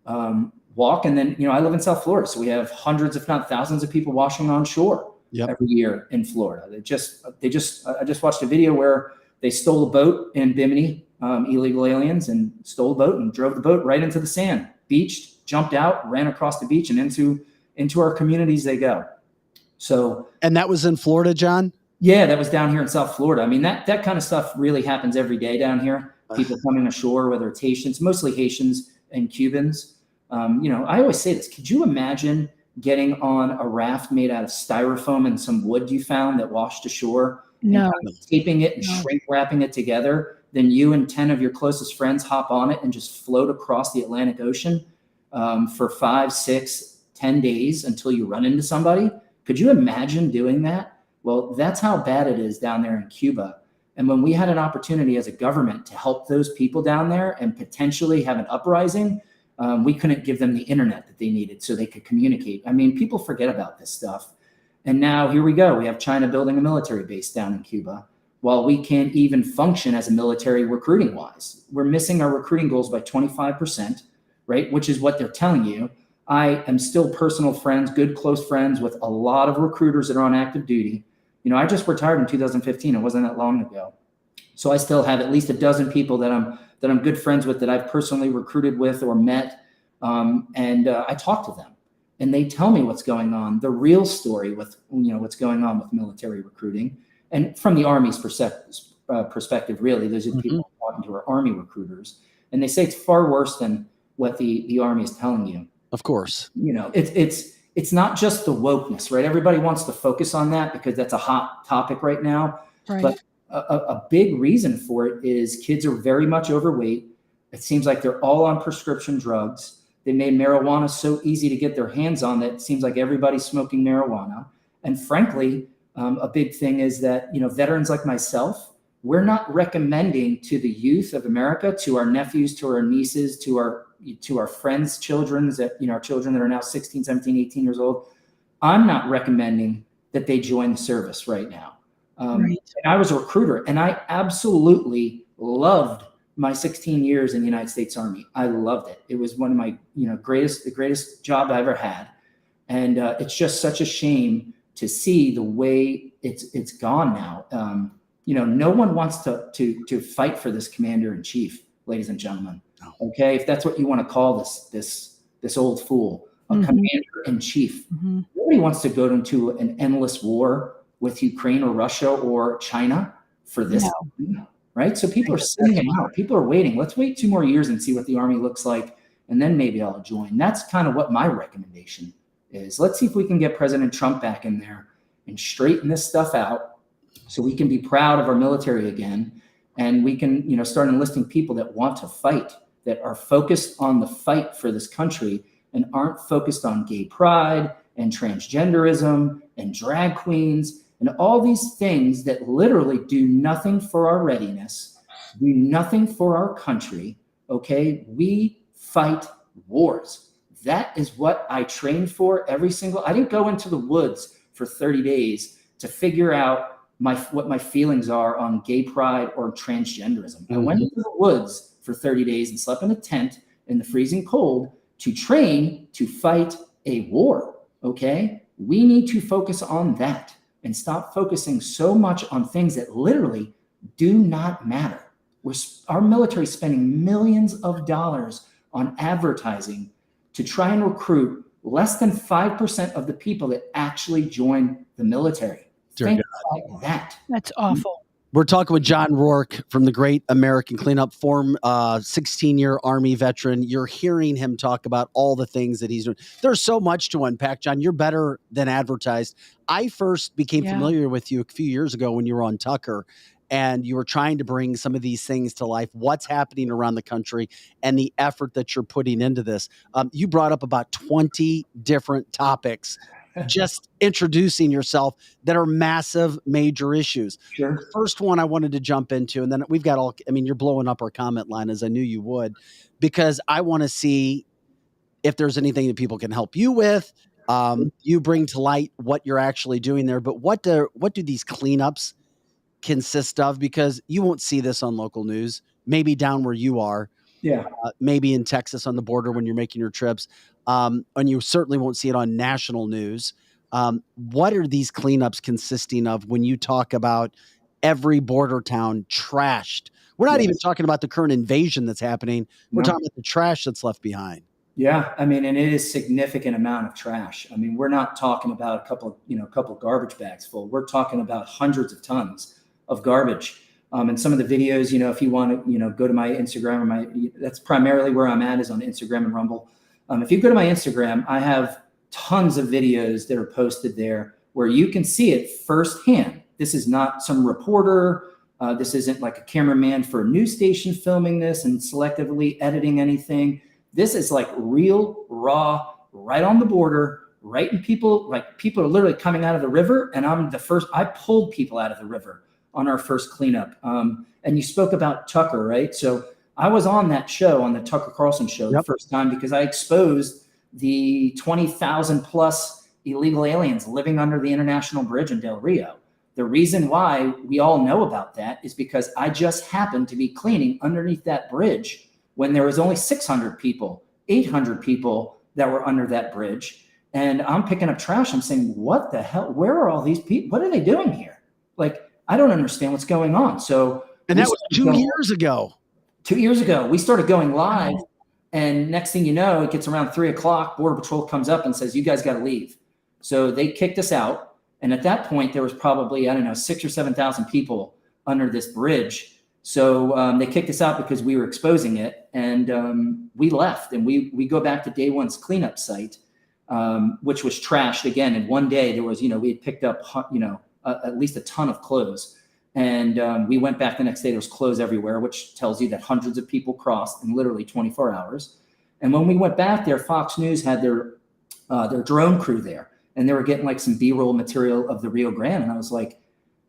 walk. And then, I live in South Florida, so we have hundreds, if not thousands, of people washing on shore every year in Florida. I just watched a video where they stole a boat in Bimini, illegal aliens, and stole a boat and drove the boat right into the sand, beached, jumped out, ran across the beach, and into our communities they go. So, and that was in Florida, John? Yeah, that was down here in South Florida. I mean, that kind of stuff really happens every day down here. People coming ashore, whether it's Haitians, mostly Haitians and Cubans. I always say this. Could you imagine getting on a raft made out of styrofoam and some wood you found that washed ashore? No. And taping it and shrink wrapping it together? Then you and 10 of your closest friends hop on it and just float across the Atlantic Ocean for 5, 6, 10 days until you run into somebody? Could you imagine doing that? Well, that's how bad it is down there in Cuba. And when we had an opportunity as a government to help those people down there and potentially have an uprising, we couldn't give them the internet that they needed so they could communicate. I mean, people forget about this stuff. And now here we go. We have China building a military base down in Cuba while we can't even function as a military recruiting wise. We're missing our recruiting goals by 25%, right? Which is what they're telling you. I am still personal friends, good, close friends with a lot of recruiters that are on active duty. I just retired in 2015. It wasn't that long ago. So I still have at least a dozen people that I'm good friends with, that I've personally recruited with or met. And I talk to them, and they tell me what's going on, the real story with, what's going on with military recruiting. And from the Army's perspective, really, those are the people talking to are Army recruiters. And they say it's far worse than what the Army is telling you. Of course. It's not just the wokeness, right? Everybody wants to focus on that because that's a hot topic right now. Right. But a big reason for it is kids are very much overweight. It seems like they're all on prescription drugs. They made marijuana so easy to get their hands on that it seems like everybody's smoking marijuana. And frankly, A big thing is that, veterans like myself, we're not recommending to the youth of America, to our nephews, to our nieces, to our friends' children, our children that are now 16, 17, 18 years old. I'm not recommending that they join the service right now. Right. I was a recruiter, and I absolutely loved my 16 years in the United States Army. I loved it. It was one of my, the greatest job I ever had. And it's just such a shame to see the way it's gone now. No one wants to fight for this commander in chief, ladies and gentlemen. Okay, if that's what you want to call this old fool, a commander in chief. Nobody wants to go into an endless war with Ukraine or Russia or China for this. No. Right? So people are sitting it out. People are waiting. Let's wait 2 more years and see what the Army looks like, and then maybe I'll join. That's kind of what my recommendation is. Let's see if we can get President Trump back in there and straighten this stuff out so we can be proud of our military again, and we can, start enlisting people that want to fight, that are focused on the fight for this country and aren't focused on gay pride and transgenderism and drag queens and all these things that literally do nothing for our readiness, do nothing for our country, okay? We fight wars. That is what I trained for I didn't go into the woods for 30 days to figure out what my feelings are on gay pride or transgenderism. I went into the woods for 30 days and slept in a tent in the freezing cold to train to fight a war, okay? We need to focus on that and stop focusing so much on things that literally do not matter. Our military is spending millions of dollars on advertising to try and recruit less than 5% of the people that actually join the military. Think about that. That's awful. We're talking with John Rourke from the Great American Cleanup, 16-year Army veteran. You're hearing him talk about all the things that he's doing. There's so much to unpack, John. You're better than advertised. I first became familiar with you a few years ago when you were on Tucker, and you were trying to bring some of these things to life, what's happening around the country and the effort that you're putting into this. You brought up about 20 different topics just introducing yourself that are massive, major issues. Sure. The first one I wanted to jump into, and then we've got you're blowing up our comment line as I knew you would, because I want to see if there's anything that people can help you with. You bring to light what you're actually doing there, but what do these cleanups consist of? Because you won't see this on local news, maybe down where you are. Yeah. Maybe in Texas on the border when you're making your trips. And you certainly won't see it on national news. What are these cleanups consisting of when you talk about every border town trashed? We're not even talking about the current invasion that's happening. We're talking about the trash that's left behind. Yeah. And it is a significant amount of trash. We're not talking about a couple garbage bags full. We're talking about hundreds of tons of garbage. And some of the videos, if you want to, go to my Instagram that's primarily where I'm at, is on Instagram and Rumble. If you go to my Instagram, I have tons of videos that are posted there where you can see it firsthand. This is not some reporter. This isn't like a cameraman for a news station filming this and selectively editing anything. This is like real, raw, right on the border, right in people are literally coming out of the river. And I pulled people out of the river on our first cleanup. And you spoke about Tucker, right? So I was on that show, on the Tucker Carlson show, the first time, because I exposed the 20,000 plus illegal aliens living under the International Bridge in Del Rio. The reason why we all know about that is because I just happened to be cleaning underneath that bridge when there was only 600 people, 800 people that were under that bridge. And I'm picking up trash. I'm saying, what the hell? Where are all these people? What are they doing here? I don't understand what's going on. And that was 2 years ago. 2 years ago, we started going live. And next thing you know, it gets around 3:00. Border Patrol comes up and says, you guys got to leave. So they kicked us out. And at that point, there was probably, 6,000 or 7,000 people under this bridge. So they kicked us out because we were exposing it. And we left. And we go back to day one's cleanup site, which was trashed again. And one day there was, we had picked up, at least a ton of clothes. And we went back the next day, there was clothes everywhere, which tells you that hundreds of people crossed in literally 24 hours. And when we went back there, Fox News had their drone crew there. and they were getting like some B-roll material of the Rio Grande. And I was like,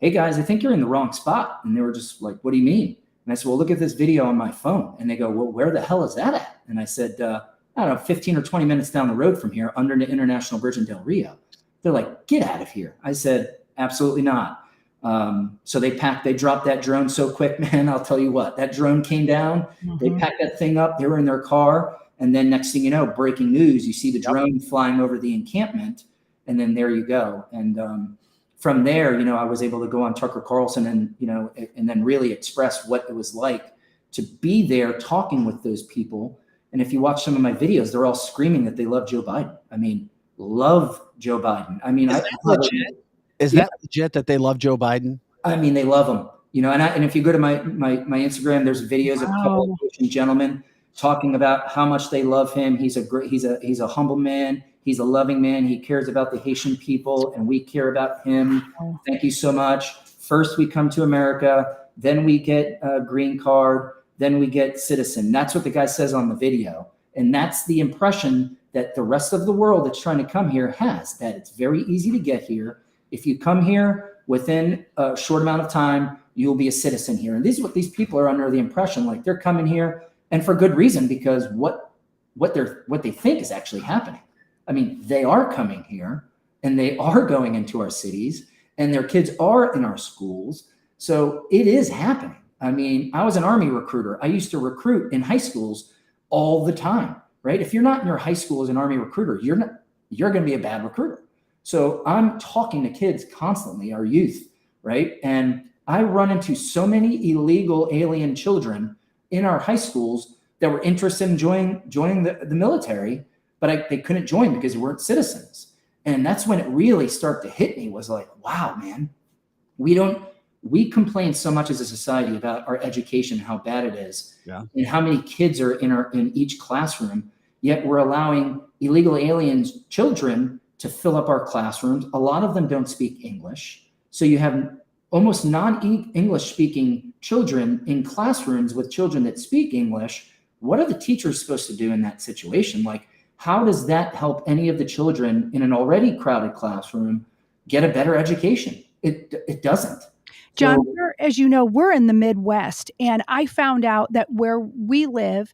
hey guys, I think you're in the wrong spot. And they were just like, what do you mean? And I said, well, look at this video on my phone. And they go, well, where the hell is that at? And I said, I don't know, 15 or 20 minutes down the road from here, under the International Bridge in Del Rio. They're like, get out of here. I said, absolutely not. So they dropped that drone so quick, man. I'll tell you what, that drone came down, they packed that thing up, they were in their car. And then next thing you know, breaking news, you see the drone flying over the encampment, and then there you go. And from there, I was able to go on Tucker Carlson and then really express what it was like to be there talking with those people. And if you watch some of my videos, they're all screaming that they love Joe Biden. I mean, love Joe Biden. I mean, is that legit that they love Joe Biden? I mean, they love him, and if you go to my Instagram, there's videos of a couple of Christian gentlemen talking about how much they love him. He's a humble man. He's a loving man. He cares about the Haitian people, and we care about him. Thank you so much. First, we come to America, then we get a green card, then we get citizen. That's what the guy says on the video. And that's the impression that the rest of the world that's trying to come here has, that it's very easy to get here. If you come here within a short amount of time, you'll be a citizen here. And this is what these people are under the impression, like they're coming here, and for good reason, because what they think is actually happening. I mean, they are coming here and they are going into our cities and their kids are in our schools. So it is happening. I mean, I was an Army recruiter. I used to recruit in high schools all the time, right? If you're not in your high school as an Army recruiter, you're going to be a bad recruiter. So I'm talking to kids constantly, our youth, right? And I run into so many illegal alien children in our high schools that were interested in joining the military, but they couldn't join because they weren't citizens. And that's when it really started to hit me, was like, wow, man, we complain so much as a society about our education, how bad it is, and how many kids are in each classroom, yet we're allowing illegal aliens children to fill up our classrooms. A lot of them don't speak English. So you have almost non-English speaking children in classrooms with children that speak English. What are the teachers supposed to do in that situation? Like, how does that help any of the children in an already crowded classroom get a better education? It doesn't. John, as you know, we're in the Midwest, and I found out that where we live,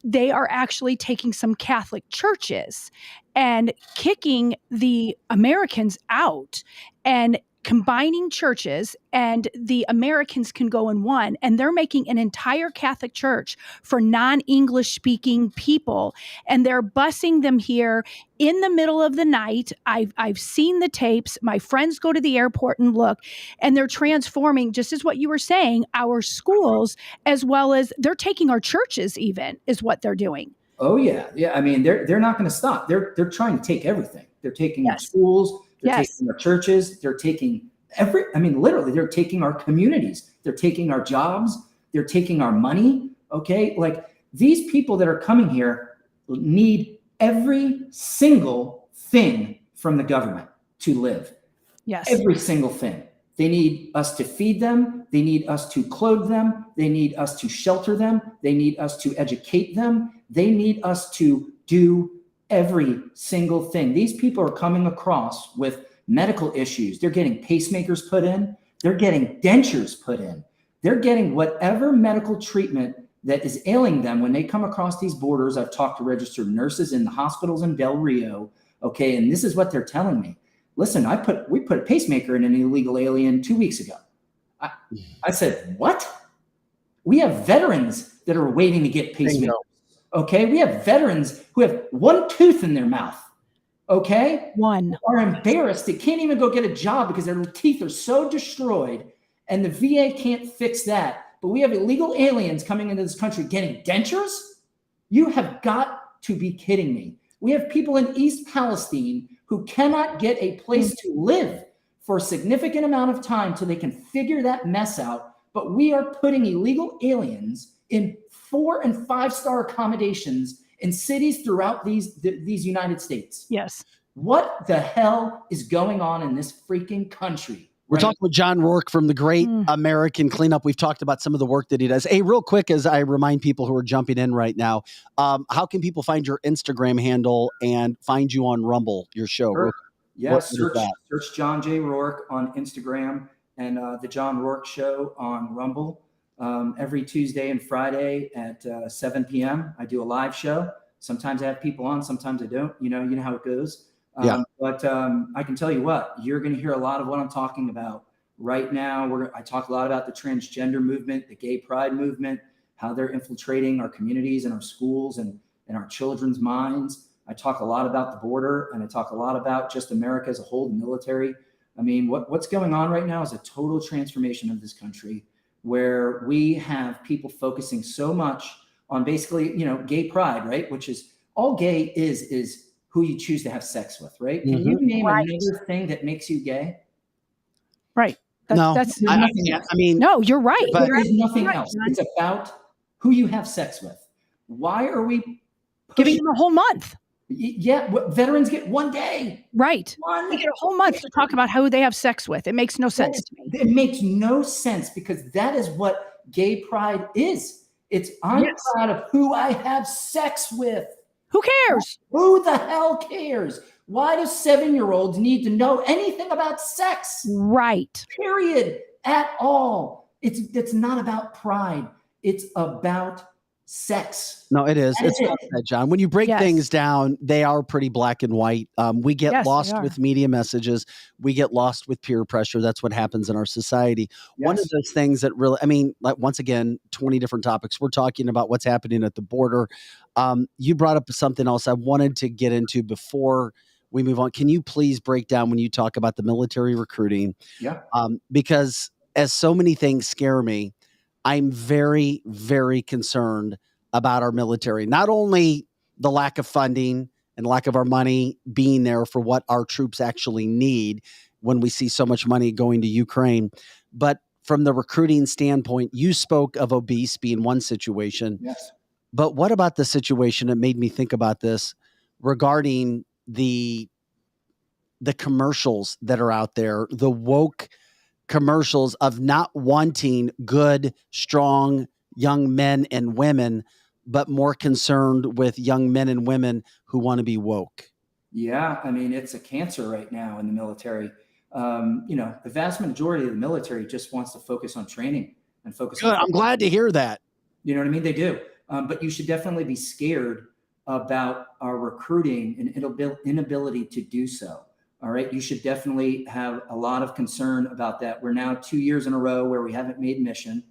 they are actually taking some Catholic churches and kicking the Americans out and combining churches, and the Americans can go in one, and they're making an entire Catholic church for non-English speaking people, and they're busing them here in the middle of the night. I've seen the tapes. My friends go to the airport and look, and they're transforming, just as what you were saying, our schools, as well as they're taking our churches even, is what they're doing. Oh yeah. I mean, they're not going to stop. They're trying to take everything. They're taking our schools. They're taking our churches. They're taking literally, they're taking our communities. They're taking our jobs. They're taking our money. Okay. Like, these people that are coming here need every single thing from the government to live. Yes. Every single thing. They need us to feed them. They need us to clothe them. They need us to shelter them. They need us to educate them. They need us to do every single thing. These people are coming across with medical issues. They're getting pacemakers put in. They're getting dentures put in. They're getting whatever medical treatment that is ailing them when they come across these borders. I've talked to registered nurses in the hospitals in Del Rio. Okay. And this is what they're telling me. Listen, we put a pacemaker in an illegal alien 2 weeks ago. I said, what? We have veterans that are waiting to get pacemakers. Okay. We have veterans who have one tooth in their mouth. Okay. One. Are embarrassed. They can't even go get a job because their teeth are so destroyed, and the VA can't fix that. But we have illegal aliens coming into this country getting dentures. You have got to be kidding me. We have people in East Palestine who cannot get a place to live for a significant amount of time till they can figure that mess out. But we are putting illegal aliens in 4- and 5-star accommodations in cities throughout these United States. Yes. What the hell is going on in this freaking country? We're talking with John Rourke from the Great American Cleanup. We've talked about some of the work that he does. Hey, real quick, as I remind people who are jumping in right now, how can people find your Instagram handle and find you on Rumble, your show? Sure. Yeah, What is that? search John J. Rourke on Instagram and the John Rourke Show on Rumble. Every Tuesday and Friday at 7 p.m. I do a live show. Sometimes I have people on, sometimes I don't. You know how it goes. But I can tell you what, you're going to hear a lot of what I'm talking about right now. I talk a lot about the transgender movement, the gay pride movement, how they're infiltrating our communities and our schools and our children's minds. I talk a lot about the border, and I talk a lot about just America as a whole, the military. I mean, what's going on right now is a total transformation of this country, where we have people focusing so much on basically, gay pride, right? Which is all gay is who you choose to have sex with, right? Can you name another thing that makes you gay? Right. No, no, you're right. But there is nothing Right, else. John. It's about who you have sex with. Why are we Giving them a whole month? Yeah, veterans get 1 day. Right. They get a whole month to talk about who they have sex with. It makes no sense to me. It makes no sense, because that is what gay pride is. It's I'm proud of who I have sex with. Who cares? Who the hell cares? Why do 7-year-olds need to know anything about sex? Right. Period. At all. It's not about pride. It's about sex. No, it is. It's That's not it. that, John. When you break things down, they are pretty black and white. We get lost with media messages. We get lost with peer pressure. That's what happens in our society. One of those things that really, like, once again, 20 different topics. We're talking about what's happening at the border. You brought up something else I wanted to get into before we move on. Can you please break down when you talk about the military recruiting? Yeah. Because as so many things scare me, I'm very, very concerned about our military. Not only the lack of funding and lack of our money being there for what our troops actually need when we see so much money going to Ukraine, but from the recruiting standpoint, you spoke of obese being one situation. Yes. But what about the situation that made me think about this regarding the commercials that are out there, the woke commercials of not wanting good, strong young men and women, but more concerned with young men and women who want to be woke? Yeah, I mean, it's a cancer right now in the military. The vast majority of the military just wants to focus on training and focus. Good. I'm glad to hear that. You know what I mean? They do. But you should definitely be scared about our recruiting and inability to do so. All right. You should definitely have a lot of concern about that. We're now 2 years in a row where we haven't made mission.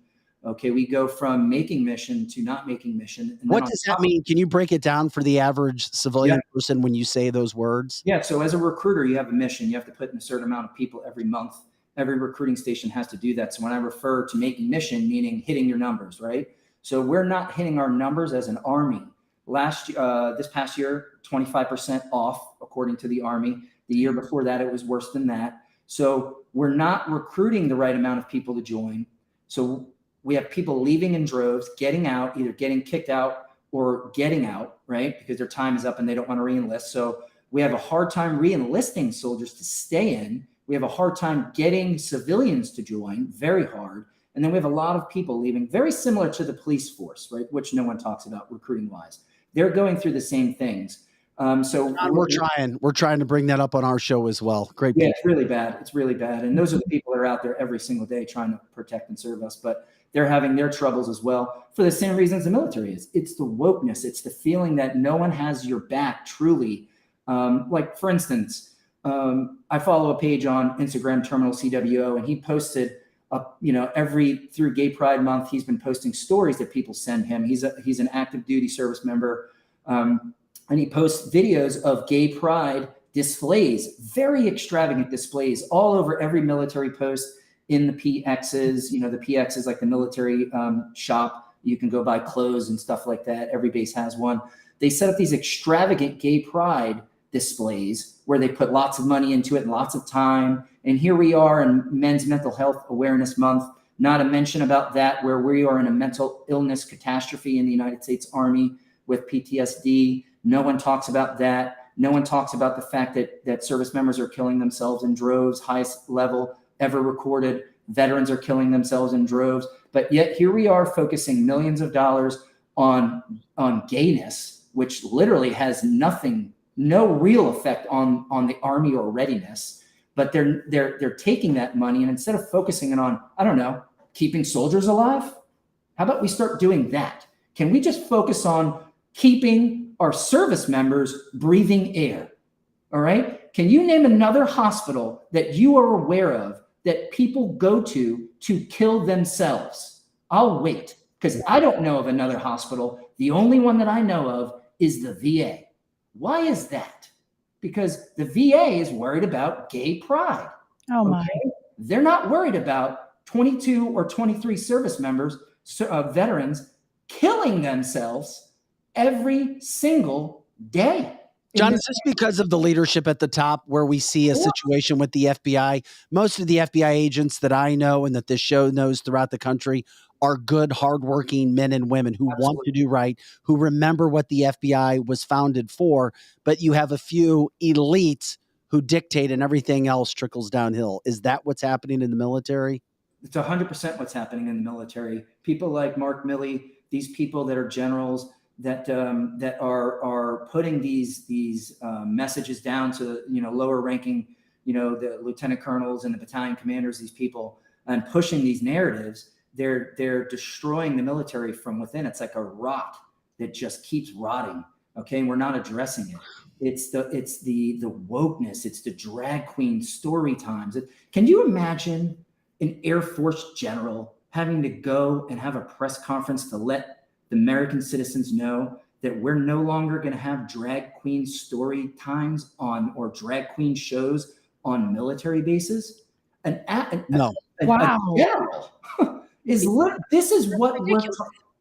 Okay. We go from making mission to not making mission. And what does that mean? Can you break it down for the average civilian person when you say those words? Yeah. So as a recruiter, you have a mission. You have to put in a certain amount of people every month. Every recruiting station has to do that. So when I refer to making mission, meaning hitting your numbers, right? So we're not hitting our numbers as an Army. This past year, 25% off, according to the Army. The year before that, it was worse than that. So we're not recruiting the right amount of people to join. So we have people leaving in droves, getting out, either getting kicked out or getting out, right? Because their time is up and they don't want to re-enlist. So we have a hard time re-enlisting soldiers to stay in. We have a hard time getting civilians to join, very hard. And then we have a lot of people leaving, very similar to the police force, right? Which no one talks about recruiting wise. They're going through the same things. So we're trying to bring that up on our show as well. Great. Yeah, it's really bad. It's really bad. And those are the people that are out there every single day trying to protect and serve us, but they're having their troubles as well for the same reasons the military is. It's the wokeness. It's the feeling that no one has your back truly. Like for instance, I follow a page on Instagram, Terminal CWO, and he posted through Gay Pride Month, he's been posting stories that people send him. He's an active duty service member. And he posts videos of gay pride displays, very extravagant displays all over every military post in the PXs. The PX is like the military shop. You can go buy clothes and stuff like that. Every base has one. They set up these extravagant gay pride displays where they put lots of money into it and lots of time. And here we are in Men's Mental Health Awareness Month, not a mention about that, where we are in a mental illness catastrophe in the United States Army with PTSD. No one talks about that. No one talks about the fact that service members are killing themselves in droves, highest level ever recorded. Veterans are killing themselves in droves. But yet here we are focusing millions of dollars on gayness, which literally has nothing no real effect on the Army or readiness, but they're taking that money, and instead of focusing it on, I don't know, keeping soldiers alive, how about we start doing that? Can we just focus on keeping our service members breathing air? All right. Can you name another hospital that you are aware of that people go to kill themselves? I'll wait, because I don't know of another hospital. The only one that I know of is the VA. Why is that? Because the VA is worried about gay pride. Oh my. Okay? They're not worried about 22 or 23 service members, veterans, killing themselves every single day. John, is this because of the leadership at the top where we see a situation with the FBI? Most of the FBI agents that I know and that this show knows throughout the country are good, hardworking men and women who want to do right, who remember what the FBI was founded for, but you have a few elites who dictate and everything else trickles downhill. Is that what's happening in the military? It's 100% what's happening in the military. People like Mark Milley, these people that are generals, that are putting these messages down to lower ranking, the lieutenant colonels and the battalion commanders, these people, and pushing these narratives. They're destroying the military from within. It's like a rot that just keeps rotting. Okay, and we're not addressing it. It's the wokeness. It's the drag queen story times. Can you imagine an Air Force general having to go and have a press conference to let the American citizens know that we're no longer going to have drag queen story times or drag queen shows on military bases? No. A general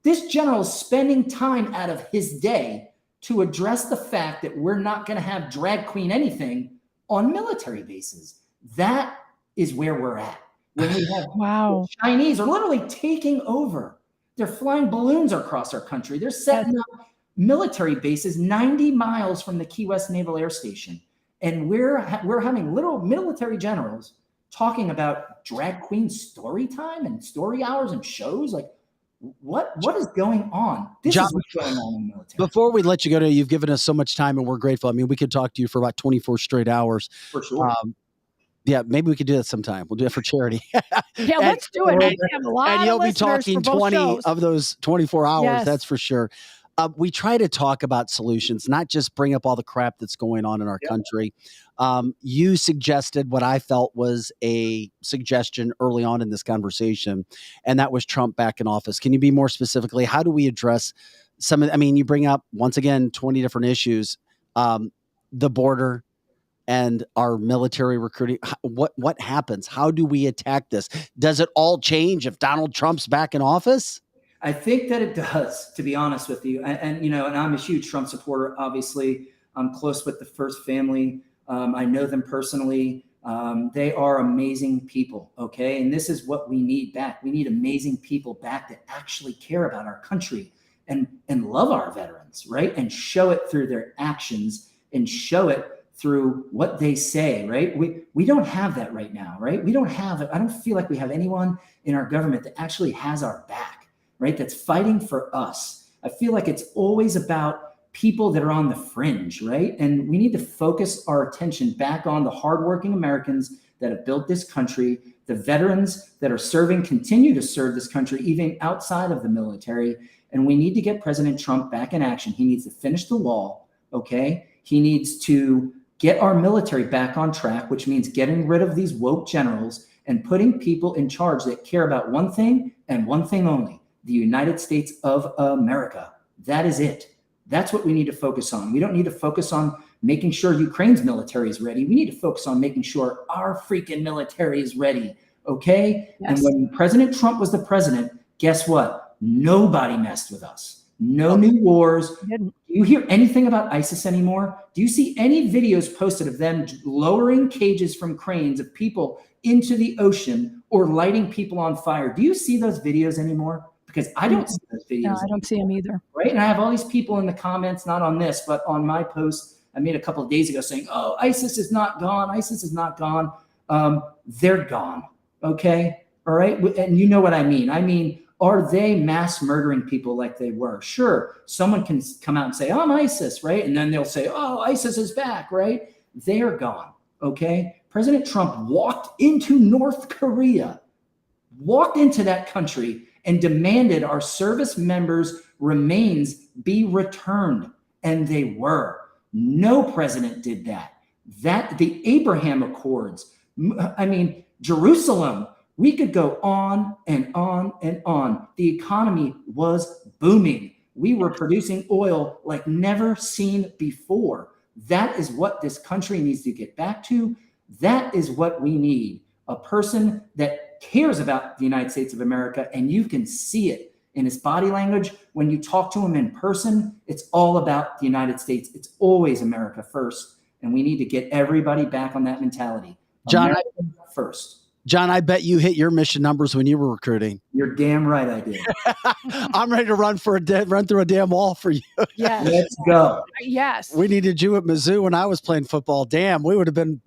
this general is spending time out of his day to address the fact that we're not going to have drag queen anything on military bases. That is where we're at. When we have the Chinese are literally taking over. They're flying balloons across our country. They're setting up military bases 90 miles from the Key West Naval Air Station. And we're having literal military generals talking about drag queen story time and story hours and shows. Like, what is going on? This John, is what's going on in the military. Before we let you go, you've given us so much time and we're grateful. I mean, we could talk to you for about 24 straight hours. For sure. Yeah, maybe we could do that sometime. We'll do it for charity. Yeah, let's do it. We have a lot and you'll of be listeners talking for both 20 shows. of those 24 hours, Yes. that's for sure. We try to talk about solutions, not just bring up all the crap that's going on in our country. You suggested what I felt was a suggestion early on in this conversation, and that was Trump back in office. Can you be more specifically? How do we address some of, I mean, you bring up, once again, 20 different issues, the border, and our military recruiting. What happens? How do we attack this? Does it all change if Donald Trump's back in office? I think that it does, to be honest with you. And I'm a huge Trump supporter. Obviously, I'm close with the First family. I know them personally. They are amazing people. Okay. And this is what we need back. We need amazing people back that actually care about our country and love our veterans, right? And show it through their actions and show it through what they say, right? We don't have that right now, right? I don't feel like we have anyone in our government that actually has our back, right? That's fighting for us. I feel like it's always about people that are on the fringe, right? And we need to focus our attention back on the hardworking Americans that have built this country, the veterans that are continue to serve this country, even outside of the military. And we need to get President Trump back in action. He needs to finish the wall, okay? He needs to get our military back on track, which means getting rid of these woke generals and putting people in charge that care about one thing and one thing only, the United States of America. That is it. That's what we need to focus on. We don't need to focus on making sure Ukraine's military is ready. We need to focus on making sure our freaking military is ready, okay? Yes. And when President Trump was the president, guess what? Nobody messed with us. No new wars. Do you hear anything about ISIS anymore? Do you see any videos posted of them lowering cages from cranes of people into the ocean or lighting people on fire? Do you see those videos anymore? Because I don't see those videos. No, I don't see them either. Right? And I have all these people in the comments, not on this, but on my post I made a couple of days ago saying, oh, ISIS is not gone. ISIS is not gone. They're gone. Okay? All right? And you know what I mean. I mean, Are they mass murdering people like they were? Sure, someone can come out and say, I'm ISIS, right? And then they'll say, oh, ISIS is back, right? They're gone, okay? President Trump walked into North Korea, walked into that country and demanded our service members' remains be returned. And they were. No president did that. The Abraham Accords, I mean, Jerusalem, we could go on and on and on. The economy was booming. We were producing oil like never seen before. That is what this country needs to get back to. That is what we need. A person that cares about the United States of America, and you can see it in his body language. When you talk to him in person, it's all about the United States. It's always America first. And we need to get everybody back on that mentality. John, America first. John, I bet you hit your mission numbers when you were recruiting. You're damn right I did. I'm ready to run through a damn wall for you. Yes. Let's go. Yes. We needed you at Mizzou when I was playing football. Damn, we would have been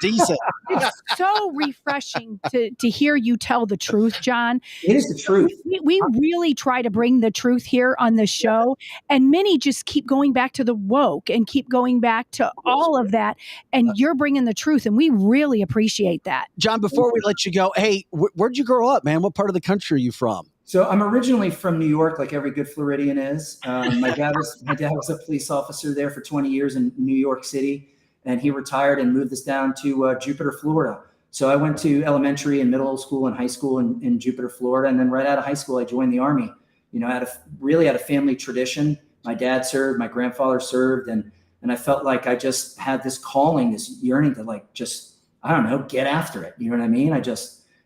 decent. It's so refreshing to hear you tell the truth, John. It is the truth. We really try to bring the truth here on the show, and many just keep going back to the woke and keep going back to all of that, and you're bringing the truth, and we really appreciate that. John, before we let you go, hey, where'd you grow up, man? What part of the country are you from? So I'm originally from New York, like every good Floridian is. My dad was a police officer there for 20 years in New York City, and he retired and moved us down to Jupiter, Florida. So I went to elementary and middle school and high school in Jupiter, Florida, and then right out of high school, I joined the Army. You know, I had a family tradition. My dad served, my grandfather served, and I felt like I just had this calling, this yearning to I don't know, get after it. You know what I mean?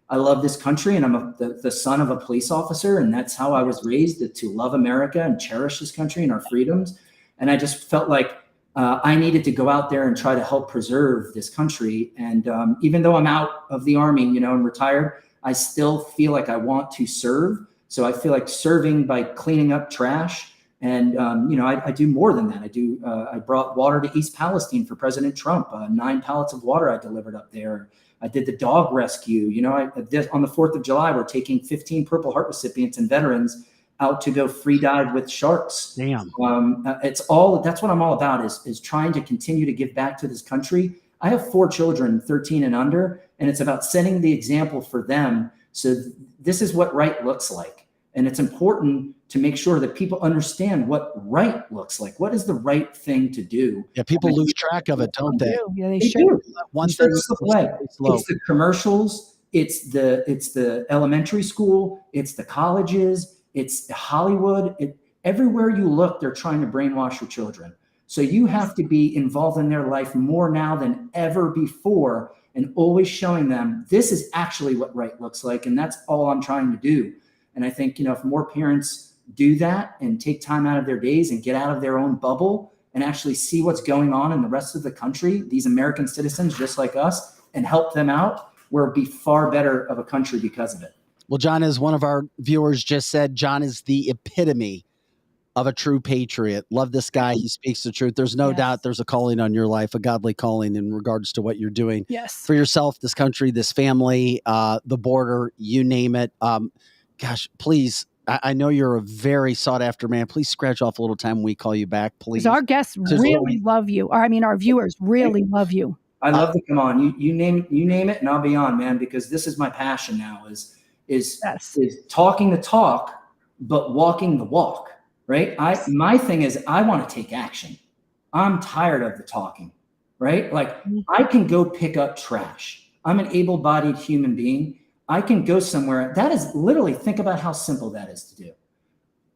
I love this country, and I'm the son of a police officer, and that's how I was raised, to love America and cherish this country and our freedoms. And I just felt like I needed to go out there and try to help preserve this country. And even though I'm out of the Army, you know, and retired, I still feel like I want to serve. So I feel like serving by cleaning up trash. And, you know, I do more than that. I brought water to East Palestine for President Trump, 9 pallets of water I delivered up there. I did the dog rescue. You know, on the 4th of July, we're taking 15 Purple Heart recipients and veterans out to go free dive with sharks. Damn. That's what I'm all about is trying to continue to give back to this country. I have 4 children, 13 and under, and it's about setting the example for them. So this is what right looks like. And it's important to make sure that people understand what right looks like. What is the right thing to do? Yeah, people lose track of it, don't they? Yeah, they do. One It's thing the commercials. It's the elementary school. It's the colleges. It's Hollywood. Everywhere you look, they're trying to brainwash your children. So you have to be involved in their life more now than ever before, and always showing them this is actually what right looks like. And that's all I'm trying to do. And I think, you know, if more parents do that and take time out of their days and get out of their own bubble and actually see what's going on in the rest of the country, these American citizens just like us, and help them out, we'll be far better of a country because of it. Well, John, as one of our viewers just said, John is the epitome of a true patriot. Love this guy. He speaks the truth. There's no doubt there's a calling on your life, a godly calling in regards to what you're doing for yourself, this country, this family, the border, you name it. Gosh, please, I know you're a very sought after man. Please scratch off a little time when we call you back, please. Because our guests really love you. Or, I mean, our viewers really love you. I love to come on. You name it, and I'll be on, man. Because this is my passion now. Is talking the talk, but walking the walk. Right. My thing is I want to take action. I'm tired of the talking. Right. Like I can go pick up trash. I'm an able-bodied human being. I can go somewhere. That is literally, think about how simple that is to do.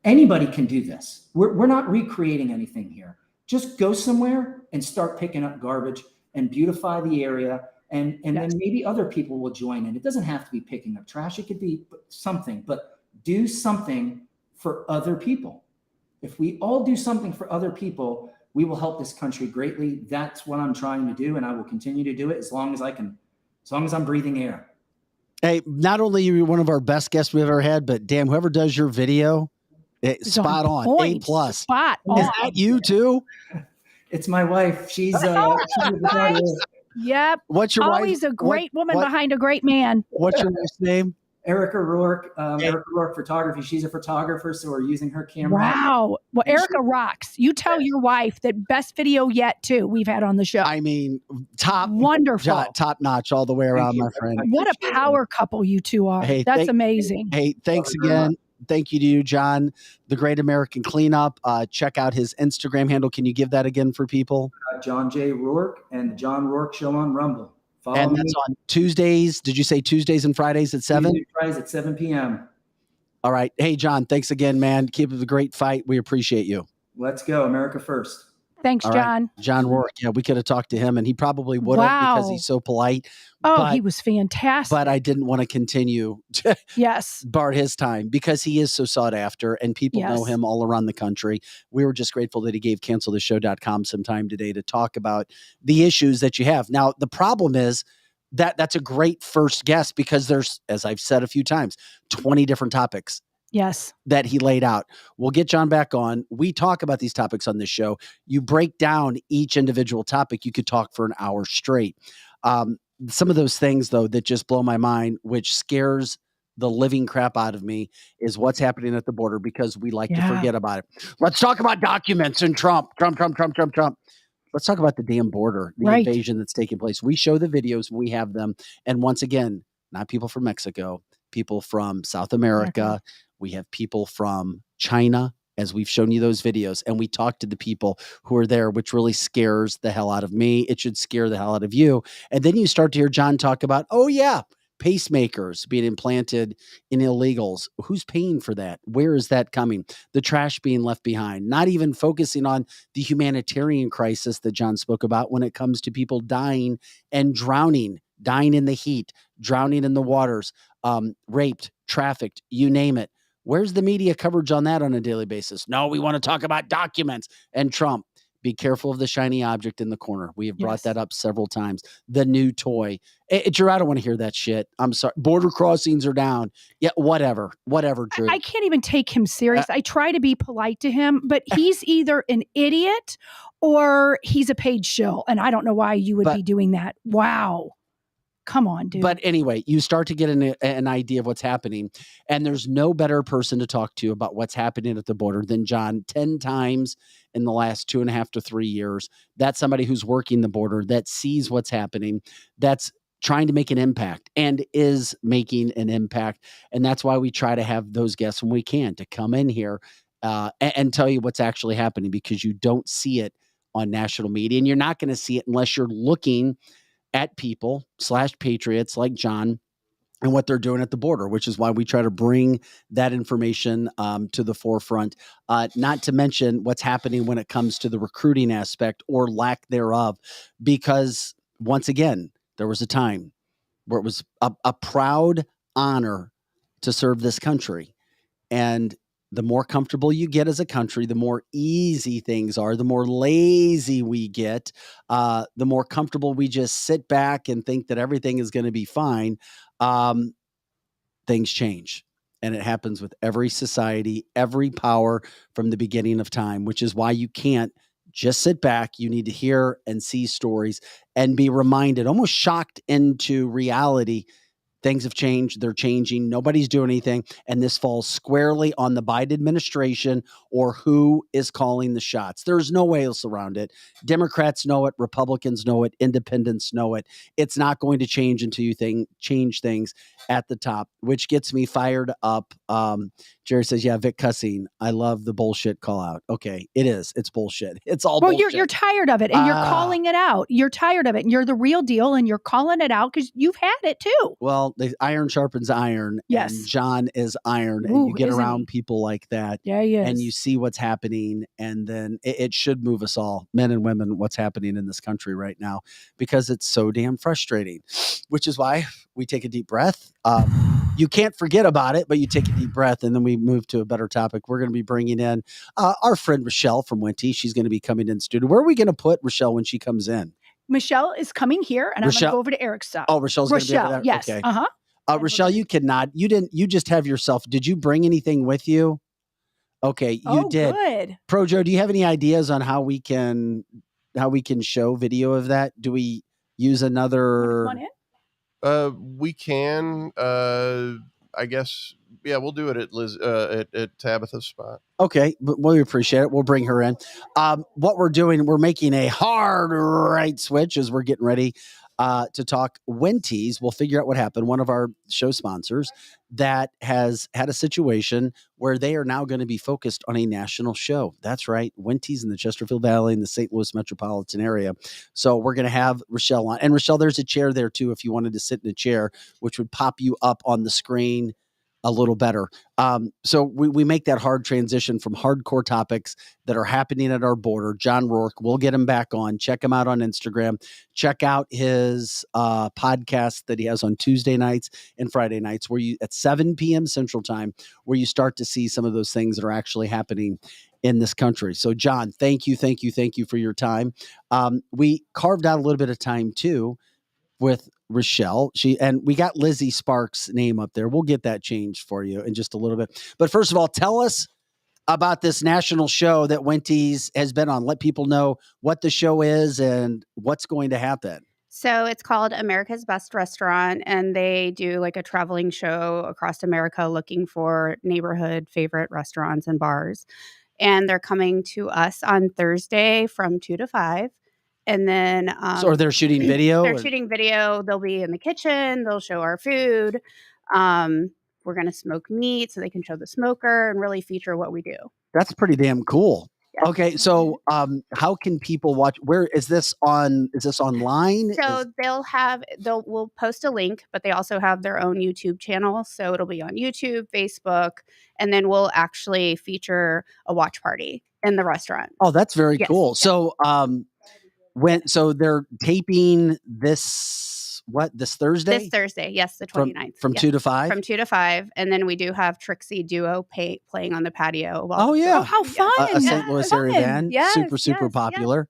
Anybody can do this. We're not recreating anything here. Just go somewhere and start picking up garbage and beautify the area. And then maybe other people will join in. It doesn't have to be picking up trash. It could be something, but do something for other people. If we all do something for other people, we will help this country greatly. That's what I'm trying to do. And I will continue to do it as long as I can, as long as I'm breathing air. Hey, not only are you one of our best guests we've ever had, but damn, whoever does your video, spot on, A+. Spot on. Is that you too? It's my wife. She's Yep. What's your always wife? A great woman behind a great man. What's your wife's name? Erica Rourke, Erica Rourke Photography. She's a photographer, so we're using her camera. Wow. Well, Erica rocks. You tell your wife that best video yet, too, we've had on the show. I mean, wonderful. top notch all the way around, my friend. What a power couple you two are. Hey, That's amazing. Hey, thanks again. Thank you to you, John, the Great American Cleanup. Check out his Instagram handle. Can you give that again for people? John J. Rourke and the John Rourke Show on Rumble. And that's on Tuesdays. Did you say Tuesdays and Fridays at 7? Tuesdays, Fridays at 7 p.m. All right. Hey, John, thanks again, man. Keep up the great fight. We appreciate you. Let's go. America first. Thanks, All John. Right. John Rourke. Yeah, we could have talked to him, and he probably would have because he's so polite. Oh, he was fantastic. But I didn't want to continue to bar his time because he is so sought after, and people know him all around the country. We were just grateful that he gave canceltheshow.com some time today to talk about the issues that you have. Now, the problem is that's a great first guess because there's, as I've said a few times, 20 different topics. Yes. That he laid out. We'll get John back on. We talk about these topics on this show. You break down each individual topic. You could talk for an hour straight. Some of those things, though, that just blow my mind, which scares the living crap out of me, is what's happening at the border because we like to forget about it. Let's talk about documents and Trump. Let's talk about the damn border, the invasion that's taking place. We show the videos. We have them. And once again, not people from Mexico, people from South America. We have people from China, as we've shown you those videos, and we talk to the people who are there, which really scares the hell out of me. It should scare the hell out of you. And then you start to hear John talk about, pacemakers being implanted in illegals. Who's paying for that? Where is that coming? The trash being left behind, not even focusing on the humanitarian crisis that John spoke about when it comes to people dying and drowning, dying in the heat, drowning in the waters, raped, trafficked, you name it. Where's the media coverage on that on a daily basis? No, we want to talk about documents and Trump. Be careful of the shiny object in the corner. We have brought that up several times. The new toy. Drew, I don't want to hear that shit. I'm sorry. Border crossings are down. Yeah, whatever, Drew. I can't even take him serious. I try to be polite to him, but he's either an idiot or he's a paid shill. And I don't know why you would be doing that. Wow. Come on, dude. But anyway, you start to get an idea of what's happening. And there's no better person to talk to about what's happening at the border than John. 10 times in the last 2.5 to 3 years. That's somebody who's working the border, that sees what's happening, that's trying to make an impact and is making an impact. And that's why we try to have those guests when we can to come in here and tell you what's actually happening, because you don't see it on national media. And you're not going to see it unless you're looking at people /patriots like John and what they're doing at the border, which is why we try to bring that information to the forefront, not to mention what's happening when it comes to the recruiting aspect or lack thereof, because once again, there was a time where it was a proud honor to serve this country. And the more comfortable you get as a country, the more easy things are, the more lazy we get, the more comfortable we just sit back and think that everything is going to be fine. Things change. And it happens with every society, every power from the beginning of time, which is why you can't just sit back. You need to hear and see stories and be reminded, almost shocked into reality. Things have changed. They're changing. Nobody's doing anything. And this falls squarely on the Biden administration or who is calling the shots. There's no way else around it. Democrats know it. Republicans know it. Independents know it. It's not going to change until you change things at the top, which gets me fired up. Jerry says, yeah, Vic cussing. I love the bullshit call out. Okay, it is. It's bullshit. It's all bullshit. You're tired of it and you're calling it out. You're tired of it and you're the real deal and you're calling it out because you've had it too. Well, the iron sharpens iron. Yes. And John is iron. And you get around people like that. Yeah, he is. And you see what's happening. And then it should move us all, men and women, what's happening in this country right now, because it's so damn frustrating, which is why we take a deep breath. You can't forget about it, but you take a deep breath and then we move to a better topic. We're going to be bringing in our friend Rochelle from Winty. She's going to be coming in studio. Where are we going to put Rochelle when she comes in? Michelle is coming here and I'm going to go over to Eric's stuff. Oh, Rochelle's going to be over there? Yes. Okay. Uh-huh. Rochelle, you cannot. You just have yourself. Did you bring anything with you? Okay, you did. Good. Projo, do you have any ideas on how we can show video of that? Do we use another? We can. I guess, yeah, we'll do it at Liz at Tabitha's spot. Okay, but we appreciate it. We'll bring her in. What we're doing, we're making a hard right switch as we're getting ready to talk Wendy's. We'll figure out what happened. One of our show sponsors that has had a situation where they are now going to be focused on a national show. That's right, Wendy's in the Chesterfield Valley in the St. Louis metropolitan area. So we're going to have Rochelle on. And Rochelle, there's a chair there too if you wanted to sit in a chair, which would pop you up on the screen a little better. So we make that hard transition from hardcore topics that are happening at our border. John Rourke, we'll get him back on. Check him out on Instagram. Check out his podcast that he has on Tuesday nights and Friday nights, where you at 7 p.m. Central Time, where you start to see some of those things that are actually happening in this country. So, John, thank you for your time. We carved out a little bit of time too with Rochelle. And we got Lizzie Sparks' name up there. We'll get that changed for you in just a little bit. But first of all, tell us about this national show that Wendy's has been on. Let people know what the show is and what's going to happen. So it's called America's Best Restaurant, and they do like a traveling show across America looking for neighborhood favorite restaurants and bars. And they're coming to us on Thursday from 2 to 5. And then, so are they shooting video? They're shooting video. They'll be in the kitchen. They'll show our food. We're going to smoke meat so they can show the smoker and really feature what we do. That's pretty damn cool. Yeah. Okay. So, how can people watch? Where is this on? Is this online? So we'll post a link, but they also have their own YouTube channel. So it'll be on YouTube, Facebook, and then we'll actually feature a watch party in the restaurant. Oh, that's very Yes. cool. So, so they're taping this Thursday? This Thursday, yes, the 29th. From 2 to 5? From 2 to 5. And then we do have Trixie Duo playing on the patio. Oh, yeah. Oh, how fun. A St. Louis area band. Yes, super yes, popular.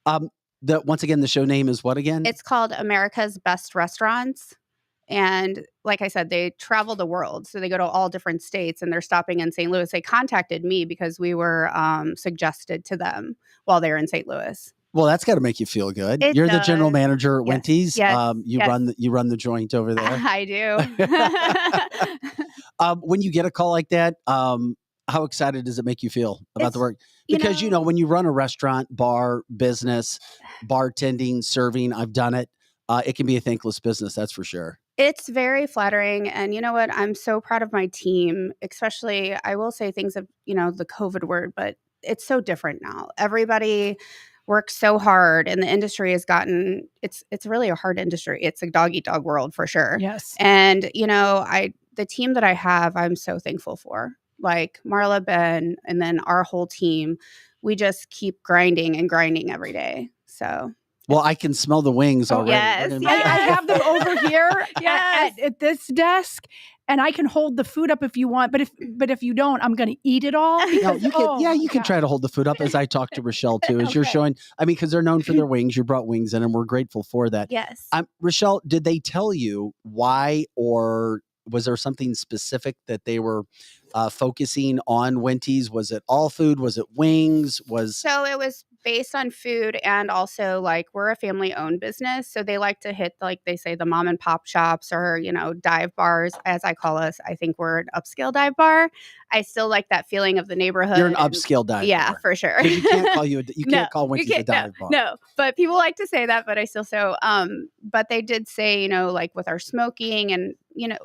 Once again, the show name is what again? It's called America's Best Restaurants. And like I said, they travel the world. So they go to all different states and they're stopping in St. Louis. They contacted me because we were suggested to them while they're in St. Louis. Well, that's got to make you feel good. It You're does. the general manager at Wendy's. Yes. You run the joint over there. I do. When you get a call like that, how excited does it make you feel about the work? Because when you run a restaurant, bar, business, bartending, serving, I've done it. It can be a thankless business, that's for sure. It's very flattering. And you know what? I'm so proud of my team, especially, I will say things of, the COVID word, but it's so different now. Everybody works so hard and the industry has gotten, it's really a hard industry. It's a dog eat dog world for sure. Yes. And, the team that I have, I'm so thankful for. Like Marla, Ben, and then our whole team, we just keep grinding every day. So. Well, I can smell the wings already. Yes. I have them over here Yes. at this desk, and I can hold the food up if you want. But if you don't, I'm going to eat it all. No, you can try to hold the food up as I talk to Rochelle too, as you're showing. I mean, because they're known for their wings. You brought wings in, and we're grateful for that. Yes. Rochelle, did they tell you why, or was there something specific that they were focusing on Wendy's? Was it all food? Was it wings? So it was based on food, and also like we're a family owned business. So they like to hit, like they say, the mom and pop shops or, dive bars, as I call us. I think we're an upscale dive bar. I still like that feeling of the neighborhood. You're an upscale dive bar. Yeah, for sure. You can't call can't call Wendy's a dive bar. No, but people like to say that, but I still but they did say, like with our smoking and,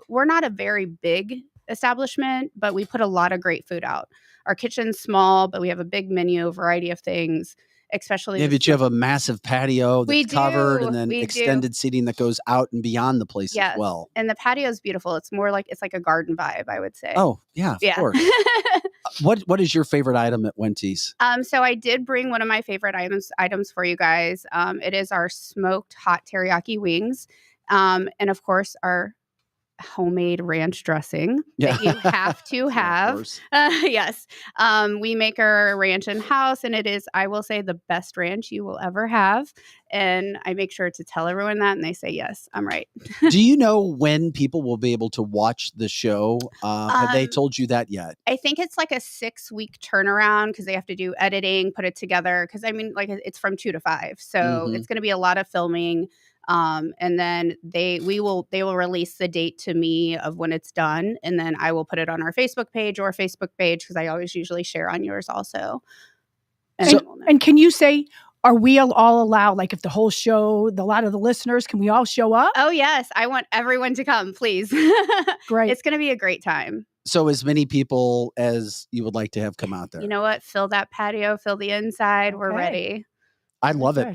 we're not a very big establishment, but we put a lot of great food out. Our kitchen's small, but we have a big menu, variety of things, especially. Yeah, but you have a massive patio that's covered and then We extended seating that goes out and beyond the place as well. And the patio is beautiful. It's more like, it's like a garden vibe, I would say. Oh, yeah, of course. What is your favorite item at Wendy's? So I did bring one of my favorite items for you guys. It is our smoked hot teriyaki wings. And of course, our homemade ranch dressing that you have to have. Yes. We make our ranch in house, and it is, I will say, the best ranch you will ever have. And I make sure to tell everyone that, and they say, yes, I'm right. Do you know when people will be able to watch the show? Have they told you that yet? I think it's like a 6-week turnaround because they have to do editing, put it together. Because I mean, like, it's from 2 to 5. So it's going to be a lot of filming. And then they will release the date to me of when it's done, and then I will put it on our Facebook page because I always usually share on yours also. And can you say, are we all allowed, like if the whole show, a lot of the listeners, can we all show up? Oh yes, I want everyone to come, please. Great. It's going to be a great time. So as many people as you would like to have come out there. You know what? Fill that patio, fill the inside. We're ready. I love it.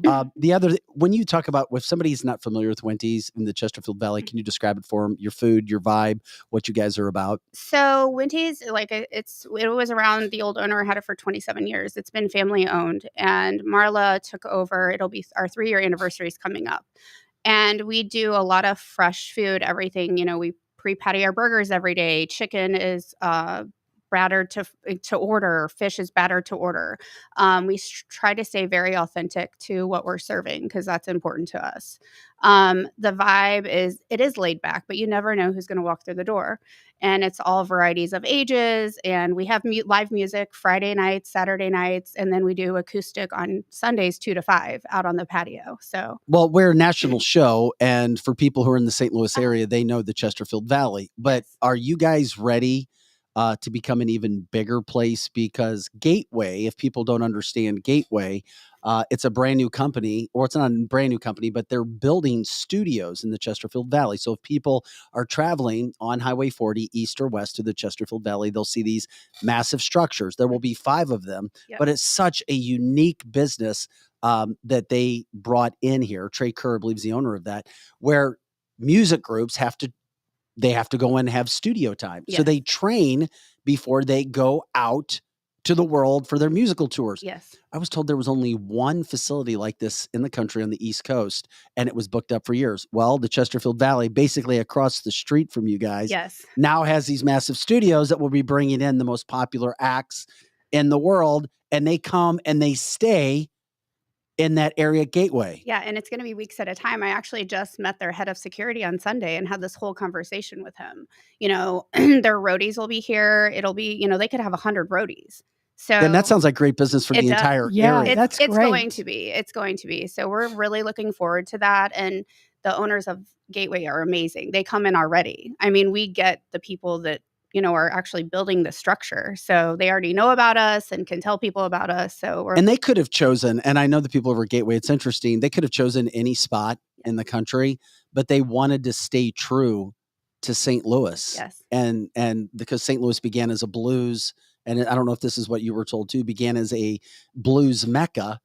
When you talk about, if somebody's not familiar with Winty's in the Chesterfield Valley, can you describe it for them? Your food, your vibe, what you guys are about? So Winty's, it was around, the old owner had it for 27 years. It's been family owned, and Marla took over. It'll be our 3-year anniversary is coming up, and we do a lot of fresh food. Everything, we pre-patty our burgers every day. Chicken is battered to order. Fish is battered to order. We try to stay very authentic to what we're serving because that's important to us. The vibe is laid back, but you never know who's going to walk through the door. And it's all varieties of ages. And we have live music Friday nights, Saturday nights, and then we do acoustic on Sundays 2 to 5 out on the patio. So, well, we're a national show, and for people who are in the St. Louis area, they know the Chesterfield Valley. But are you guys ready to become an even bigger place? Because Gateway, if people don't understand Gateway, it's a brand new company, or it's not a brand new company, but they're building studios in the Chesterfield Valley. So if people are traveling on Highway 40 east or west to the Chesterfield Valley, they'll see these massive structures. There will be 5 of them, but it's such a unique business that they brought in here. Trey Kerr, I believe, is the owner of that, where music groups have to go in and have studio time. Yes. So they train before they go out to the world for their musical tours. Yes. I was told there was only one facility like this in the country on the East Coast, and it was booked up for years. Well, the Chesterfield Valley, basically across the street from you guys, now has these massive studios that will be bringing in the most popular acts in the world, and they come and they stay in that area Gateway. Yeah, and it's going to be weeks at a time. I actually just met their head of security on Sunday and had this whole conversation with him. Their roadies will be here. It'll be, they could have 100 roadies. So then that sounds like great business for the entire area. That's it's great. going to be. It's going to be. So we're really looking forward to that. And the owners of Gateway are amazing. They come in already. I mean, we get the people that are actually building the structure. So they already know about us and can tell people about us. And they could have chosen, and I know the people over at Gateway, it's interesting, they could have chosen any spot in the country, but they wanted to stay true to St. Louis. Yes. And because St. Louis began as a blues, and I don't know if this is what you were told too, began as a blues mecca.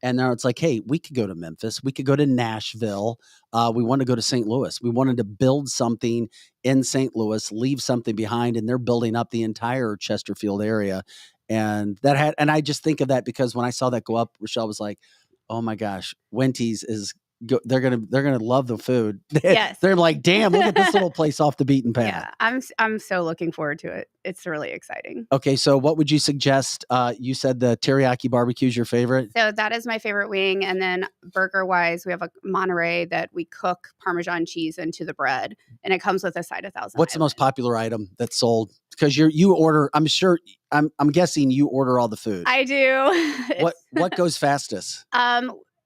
And now it's like, hey, we could go to Memphis. We could go to Nashville. We want to go to St. Louis. We wanted to build something in St. Louis, leave something behind, and they're building up the entire Chesterfield area. And and I just think of that because when I saw that go up, Rochelle was like, oh my gosh, Winty's they're gonna love the food. Yes. They're like, damn, look at this little place off the beaten path. Yeah, I'm so looking forward to it. It's really exciting. Okay, so what would you suggest? You said the teriyaki barbecue is your favorite. So that is my favorite wing. And then burger wise, we have a Monterey that we cook Parmesan cheese into the bread, and it comes with a side of Thousand What's the most popular item that's sold? Because you order, I'm guessing you order all the food. I do. What goes fastest?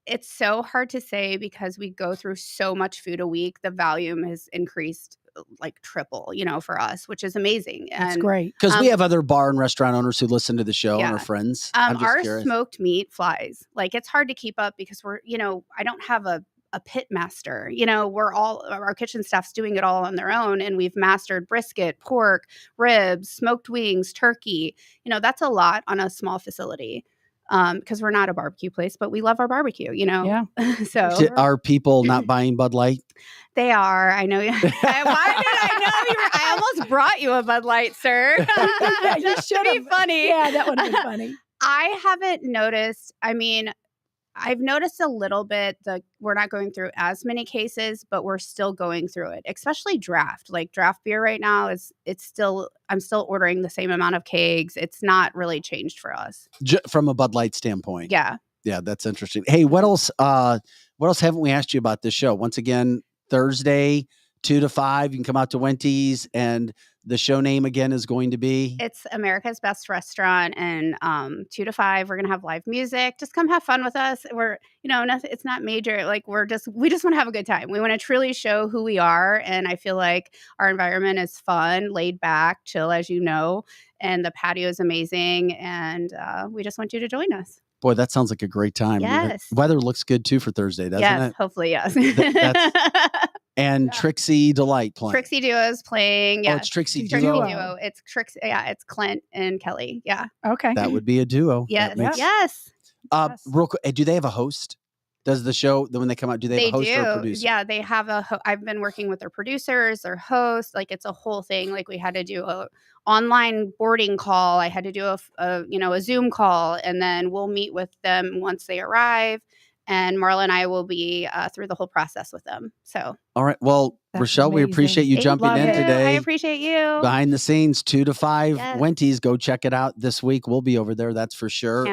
It's so hard to say because we go through so much food a week. The volume has increased like triple, for us, which is amazing. That's great. Because we have other bar and restaurant owners who listen to the show and are friends. Our curious. Smoked meat flies. Like it's hard to keep up because we're, I don't have a pit master. Our kitchen staff's doing it all on their own, and we've mastered brisket, pork, ribs, smoked wings, turkey. That's a lot on a small facility. Because we're not a barbecue place, but we love our barbecue, Yeah. So are people not buying Bud Light? They are. I know. Why did I know you were? I almost brought you a Bud Light, sir. You should be funny. Yeah, that would have been funny. I haven't noticed. I mean, I've noticed a little bit that we're not going through as many cases, but we're still going through it, especially draft. Like draft beer right now I'm still ordering the same amount of kegs. It's not really changed for us. From a Bud Light standpoint. Yeah. Yeah, that's interesting. Hey, what else haven't we asked you about this show? Once again, Thursday, 2 to 5, you can come out to Wenty's, and the show name again is going to be? It's America's Best Restaurant, and 2 to 5, we're gonna have live music. Just come have fun with us. We're, nothing, it's not major. Like we just want to have a good time. We want to truly show who we are, and I feel like our environment is fun, laid back, chill, as you know, and the patio is amazing, and we just want you to join us. Boy, that sounds like a great time. Yes. Weather looks good too for Thursday, doesn't Yes, it? hopefully, yes. And Trixie Delight playing. Trixie Duo is playing. Oh, Yeah. it's Trixie Trixie Duo. Duo. It's Trixie. Yeah, it's Clint and Kelly. Yeah. Okay. That would be a duo. Yes. That makes- Yes. Real quick, do they have a host? Does the show, when they come out, do they have a host or a producer? Yeah, they have I've been working with their producers, their hosts. Like it's a whole thing. Like we had to do a online boarding call. I had to do a Zoom call, and then we'll meet with them once they arrive. And Marla and I will be through the whole process with them. So. All right. Well, That's Rochelle, we amazing. appreciate you jumping in today. I appreciate you. Behind the scenes, 2 to 5 Yes. Wenty's. Go check it out this week. We'll be over there. That's for sure.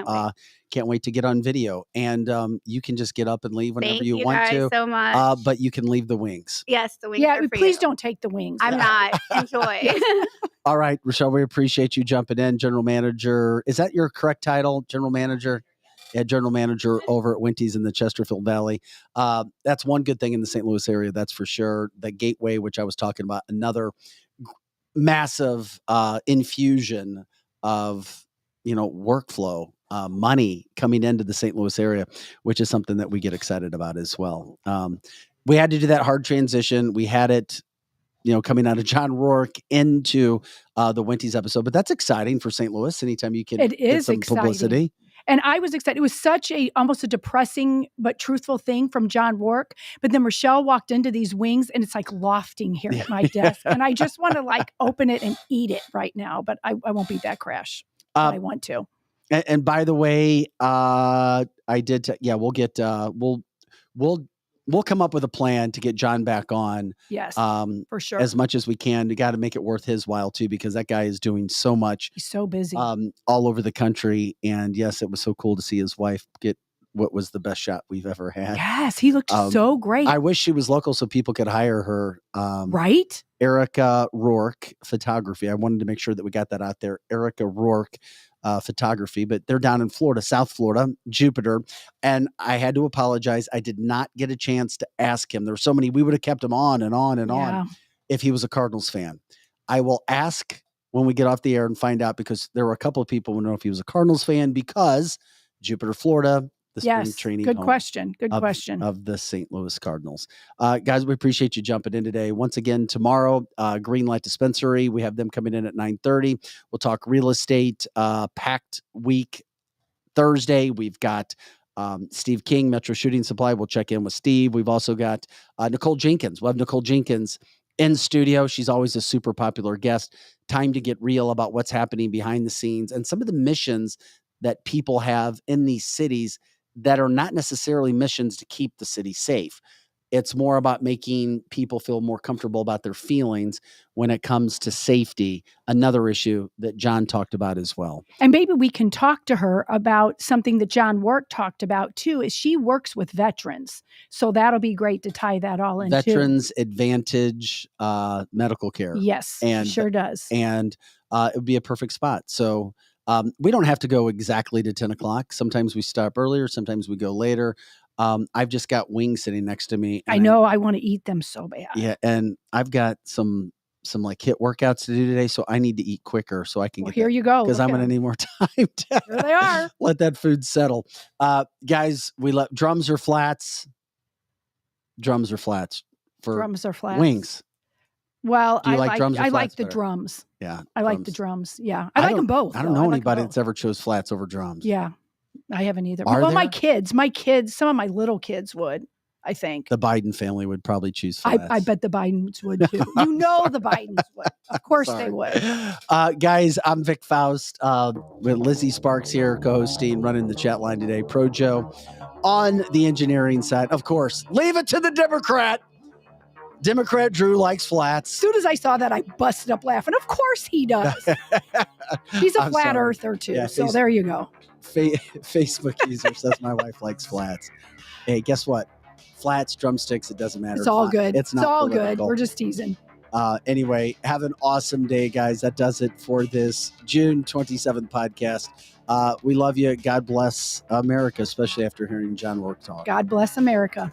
Can't wait to get on video. And you can just get up and leave whenever Thank you you want guys to. so much. But you can leave the wings. Yes, the wings. Yeah, are for please you. don't take the wings. I'm not. Enjoy. All right, Rochelle, we appreciate you jumping in. General Manager. Is that your correct title? General Manager? Yeah, General Manager over at Wenty's in the Chesterfield Valley. That's one good thing in the St. Louis area, that's for sure. The Gateway, which I was talking about, another massive infusion of workflow, money coming into the St. Louis area, which is something that we get excited about as well. We had to do that hard transition. We had it, coming out of John Rourke into the Wenty's episode, but that's exciting for St. Louis. Anytime you can get some publicity. And I was excited. It was such almost a depressing but truthful thing from John Rourke. But then Rochelle walked into these wings, and it's like lofting here at my desk. And I just want to open it and eat it right now. But I won't beat that crash. I want to. And by the way, I did. We'll get. We'll come up with a plan to get John back on. Yes, for sure. As much as we can. We got to make it worth his while too, because that guy is doing so much. He's so busy. All over the country. And yes, it was so cool to see his wife get what was the best shot we've ever had. Yes, he looked so great. I wish she was local so people could hire her. Right? Erica Rourke Photography. I wanted to make sure that we got that out there. Erica Rourke Photography, but they're down in Florida, South Florida, Jupiter. And I had to apologize. I did not get a chance to ask him. There were so many, we would have kept him on and on and on if he was a Cardinals fan. I will ask when we get off the air and find out, because there were a couple of people who know if he was a Cardinals fan, because Jupiter, Florida, the spring training good home question. Good question. Of the St. Louis Cardinals. Guys, we appreciate you jumping in today. Once again, tomorrow, Greenlight Dispensary, we have them coming in at 9:30. We'll talk real estate, packed week. Thursday, we've got Steve King, Metro Shooting Supply. We'll check in with Steve. We've also got Nicole Jenkins. We'll have Nicole Jenkins in studio. She's always a super popular guest. Time to get real about what's happening behind the scenes and some of the missions that people have in these cities that are not necessarily missions to keep the city safe. It's more about making people feel more comfortable about their feelings when it comes to safety, another issue that John talked about as well. And maybe we can talk to her about something that John Rourke talked about too, is she works with veterans. So that'll be great to tie that all in. Veterans Advantage medical care. Yes, and sure does. And it would be a perfect spot. So we don't have to go exactly to 10 o'clock. Sometimes we stop earlier. Sometimes we go later. I've just got wings sitting next to me. I know. I want to eat them so bad. Yeah. And I've got some like HIIT workouts to do today. So I need to eat quicker so I can get here you go. Because I'm going to need more time to here they are. Let that food settle. Guys, we let drums or flats. Drums or flats for drums or flats. Wings. Well, I like the drums. Yeah. I like the drums. Yeah. I like them both. I don't know anybody that's ever chose flats over drums. Yeah. I haven't either. Well, my kids, some of my little kids would, I think. The Biden family would probably choose flats. I bet the Bidens would too. The Bidens would. Of course they would. Guys, I'm Vic Faust with Lizzie Sparks here, co-hosting, running the chat line today. Pro Joe on the engineering side. Of course, leave it to the Democrat. Democrat Drew likes flats. As soon as I saw that, I busted up laughing. Of course he does. He's a flat earther too. Yeah, so there you go. Facebook user says my wife likes flats. Hey, guess what? flats, drumsticks, it doesn't matter. It's all good. It's not all good. political. We're just teasing. Anyway, have an awesome day, guys. That does it for this June 27th podcast. We love you. God bless America, especially after hearing John Rourke talk. God bless America.